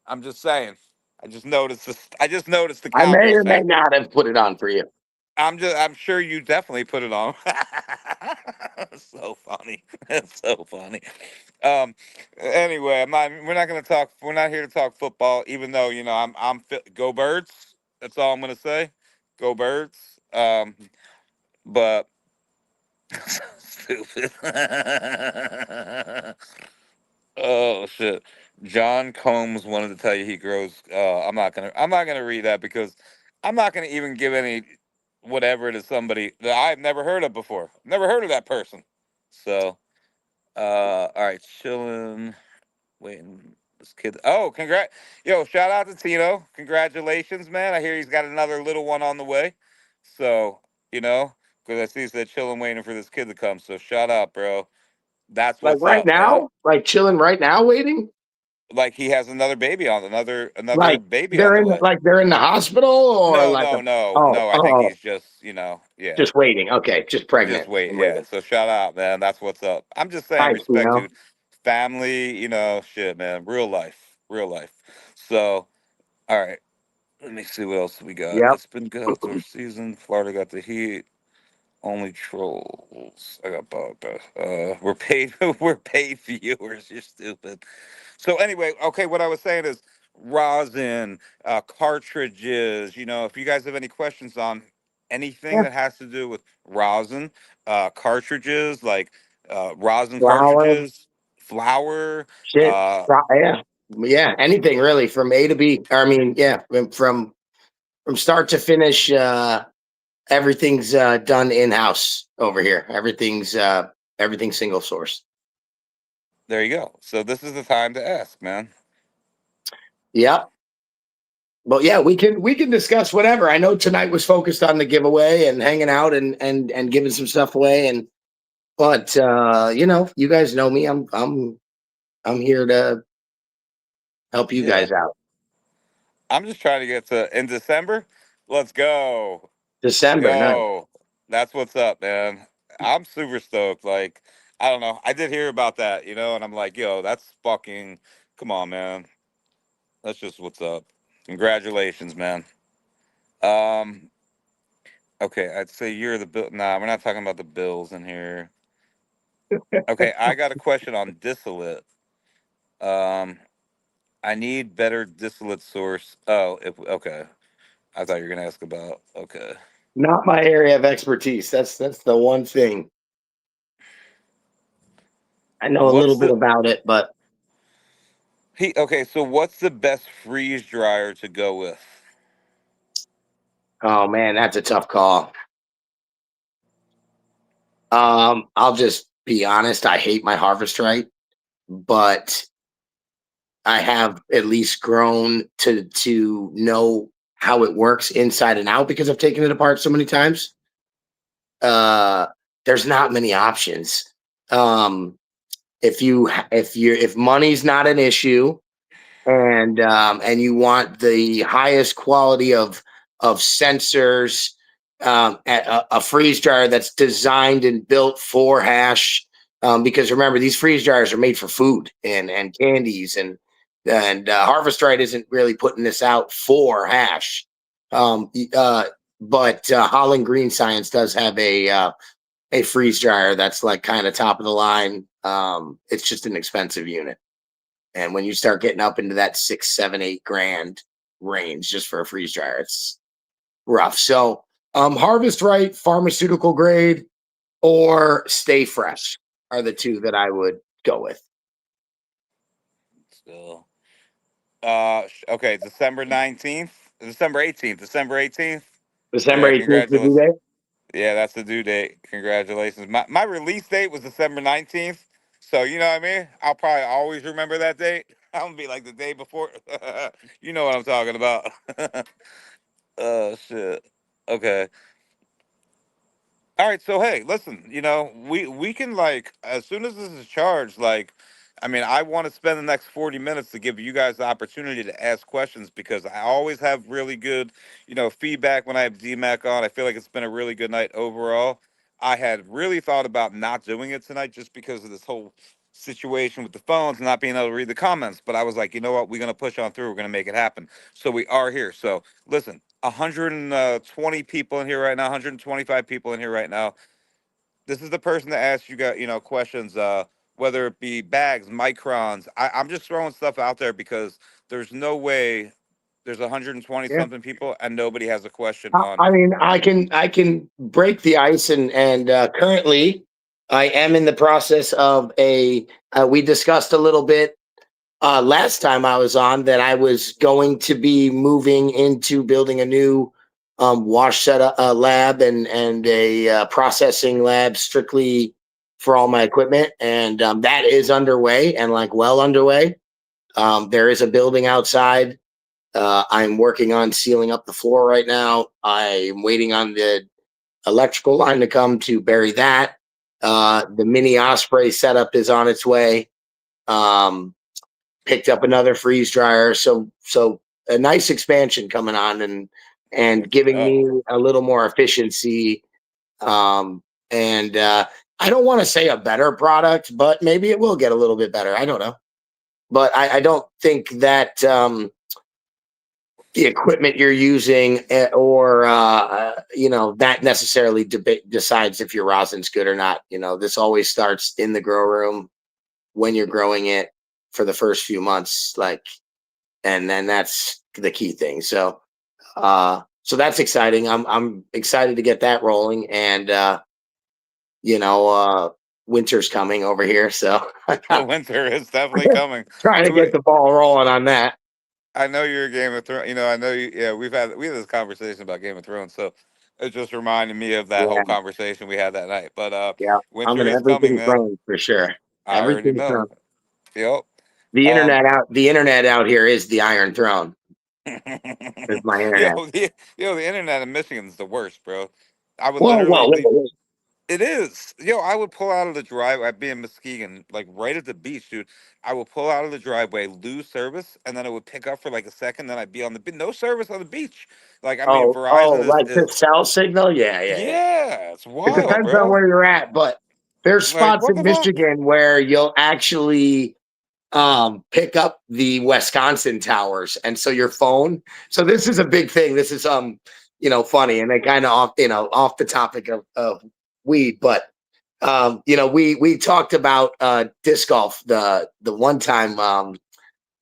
I'm just saying. I just noticed this. I just noticed the I may Cowboys or may hat. not have put it on for you. I'm sure you definitely put it on. So funny. That's so funny. Um anyway, we're not going to talk we're not here to talk football even though, you know, go Birds. That's all I'm going to say. Go Birds. But stupid. Oh shit. John Combs wanted to tell you he grows. I'm not gonna read that because I'm not gonna even give any whatever to somebody that I've never heard of before. Never heard of that person. So all right, chilling, waiting. This kid. Oh, yo! Shout out to Tino. Congratulations, man. I hear he's got another little one on the way. So you know, because I see he said chilling, waiting for this kid to come. So shout out, bro. That's Like what's right up, man. now, like chilling right now, waiting. Like he has another baby on another Like baby on the way. they're in the hospital or No, like no, a no, oh no. I think oh he's just, yeah, just waiting. Okay, just just pregnant wait. and Yeah. waiting. So shout out, man. That's what's up. I'm just saying, Nice, respect, dude. Family, shit, man. Real life, real life. So, all right. Let me see what else we got. Yep. It's been good outdoor season. Florida got the heat. Only trolls. I got bug. We're paid. We're paid viewers. You're stupid. So anyway, okay, what I was saying is rosin, cartridges. You know, if you guys have any questions on anything Yeah. that has to do with rosin, cartridges, like rosin Flour, cartridges, flour. shit. Uh, Yeah. Yeah. Anything really from A to B. I mean, yeah, from start to finish. Everything's done in house over here. Everything's single source. there you go. So this is the time to ask, man. Yep. Well, yeah, we can discuss whatever. I know tonight was focused on the giveaway and hanging out and giving some stuff away but you guys know me. I'm here to help you Yeah, guys out. I'm just trying to get to in December. Let's go. December, nice. Yo, that's what's up, man. I'm super stoked. Like, I don't know. I did hear about that, and I'm like, yo, that's fucking, come on, man. That's just what's up. Congratulations, man. Um, okay, I'd say you're the bill. Nah, we're not talking about the bills in here. Okay, I got a question on distillate. Um, I need better distillate source. Oh, okay. I thought you were gonna ask about. Okay. Not my area of expertise. That's the one thing. I know a little What's bit the about it, but okay? So what's the best freeze dryer to go with? oh man, that's a tough call. I'll just be honest. I hate my harvest right, but I have at least grown to know how it works inside and out because I've taken it apart so many times. Uh, there's not many options. Um, if money's not an issue, and you want the highest quality of sensors, a freeze dryer that's designed and built for hash. Because remember, these freeze dryers are made for food and candies, and Harvest Right isn't really putting this out for hash. Um, uh, but Holland Green Science does have a freeze dryer that's like kind of top of the line. It's just an expensive unit. And when you start getting up into that 6, 7, 8 grand range just for a freeze dryer, it's rough. So Harvest Right, pharmaceutical grade, or Stay Fresh are the two that I would go with. Still. Okay, December 19th, December 18th, December 18th. December Yeah, 18th, the due congratulations. date. Yeah, that's the due date. Congratulations. My release date was December 19th. So you know what I mean? I'll probably always remember that date. I'm gonna be like the day before. You know what I'm talking about. Oh shit. Okay. All right, so hey, listen, we can like as soon as this is charged, like I mean, I want to spend the next 40 minutes to give you guys the opportunity to ask questions because I always have really good, feedback when I have DMAC on. I feel like it's been a really good night overall. I had really thought about not doing it tonight just because of this whole situation with the phones and not being able to read the comments, but I was like, you know what, we're gonna push on through, we're gonna make it happen. So we are here. So listen, 120 people in here right now, 125 people in here right now. This is the person that asks you got questions, whether it be bags, microns. I'm just throwing stuff out there because there's no way there's 120 Yeah. something people and nobody has a question on. I mean, I can break the ice, and currently, I am in the process of a. We discussed a little bit last time I was on that I was going to be moving into building a new wash set lab and a processing lab strictly for all my equipment, and that is underway and like well underway. There is a building outside. I'm working on sealing up the floor right now. I'm waiting on the electrical line to come to bury that. The mini Osprey setup is on its way. Um, Picked up another freeze dryer, so a nice expansion coming on and giving Oh, me a little more efficiency. And I don't want to say a better product, but maybe it will get a little bit better. I don't know, but I don't think that the equipment you're using or that necessarily decides if your rosin's good or not. This always starts in the grow room when you're growing it for the first few months, and then that's the key thing. So that's exciting. I'm excited to get that rolling, and winter's coming over here, so winter is definitely coming. trying to get the ball rolling on that. I know you're a Game of Thrones. I know you. Yeah, we had this conversation about Game of Thrones, so it just reminded me of that whole Yeah, conversation we had that night. But yeah. I'm winter in is coming, everything man. thrown for sure. I already Everything know. thrown. Yep. The Um. internet out. The internet out here is the Iron Throne. Is my internet. The internet in Michigan is the worst, bro. I would Whoa, literally whoa, leave. whoa, whoa. It is. I would pull out of the driveway. I'd be in Muskegon, like right at the beach, dude. I would pull out of the driveway, lose service, and then it would pick up for like a second. Then I'd be on the no service on the beach. Like I mean, Oh, Verizon is like the cell signal? Yeah, yeah, yeah. yeah, it's It wild, depends on bro. where you're at, but there's Like spots what in the fuck? Michigan where you'll actually pick up the Wisconsin towers, and so your phone. So this is a big thing. This is funny, and they kind of off the topic of weed, but we talked about disc golf the one time.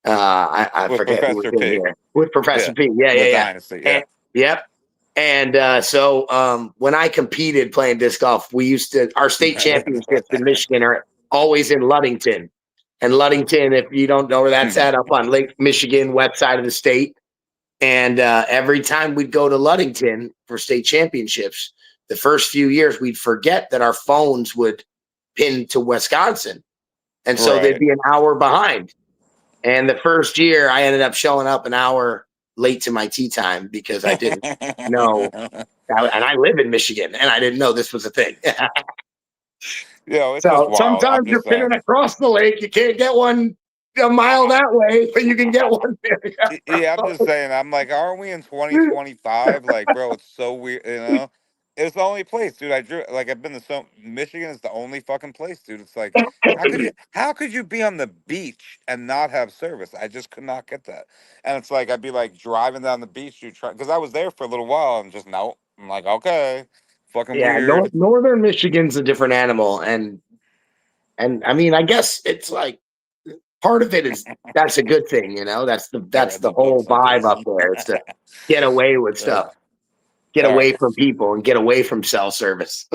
I With forget who was Professor in P. here with Professor Yeah, P. Yeah, the yeah, yeah. dynasty. And Yeah. Yep. And when I competed playing disc golf, our state championships in Michigan are always in Ludington. And Ludington, if you don't know where that's at, up on Lake Michigan, west side of the state. And every time we'd go to Ludington for state championships, the first few years, we'd forget that our phones would pin to Wisconsin. And so they'd be an hour behind. And the first year, I ended up showing up an hour late to my tee time because I didn't know. And I live in Michigan, and I didn't know this was a thing. Yeah, it's just So wild. sometimes you're pinning across the lake. You can't get one a mile that way, but you can get one there. Yeah, I'm just saying. I'm like, aren't we in 2025? Like, bro, it's so weird. You know, it's the only place, dude. I've been to Michigan is the only fucking place, dude. It's like, how could you be on the beach and not have service? I just could not get that. And it's like I'd be like driving down the beach, dude, because I was there for a little while and just no. I'm like, okay, fucking Yeah, weird. northern Michigan's a different animal, and I mean, I guess it's like part of it is that's a good thing, you know. That's the whole vibe up there. It's to get away with stuff, get All away right. from people, and get away from cell service.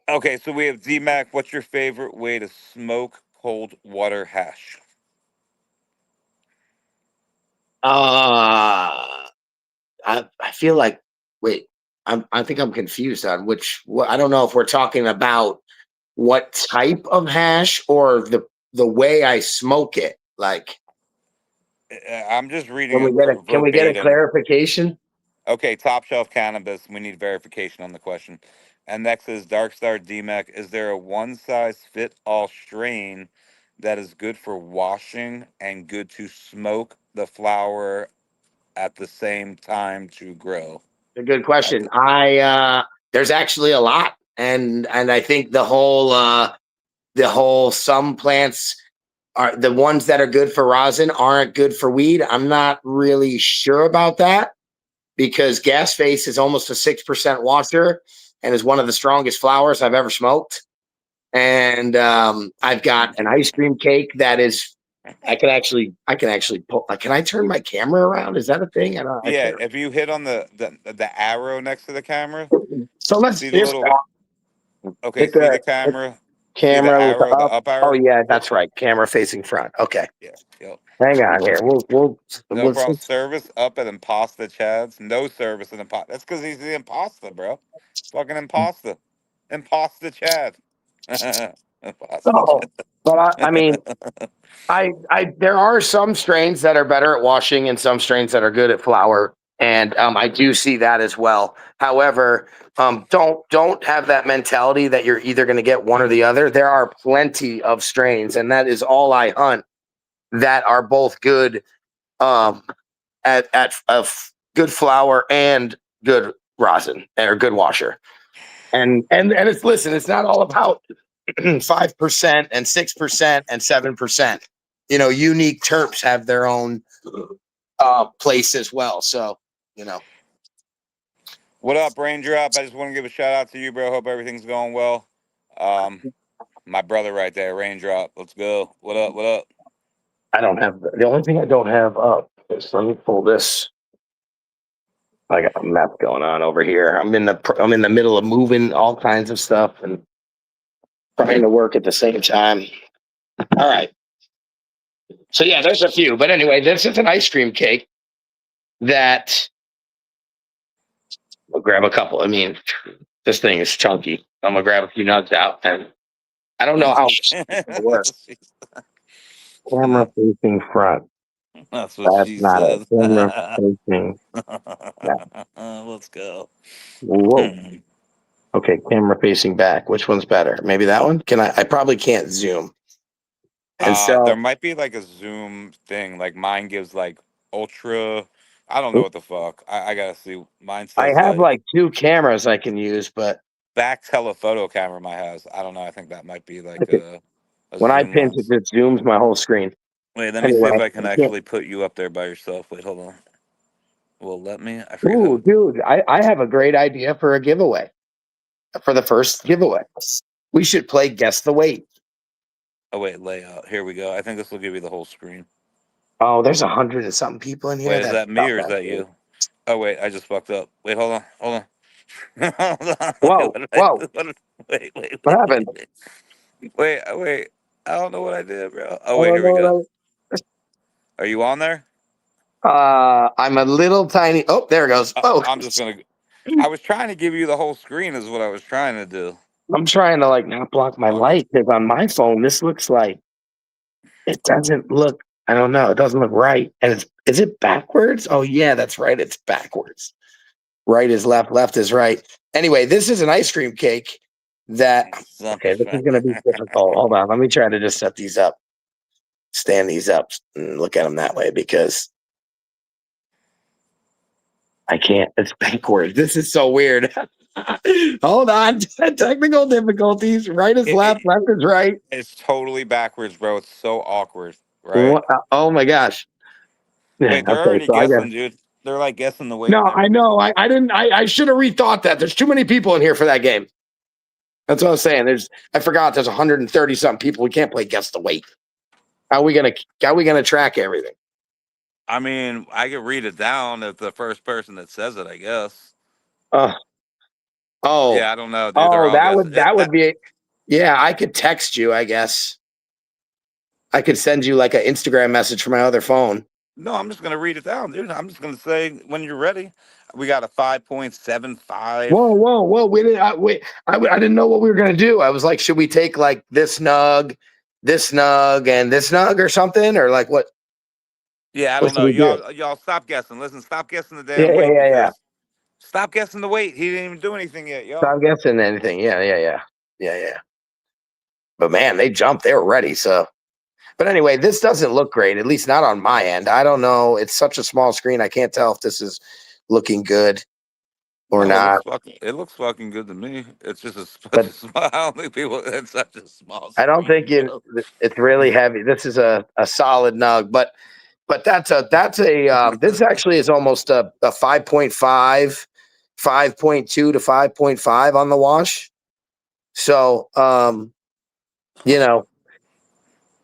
Okay, so we have Dmac. What's your favorite way to smoke cold water hash? I feel like wait, I think I'm confused on I don't know if we're talking about what type of hash or the way I smoke it. Like, I'm just reading it can we get a verbatim. clarification? Okay, top shelf cannabis. We need verification on the question. And next is Dark Star DMAC. Is there a one size fit all strain that is good for washing and good to smoke the flower at the same time to grow? A good question. There's actually a lot, and I think the whole some plants are the ones that are good for rosin aren't good for weed. I'm not really sure about that because gas face is almost a 6% washer and is one of the strongest flowers I've ever smoked. And I've got an ice cream cake that is. I can actually pull. Can I turn my camera around? Is that a thing? I Yeah, can't. if you hit on the arrow next to the camera, So let's see the little okay, hit see the hit camera, see the camera with the arrow, the up. up Oh arrow? yeah, that's right. Camera facing front. Okay, Yeah, yep. hang on here. No Let's problem. Service up at Impasta Chad's. No service in Impasta. That's because he's the Impasta, bro. Fucking Impasta. Impasta Chad. Impasta oh, but I mean, Chad. there are some strains that are better at washing and some strains that are good at flower, and I do see that as well. However, don't have that mentality that you're either going to get one or the other. There are plenty of strains, and that is all I hunt that are both good at of good flower and good rosin or good washer. And it's listen, it's not all about 5% and 6% and 7%. You know, unique terps have their own place as well. So, you know. What up, Raindrop? I just want to give a shout out to you, bro. Hope everything's going well. Um, my brother right there, Raindrop. Let's go. What up? What up? I don't have the only thing I don't have up is let me pull this. I got a map going on over here. I'm in the middle of moving all kinds of stuff and trying to work at the same time. All right. So yeah, there's a few. But anyway, this is an ice cream cake that I'll grab a couple. I mean, this thing is chunky. I'm gonna grab a few nugs out and I don't know how it's gonna work. Camera facing front. That's what That's she not it. said. Camera facing. Yeah. Let's go. Whoa. Okay, camera facing back. Which one's better? Maybe that one? I probably can't zoom. And There so might be like a zoom thing. Like mine gives like ultra. I don't know what the fuck. I gotta see. Mine I says have like like two cameras I can use, but back telephoto camera. My has. I don't know. I think that might be I like could, a when I zoom pinch it, lens. it zooms my whole screen. Wait, let me see if Anyway, I can I can't. actually put you up there by yourself. Wait, hold on. Well, let me. I forget Ooh, how. dude, I have a great idea for a giveaway. For the first giveaway. We should play guess the weight. Oh wait, layout. Here we go. I think this will give you the whole screen. Oh, there's 100 and something people in here. Wait, is That's that me not or is that that great. you? Oh wait, I just fucked up. Wait, hold on, hold on. Hold on. Wait, Whoa, what did I whoa, do? what happened? Wait. I don't know what I did, bro. Oh I wait, don't here we go. know Are you on there? I'm a little tiny. Oh, there it goes. Oh, I'm just gonna. I was trying to give you the whole screen, is what I was trying to do. I'm trying to like not block my Okay. light because on my phone this looks like it doesn't look. I don't know. It doesn't look right. And is it backwards? Oh yeah, that's right. It's backwards. Right is left. Left is right. Anyway, this is an ice cream cake that. Okay, this is gonna be difficult. Hold on. Let me try to just set these up. Stand these up and look at them that way because I can't. It's backwards. This is so weird. Hold on. Technical difficulties. Right is left. Left is right. It's totally backwards, bro. It's so awkward, right? Oh my gosh. Yeah, Wait, they're okay, already so I got guessing, dude. They're like guessing the weight no, and I everything. know. I didn't I should have rethought that. There's too many people in here for that game. That's what I was saying. I forgot there's 130 something people. We can't play guess the weight. How are we gonna track everything? I mean, I could read it down if the first person that says it, I guess. Uh oh. Yeah, I don't know, dude. They're Oh, all guessing. that would be yeah, I could text you, I guess. I could send you like an Instagram message from my other phone. No, I'm just gonna read it down, dude. I'm just gonna say when you're ready. We got a 5.75. Whoa! We didn't. I didn't know what we were gonna do. I was like, should we take like this nug, and this nug, or something, or like what? Yeah, I What don't should know. we do? Y'all stop guessing. Listen, stop guessing the Yeah, damn weight yeah. because stop guessing the weight. He didn't even do anything yet, So yo. I'm guessing anything. Yeah. But man, they jumped. They were ready. So, but anyway, this doesn't look great. At least not on my end. I don't know. It's such a small screen. I can't tell if this is looking good or No, not. it looks fucking good to me. It's just such But a small. I don't think people. It's such a small I don't think screen, bro. it's really heavy. This is a solid nug, but this actually is almost a 5.5, 5.2 to 5.5 on the wash. So you know,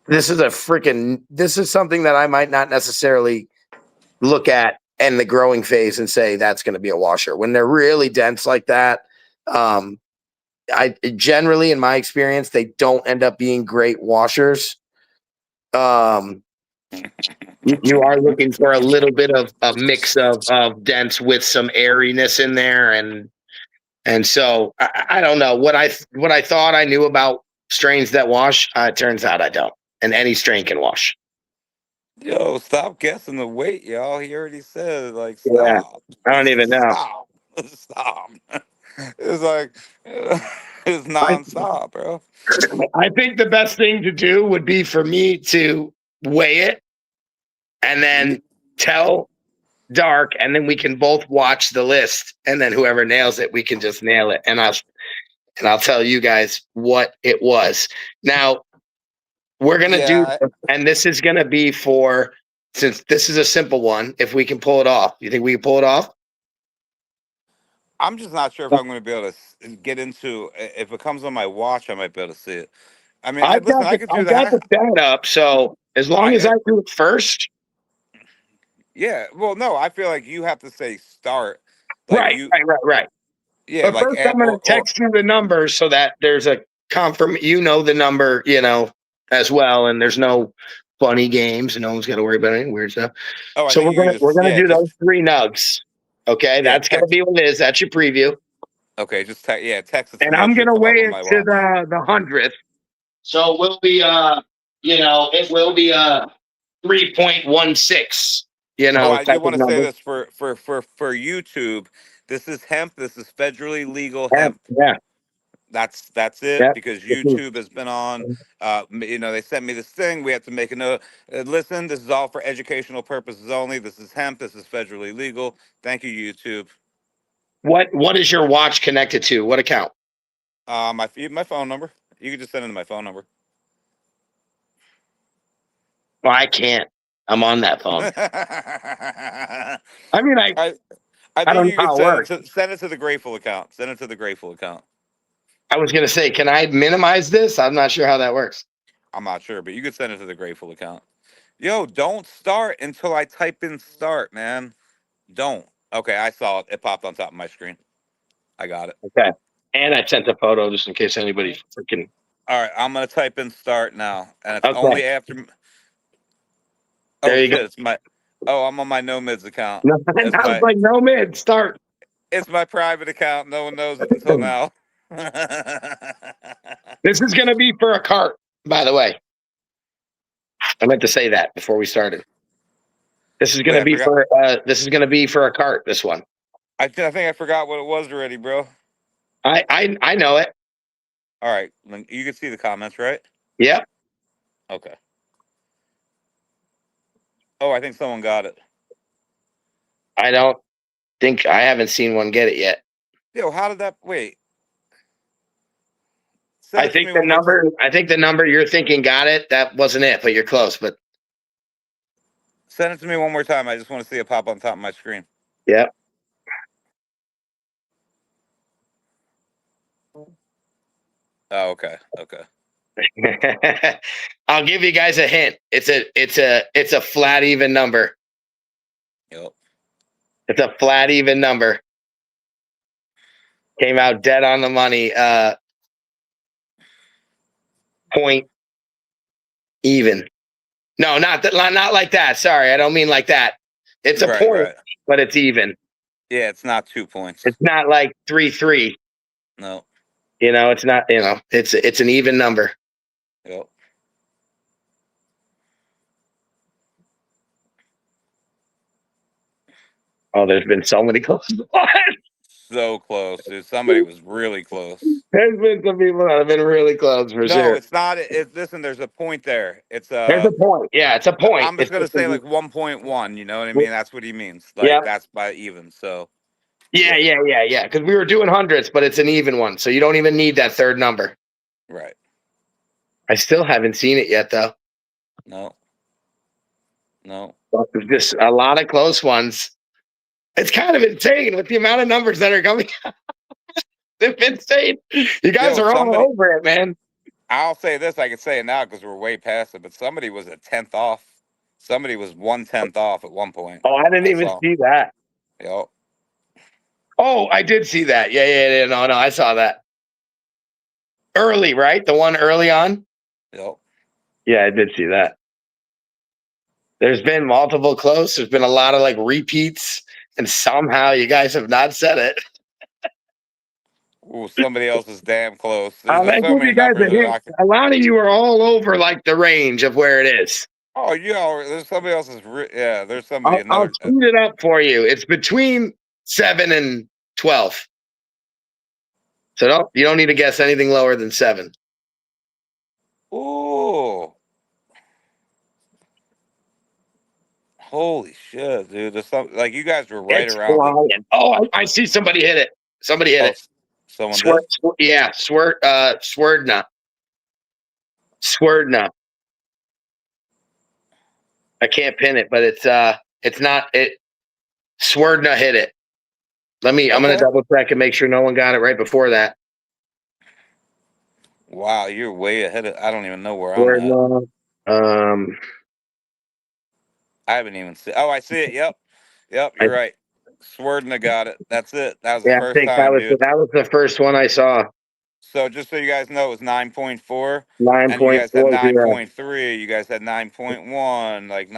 this is something that I might not necessarily look at in the growing phase and say that's going to be a washer. When they're really dense like that, I generally in my experience, they don't end up being great washers. Um you are looking for a little bit of a mix of dense with some airiness in there, and so I don't know what I thought I knew about strains that wash. It turns out I don't, and any strain can wash. Yo, stop guessing the weight, y'all. He already said, like, Yeah, stop, I don't even know. stop, stop. It's like it's I nonstop, bro. I think the best thing to do would be for me to weigh it and then tell Dark, and then we can both watch the list, and then whoever nails it, we can just nail it, and I'll tell you guys what it was. Now we're gonna do, Yeah, and this is gonna be since this is a simple one. If we can pull it off, you think we can pull it off? I'm just not sure if I'm going to be able to get into. If it comes on my watch, I might be able to see it. I mean, listen, I could do I've got the that. setup, so as long as I do it first. Yeah. Well, no, I feel like you have to say start, like Right. yeah, But like first, I'm going to or text you the number so that there's a the number, as well, and there's no funny games, and no one's got to worry about any weird stuff. oh, I So think you could we're just gonna do just those three nugs. Okay, yeah, that's gonna text. be what it is. That's your preview, Okay, just text it to and me. It I'm should gonna come up weigh on it my to watch. the hundredth. So we'll be it will be 3.16. Oh, I do Type of want to say number. this for YouTube. This is hemp. This is federally legal Yeah, hemp. yeah, That's it yeah. because YouTube has been on. They sent me this thing. We have to make a note. Listen, this is all for educational purposes only. This is hemp. This is federally legal. Thank you, YouTube. What is your watch connected to? What account? My phone number. You can just send it to my phone number. Well, I can't. I'm on that phone. I I mean, I I think don't know you could how it works. send it to the Grateful account. Send it to the Grateful account. I was gonna say, can I minimize this? I'm not sure how that works. I'm not sure, but you could send it to the Grateful account. Yo, don't start until I type in start, man. Don't. Okay, I saw it. It popped on top of my screen. I got it. Okay. And I sent a photo just in case anybody freaking. All right, I'm gonna type in start now, and it's Okay. only after. There Oh you shit! go. It's my. Oh, I'm on my no mids account. No, I It's was my. like, no mid, start. It's my private account. No one knows it until now. This is going to be for a cart, by the way. I meant to say that before we started. This is going Wait, to I be forgot. for a cart. This one. I think I forgot what it was already, bro. I know it. All right, you can see the comments, right? Yep. Okay. Oh, I think someone got it. I don't think I haven't seen one get it yet. Yo, how did that? Wait. Send I it to think me the one more time. number. I think the number you're thinking got it. That wasn't it, but you're close. But Send it to me one more time. I just want to see it pop on top of my screen. yeah. Oh, okay. Okay. I'll give you guys a hint. It's a flat even number. Yep. It's a flat even number. Came out dead on the money. Point even. No, not like that. Sorry, I don't mean like that. It's a Right. point, Right. but it's even. Yeah, it's not 2 points. It's not like 3-3. No. It's not. It's an even number. Yep. Oh, there's been so many close ones. So close, dude. Somebody was really close. There's been some people that have been really close for No, sure. it's not. Listen, there's a point there. It's There's a point. Yeah, it's a point. I'm just gonna say like 1.1. You know what I mean? That's what he means. Like Yeah. that's by even. So. Yeah. Because we were doing hundreds, but it's an even one, so you don't even need that third number. Right. I still haven't seen it yet, though. No. No. There's just a lot of close ones. It's kind of insane with the amount of numbers that are coming. It's insane. You guys Yo, are all over it, man. I'll say this. I can say it now because we're way past it. But somebody was a 10th off. Somebody was 1/10 off at one point. Oh, I didn't even see that. Yep. Oh, I did see that. Yeah. No, I saw that. Early, right? The one early on? Yep. Yeah, I did see that. There's been multiple close. There's been a lot of like repeats, and somehow you guys have not said it. Ooh, somebody else is damn close. I'll There's so give many you guys numbers a that hint. A lot of you are all over like the range of where it is. Oh, yeah. There's somebody else's. Yeah, there's somebody. I'll Another. speed it up for you. It's between 7 and 12. So you don't need to guess anything lower than 7. Ooh. Holy shit, dude! There's some like you guys were right It's around it. flying. Oh, I see somebody hit it. Somebody hit it. Someone did. Swerdna. I can't pin it, but it's not it. Swerdna hit it. I'm gonna double check and make sure no one got it right before that. Wow, you're way ahead of. I don't even know where Swerdna, I'm at. I haven't even seen. Oh, I see it. Yep, you're right. Swerdna got it. That's it. That was the first time, dude. that was the first one I saw. So just so you guys know, it was 9.4, and you guys had 9.40. 9.3. You guys had 9.1, like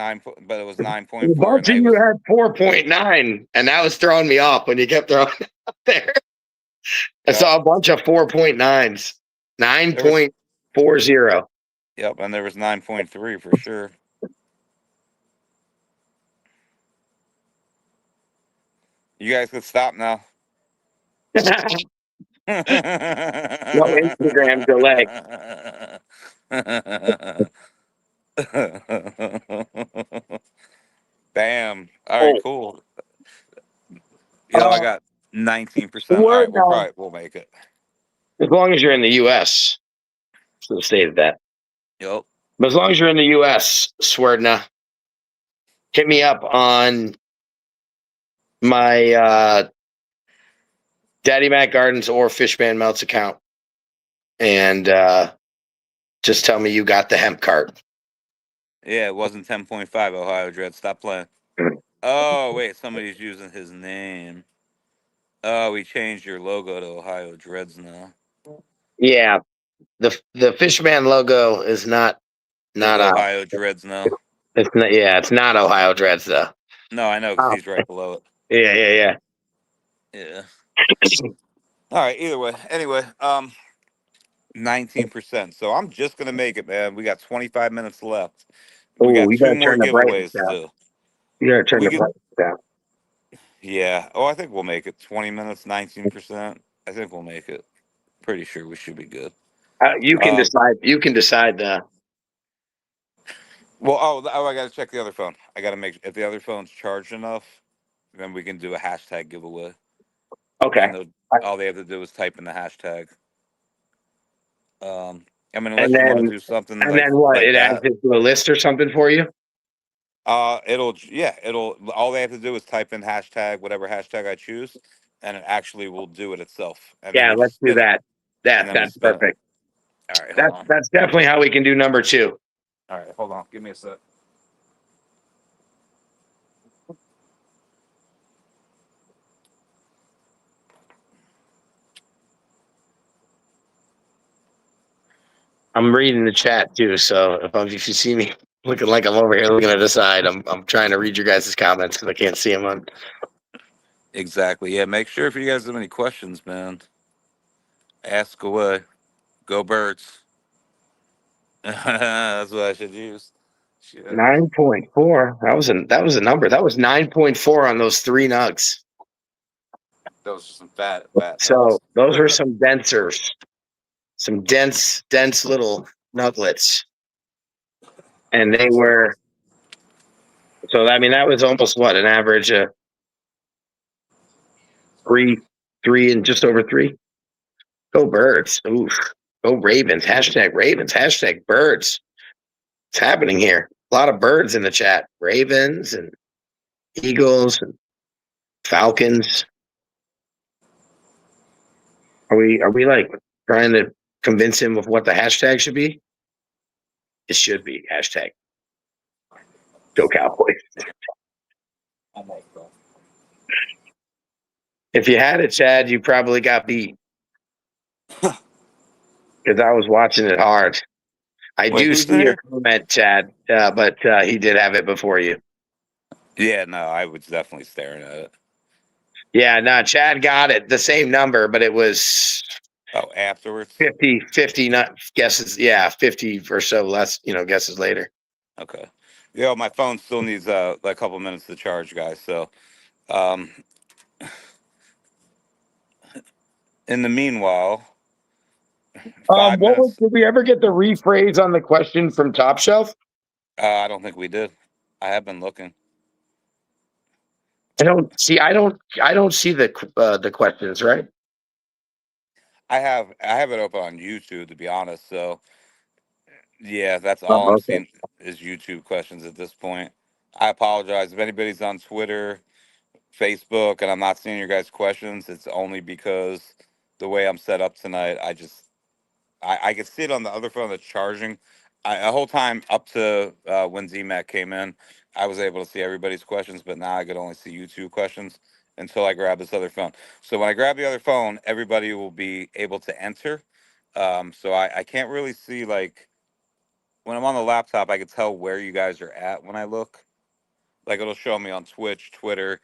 but it was 9.4. A bunch of you had 4.9, and that was throwing me off when you kept throwing it up there. I saw a bunch of 4.9s. 9.40. Yep, and there was 9.3 for sure. You guys could stop now. No Instagram delay. Bam. All right, cool. I got 19%. All right, we'll make it. As long as you're in the U.S. Should have stated that. Yep. But as long as you're in the U.S., Swerdna, hit me up on my Daddy Mac Gardens or Fishman Meltz account, and just tell me you got the hemp cart. Yeah, it wasn't 10.5 Ohio Dread. Stop playing. Oh wait, somebody's using his name. Oh, we changed your logo to Ohio Dreads now. Yeah, the Fishman logo is not It's out. Ohio Dreads now. It's not. Yeah, it's not Ohio Dreads though. No, I know because Oh. he's right below it. Yeah. Yeah. All right. Either way. Anyway, 19%. So I'm just gonna make it, man. We got 25 minutes left. We Oh, got you two gotta more turn the brightness giveaways to down. do. You gotta turn We the could, brightness down. yeah. Oh, I think we'll make it. 20 minutes, 19%. I think we'll make it. Pretty sure we should be good. You can Um, decide. You can decide. well, I gotta check the other phone. I gotta make if the other phone's charged enough, then we can do a hashtag giveaway. Okay. And all they have to do is type in the hashtag. I mean, And unless you want to then do something and then what? like It adds that. it to a list or something for you. It'll all they have to do is type in hashtag whatever hashtag I choose, and it actually will do it itself. And then Yeah, we let's just do spin it, that. and then we That's spin it. perfect. All right, hold on. That's definitely how we can do number 2. All right, hold on. Give me a sec. I'm reading the chat too, so if you see me looking like I'm over here looking at the side, I'm trying to read your guys' comments because I can't see them on. Exactly. Yeah. Make sure if you guys have any questions, man, ask away. Go birds. That's what I should use. Shit. 9.4. That was a number. That was 9.4 on those 3 nugs. Those are some fat So nugs. those are some densers, some dense little nuglets, and they were. So I mean, that was almost what an average of 3 and just over 3. Go birds! Oof! Go Ravens! Ravens! Hashtag birds! What's happening here? A lot of birds in the chat. Ravens and Eagles and Falcons. Are we like trying to convince him of what the hashtag should be? It should be hashtag Go Cowboys. If you had it, Chad, you probably got beat because I was watching it hard. I Wait, do who's see in your here? comment, Chad, but he did have it before you. Yeah, no, I was definitely staring at it. Yeah, no, Chad got it. The same number, but it was Oh, afterwards. 50 not guesses. Yeah, 50 or so less, guesses later. Okay. Yeah, my phone still needs a couple minutes to charge, guys. So, um, in the meanwhile, 5 minutes. Did we ever get the rephrase on the question from Top Shelf? I don't think we did. I have been looking. I don't see the questions, right? I have it open on YouTube, to be honest. So yeah, that's all Oh, I'm okay. seeing is YouTube questions at this point. I apologize if anybody's on Twitter, Facebook, and I'm not seeing your guys' questions. It's only because the way I'm set up tonight, I could see it on the other phone that's charging. The whole time up to when Dmac came in, I was able to see everybody's questions, but now I could only see YouTube questions until I grab this other phone. So when I grab the other phone, everybody will be able to enter. So I can't really see, like, when I'm on the laptop, I can tell where you guys are at when I look. Like, it'll show me on Twitch, Twitter.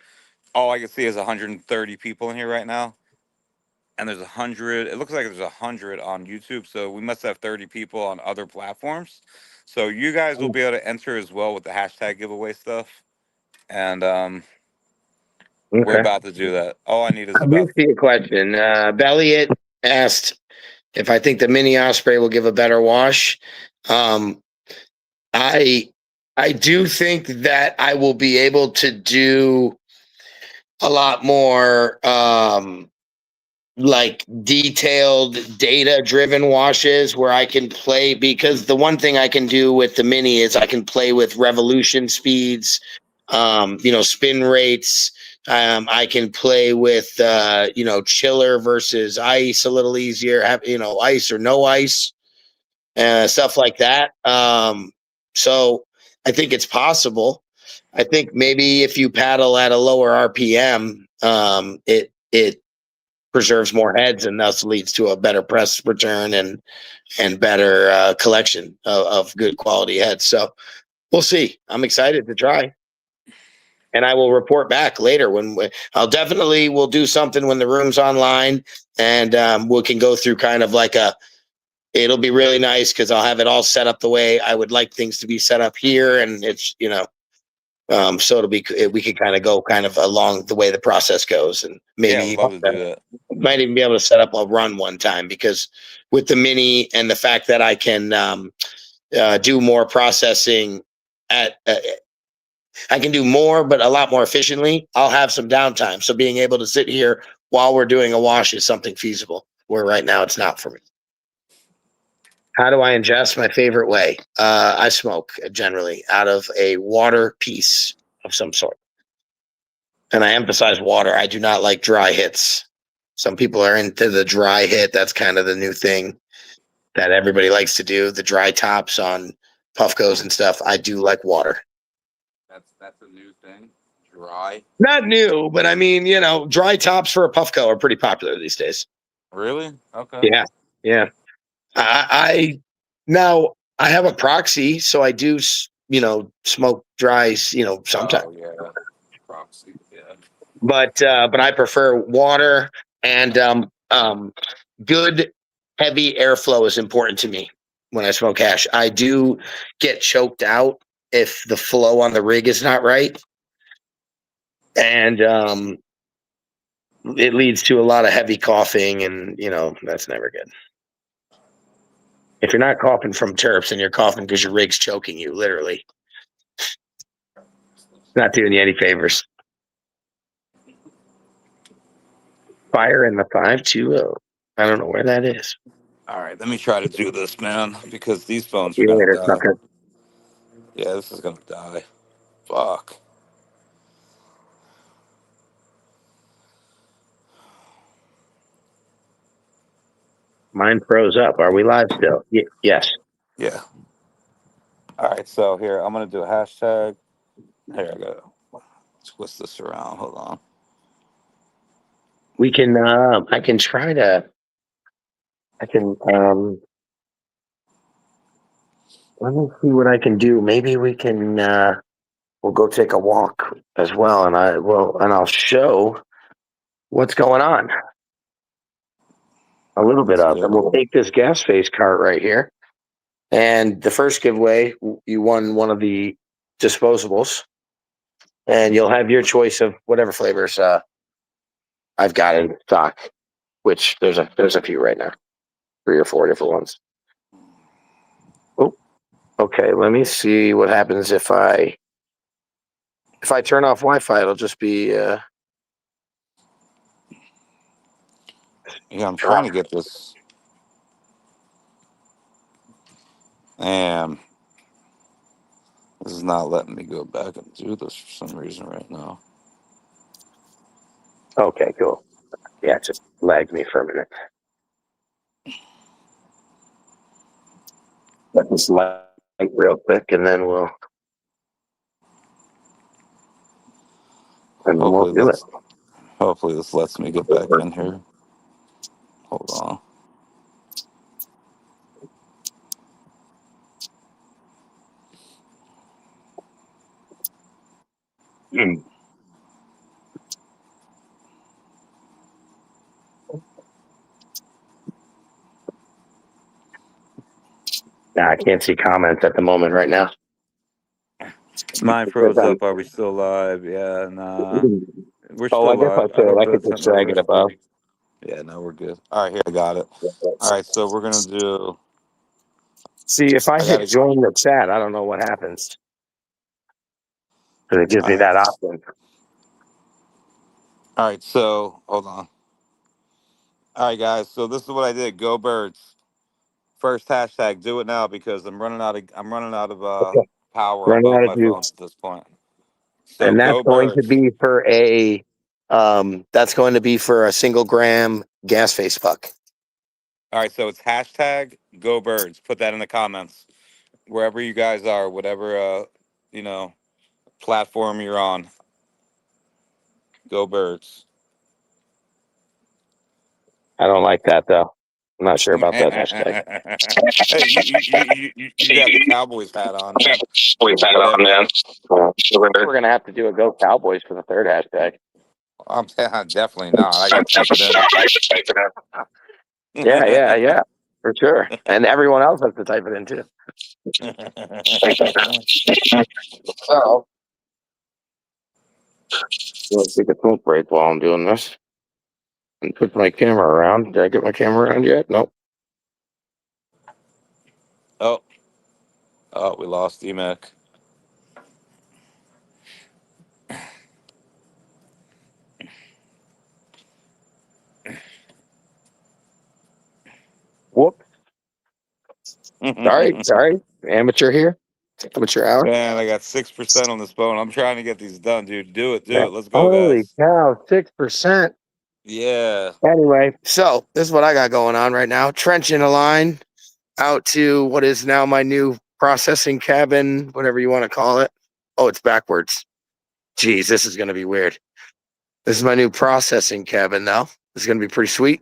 All I can see is 130 people in here right now, and there's 100. It looks like there's 100 on YouTube, so we must have 30 people on other platforms. So you guys will be able to enter as well with the hashtag giveaway stuff, and we're Okay. about to do that. All I need is I do about. see a question. Belliot asked if I think the mini Osprey will give a better wash. Um, I I do think that I will be able to do a lot more like detailed data driven washes where I can play, because the one thing I can do with the mini is I can play with revolution speeds, spin rates. I can play with chiller versus ice a little easier, ice or no ice, stuff like that. So I think it's possible. I think maybe if you paddle at a lower RPM, it preserves more heads and thus leads to a better press return and better collection of good quality heads. So we'll see. I'm excited to try. And I will report back later I'll definitely will do something when the room's online, and we can go through kind of like it'll be really nice because I'll have it all set up the way I would like things to be set up here. And it's, so it'll be, we could kind of go kind of along the way the process goes, and Yeah, maybe I'd love to do that. might even be able to set up a run one time, because with the mini and the fact that I can do more processing I can do more, but a lot more efficiently. I'll have some downtime. So being able to sit here while we're doing a wash is something feasible, where right now it's not for me. How do I ingest? My favorite way. I smoke generally out of a water piece of some sort. And I emphasize water. I do not like dry hits. Some people are into the dry hit. That's kind of the new thing that everybody likes to do. The dry tops on Puffcos and stuff. I do like water. That's a new thing. Dry. Not new, but I mean, dry tops for a Puffco are pretty popular these days. Really? Okay. Yeah. Yeah. Now I have a proxy, so I do, smoke dries, sometimes. Oh yeah. Proxy. Yeah. But I prefer water, and good heavy airflow is important to me when I smoke hash. I do get choked out if the flow on the rig is not right, and it leads to a lot of heavy coughing, and that's never good. If you're not coughing from terps and you're coughing because your rig's choking you, literally, not doing you any favors. Fire in the 520. I don't know where that is. All right, let me try to do this, man, because these phones See are you gonna later, die. sucker. Yeah, this is gonna die. Fuck. Mine froze up. Are we live still? Yes. Yeah. All right, so here I'm gonna do a hashtag. Here I go. Twist this around. Hold on. We can, I can try to, let me see what I can do. Maybe we can, we'll go take a walk as well. And I'll show what's going on a little bit Let's of, do and it. we'll take this gas phase cart right here. And the first giveaway, you won one of the disposables, and you'll have your choice of whatever flavors, I've got in stock, which there's a few right now, 3 or 4 different ones. Oh, okay. Let me see what happens if I turn off Wi-Fi. It'll just be Yeah, I'm trying to get this. And this is not letting me go back and do this for some reason right now. okay. Cool. Yeah, it just lagged me for a minute. Let this light real quick, and then we'll Hopefully do it. this lets me get back in here. Hold on. Mm. Nah, I can't see comments at the moment right now. Mine froze up. Are we still live? Yeah, nah. We're Oh, still I guess I live. I could. hope I could that's just sent my drag it first above. thing. Yeah, no, we're good. All right, here I got it. All right, so we're gonna do. See, if I I hit gotta. join the chat, I don't know what happens. Because it gives All me right. that option. All right, so hold on. All right, guys. So this is what I did. Go Birds. First hashtag. Do it now because I'm running out of Okay. power on Running both out of my phones juice. at this point. So And go Birds. that's going to be for a single gram gas face puck. All right, so it's hashtag Go Birds. Put that in the comments wherever you guys are, whatever you know platform you're on. Go Birds. I don't like that though. I'm not sure about that hashtag. Hey, you got the Cowboys hat on, man. Wait, back Whatever. on, man. We're gonna have to do a Go Cowboys for the third hashtag. I'm definitely not. I got to type it in. Yeah, for sure. And everyone else has to type it in too. So, let's take a smoke break while I'm doing this. And put my camera around. Did I get my camera around yet? Nope. Oh, we lost Dmac. Whoop. Sorry. Amateur here. Amateur hour. Man, I got 6% on this phone. I'm trying to get these done, dude. Do it. Yeah. Let's go, Holy guys. cow, 6%. Yeah. Anyway, so this is what I got going on right now. Trenching a line out to what is now my new processing cabin, whatever you want to call it. Oh, it's backwards. Geez, this is going to be weird. This is my new processing cabin now. This is going to be pretty sweet.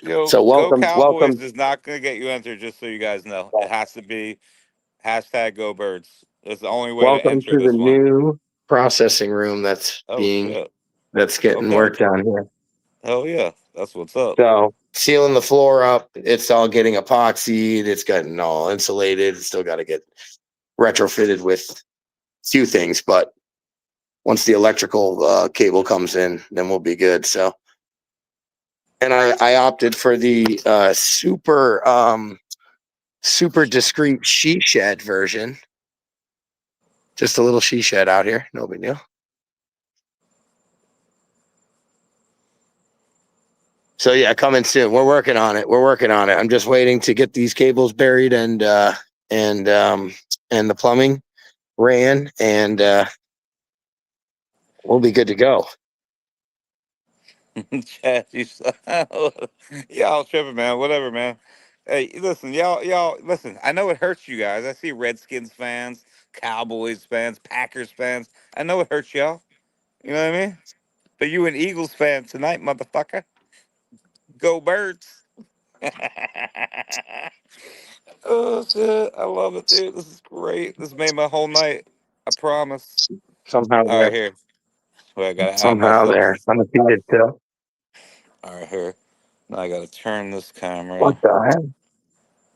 Yo, So Go welcome. Cowboys is not going to get you entered, just so you guys know. It has to be hashtag Go Birds. It's the only way to Welcome enter to the this one. new processing room that's Oh, shit. getting Okay. worked on here. Hell yeah. That's what's up. So sealing the floor up, it's all getting epoxied, it's getting all insulated, it's still got to get retrofitted with a few things, but once the electrical cable comes in, then we'll be good. So, and I opted for the super discreet she shed version. Just a little she shed out here, no big deal. So yeah, coming soon. We're working on it. I'm just waiting to get these cables buried and the plumbing ran, and we'll be good to go. Chad, y'all tripping, man. Whatever, man. Hey, listen, y'all, listen. I know it hurts you guys. I see Redskins fans, Cowboys fans, Packers fans. I know it hurts y'all. You know what I mean? But you an Eagles fan tonight, motherfucker. Go Birds. Oh shit, I love it, dude. This is great. This made my whole night. I promise. Somehow All right, there. here. Wait, I gotta add Somehow myself. there. Undefeated still. All right, here. Now I gotta turn this camera. What the heck?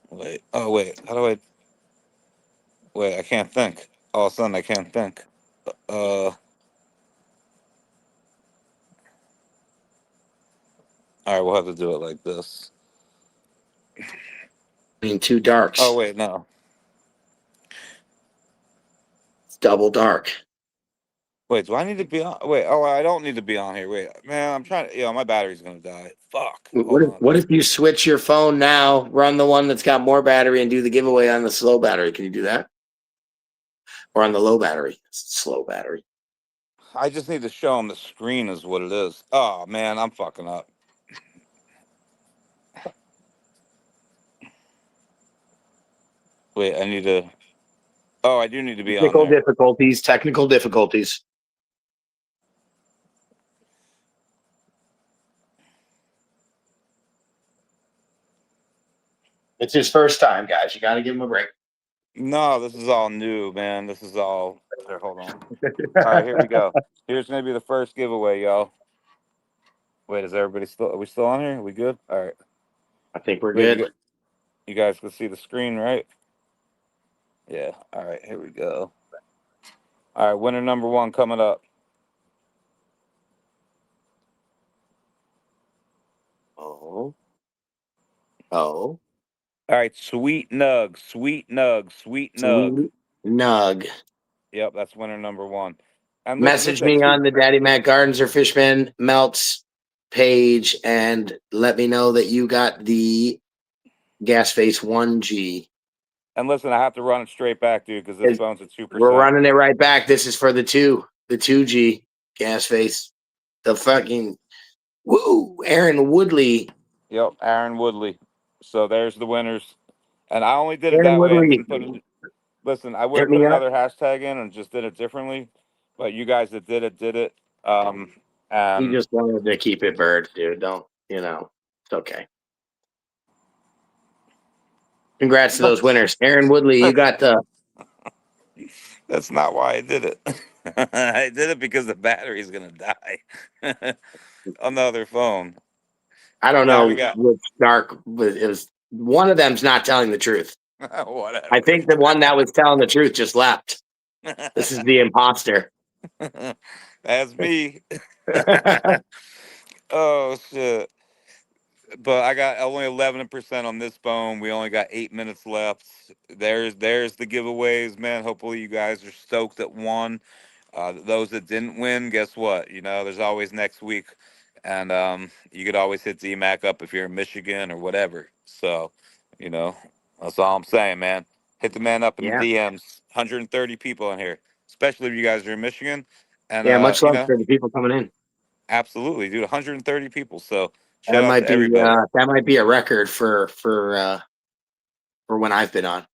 Wait. Oh wait. How do I? Wait. I can't think. All of a sudden, I can't think. All right. We'll have to do it like this. Two darks. Oh wait, no. It's double dark. Wait. Do I need to be on? Wait. Oh, I don't need to be on here. Wait, man. I'm trying to. My battery's gonna die. Fuck. Hold on. What if you switch your phone now, run the one that's got more battery, and do the giveaway on the slow battery? Can you do that? Or on the low battery? Slow battery. I just need to show them the screen is what it is. Oh man, I'm fucking up. Wait, I need to. Oh, I do need to be on there. Technical difficulties. It's his first time, guys. You got to give him a break. No, this is all new, man. This is all. There, hold on. All right, here we go. Here's gonna be the first giveaway, y'all. Wait, is everybody still? Are we still on here? Are we good? All right. I think we're Wait, good. you guys can see the screen, right? Yeah. All right, here we go. All right, winner number 1 coming up. Oh. All right, Sweet Nug, Sweet Nug, Sweet Nug. Sweet Nug. Yep, that's winner number 1. And Message me on the Daddy Mac Gardens or Fishman Meltz page and let me know that you got the Gas Face 1G. And listen, I have to run it straight back, dude, because this phone's at 2%. We're running it right back. This is for the 2G Gas Face. The fucking Aaron Woodley. Yep, Aaron Woodley. So there's the winners. And I only did it Aaron that way. I Woodley. didn't put it. Listen, I would Hit have put me up. another hashtag in and just did it differently, but you guys that did it did it. You And just wanted to keep it bird, dude. Don't, it's okay. Congrats to those winners. Aaron Woodley, you got the. that's not why I did it. I did it because the battery's gonna die on the other phone. I don't Now we know got which dark was. It was one of them's not telling the truth. I whatever. think the one that was telling the truth just left. This is the imposter. That's me. Oh shit. But I got only 11% on this bone. We only got 8 minutes left. There's the giveaways, man. Hopefully you guys are stoked that won. Those that didn't win, guess what? There's always next week, and you could always hit Dmac up if you're in Michigan or whatever. So, you know, that's all I'm saying, man. Hit the man up in the Yeah. DMs. 130 people in here, especially if you guys are in Michigan. And Yeah. Much love for the people coming in. absolutely, dude. 130 people. So That shout out to everybody. might be a record for when I've been on,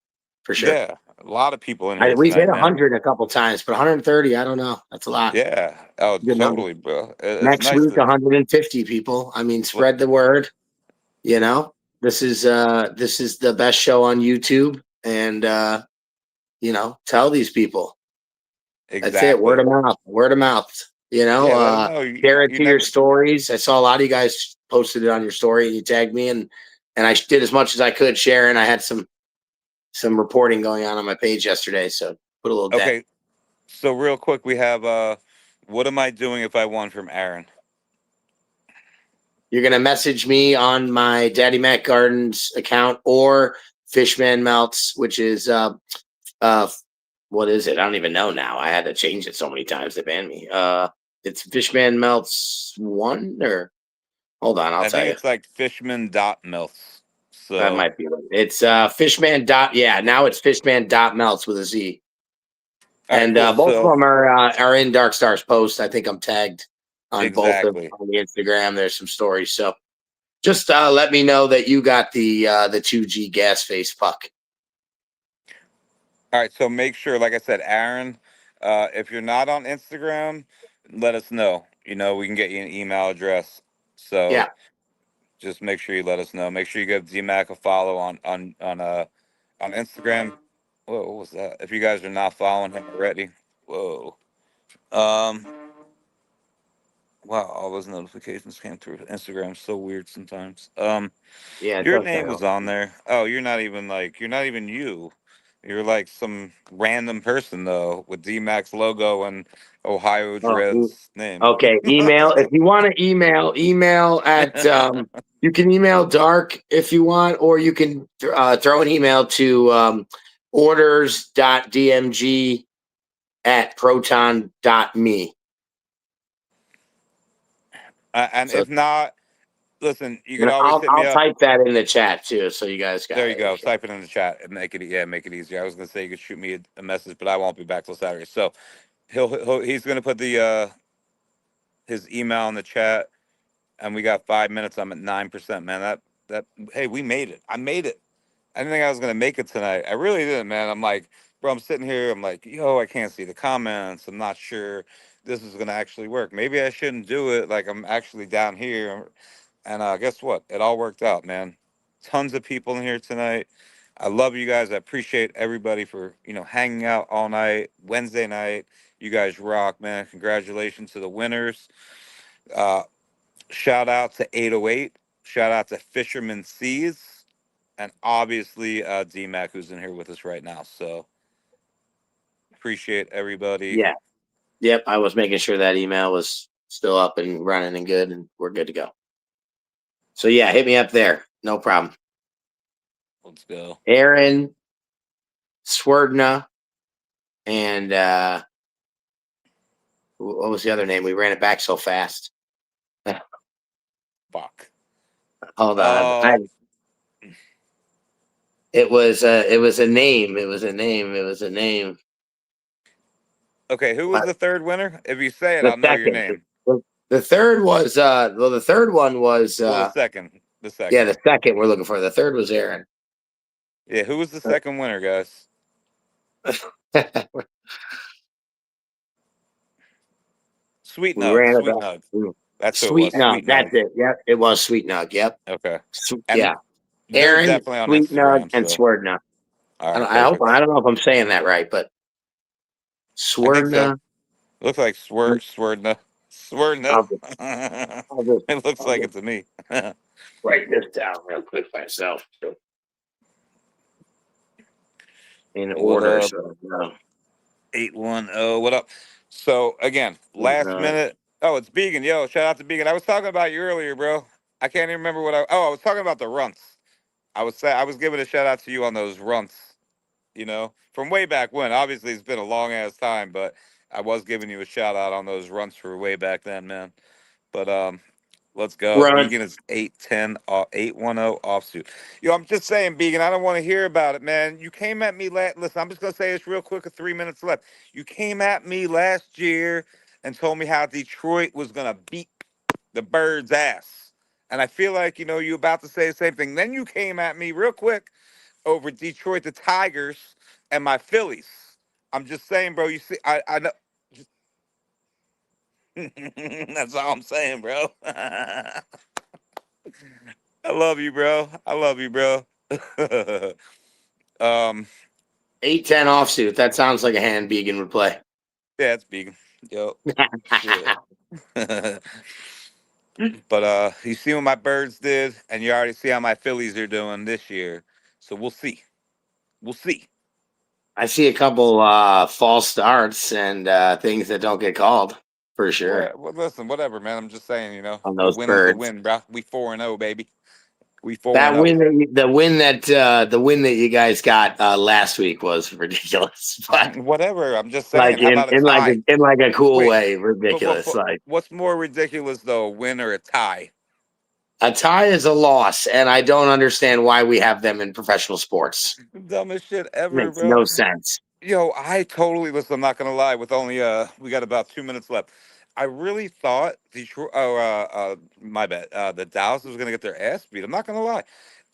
for sure. Yeah, a lot of people in here We've hit tonight, man. 100 a couple times, but 130, I don't know. That's a lot. Yeah. Oh, Good number. totally, bro. It's Next nice week, to 150 people. I mean, look. spread the word. This is the best show on YouTube, and tell these people. That's it. Word Exactly. of mouth. Word of mouth. Yeah, let them know. You, Share it you to your never. stories. I saw a lot of you guys posted it on your story, and you tagged me, and I did as much as I could sharing. I had some reporting going on my page yesterday, so put a little deck. Okay, so real quick, we have what am I doing if I won from Aaron? You're gonna message me on my Daddy Mac Gardens account or Fishman Meltz, which is what is it? I don't even know now. I had to change it so many times. They banned me. It's Fishman Meltz 1, or hold on, I'll I tell think you. it's like Fisherman.Meltz. That So might be what it's Fishman dot. Yeah, now it's Fishman dot Meltz with a Z. all right, And cool. both of So them are in Dark Stars post. I think I'm tagged on both of exactly. on the Instagram. There's some stories. So just let me know that you got the 2G gas face puck. All right, so make sure, like I said, Aaron, if you're not on Instagram, let us know. We can get you an email address. So Yeah. just make sure you let us know. Make sure you give DMAC a follow on Instagram. Whoa, what was that? If you guys are not following him already, whoa. Um, wow, all those notifications came through. Instagram's so weird sometimes. Yeah, it Your does name that. was on there. Oh, you're not even you. You're like some random person though, with DMAX logo and Ohio Oh, Dread's name. okay. Email. If you want to email at you can email Dark if you want, or you can throw an email to orders.dmg@proton.me. And So if not, listen, you could always hit me I'll up. type that in the chat too, so you guys There got you it. go. Type it in the chat and make it easier. I was gonna say you could shoot me a message, but I won't be back till Saturday. So he's gonna put the his email in the chat, and we got 5 minutes. I'm at 9%, man. That hey, we made it. I made it. I didn't think I was gonna make it tonight. I really didn't, man. I'm like, bro, I'm sitting here. I'm like, yo, I can't see the comments. I'm not sure this is gonna actually work. Maybe I shouldn't do it. Like I'm actually down here, and guess what? It all worked out, man. Tons of people in here tonight. I love you guys. I appreciate everybody for hanging out all night. Wednesday night, you guys rock, man. Congratulations to the winners. Uh, Shout out to 808. Shout out to Fisherman Seeds, and obviously Dmac, who's in here with us right now. So appreciate everybody. Yeah. Yep. I was making sure that email was still up and running and good, and we're good to go. So yeah, hit me up there. No problem. Let's go. Aaron Swerdna and what was the other name? We ran it back so fast. Fuck. Hold on. Oh, It was a name. It was a name. It was a name. okay. Who was What? the third winner? If you say it, The I'll know your second. name. The third was well, the third one was Well, the second. The yeah, second. the second we're looking for. The third was Aaron. Yeah. Who was the second winner, guys? Sweet We Nug, ran it Sweet up. Nug. That's who it Sweet was. Nug. Sweet That's Nug. it. Yep. It was Sweet Nug. Yep. Okay. And Yeah. they're Aaron, definitely on Sweet Nug, Instagram. and So Swerdna. all I right, don't, I hope perfect. I don't know if I'm saying that right, but I think so. Swerdna. Looks like Swerdna. Swerdna. I'll just, I'll just, It looks I'll like just it to me. write this down real quick myself in What order. up? So 810. What up? So again, Sweet last Nug. minute. Oh, it's Began. Yo, shout out to Began. I was talking about you earlier, bro. I can't even remember what I was talking about the runts. I was giving a shout out to you on those runts, from way back when. Obviously it's been a long ass time, but I was giving you a shout out on those runts for way back then, man. But let's go. Run. Began is 810 810 offsuit. Yo, I'm just saying, Began, I don't want to hear about it, man. You came at me listen, I'm just gonna say this real quick with 3 minutes left. You came at me last year and told me how Detroit was gonna beat the birds' ass. And I feel like, you're about to say the same thing. Then you came at me real quick over Detroit, the Tigers, and my Phillies. I'm just saying, bro. You see, I know. That's all I'm saying, bro. I love you, bro. I love you, bro. um, 810 offsuit. That sounds like a hand Began would play. yeah, it's vegan. Yo, shit. But you see what my birds did, and you already see how my Phillies are doing this year. So we'll see. We'll see. I see a couple false starts and things that don't get called for sure Well, listen, whatever, man. I'm just saying, on a those win is a birds. win, bro. We 4-0, baby. We 4 That and 0. win, the win that you guys got last week was ridiculous, but Whatever. I'm just saying. like How about a tie? in like a cool Wait, way, ridiculous. Like what's more ridiculous though, a win or a tie? a tie is a loss, and I don't understand why we have them in professional sports. Dumbest shit ever, Makes bro. no sense. Yo, I totally listen. I'm not gonna lie. With only we got about 2 minutes left. I really thought Detroit. Oh, my bad. The Dallas was gonna get their ass beat. I'm not gonna lie.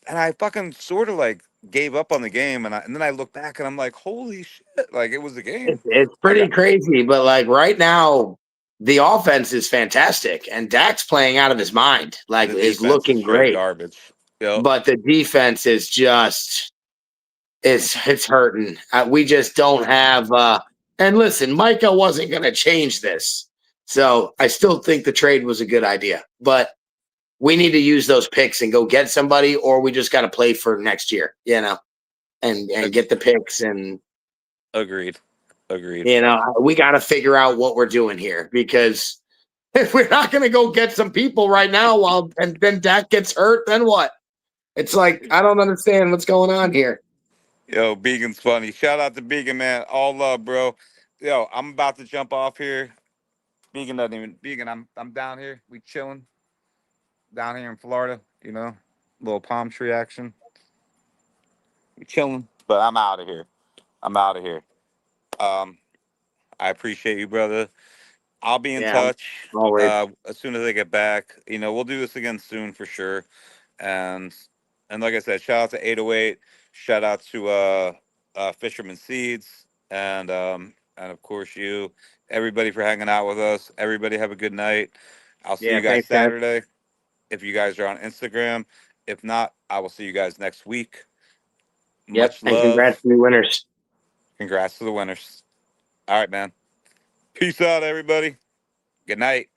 And I fucking sort of like gave up on the game, and then I look back and I'm like, holy shit! Like it was a game. It's I pretty got crazy, but like right now, the offense is fantastic, and Dak's playing out of his mind. Like the is defense is looking straight great, garbage. Yep. but the defense is just it's hurting. We just don't have. And listen, Micah wasn't going to change this, so I still think the trade was a good idea. But we need to use those picks and go get somebody, or we just got to play for next year, and get the picks and Agreed. Agreed. we got to figure out what we're doing here because if we're not going to go get some people right now, and then Dak gets hurt, then what? It's like I don't understand what's going on here. Yo, Beacon's funny. Shout out to Beacon, man. All love, bro. Yo, I'm about to jump off here. Beacon doesn't even Beacon. I'm down here. We chilling down here in Florida. Little palm tree action. We chilling, but I'm out of here. I'm out of here. Um, I appreciate you, brother. I'll be in Yeah, touch always. as soon as I get back. We'll do this again soon for sure. And like I said, shout out to 808. Shout out to Fisherman Seeds, and of course you, everybody for hanging out with us. Everybody have a good night. I'll see Yeah, you guys thanks, guys. Saturday if you guys are on Instagram. If not, I will see you guys next week. Yep, Much and congrats love. to the winners. Congrats to the winners. All right, man. Peace out, everybody. Good night.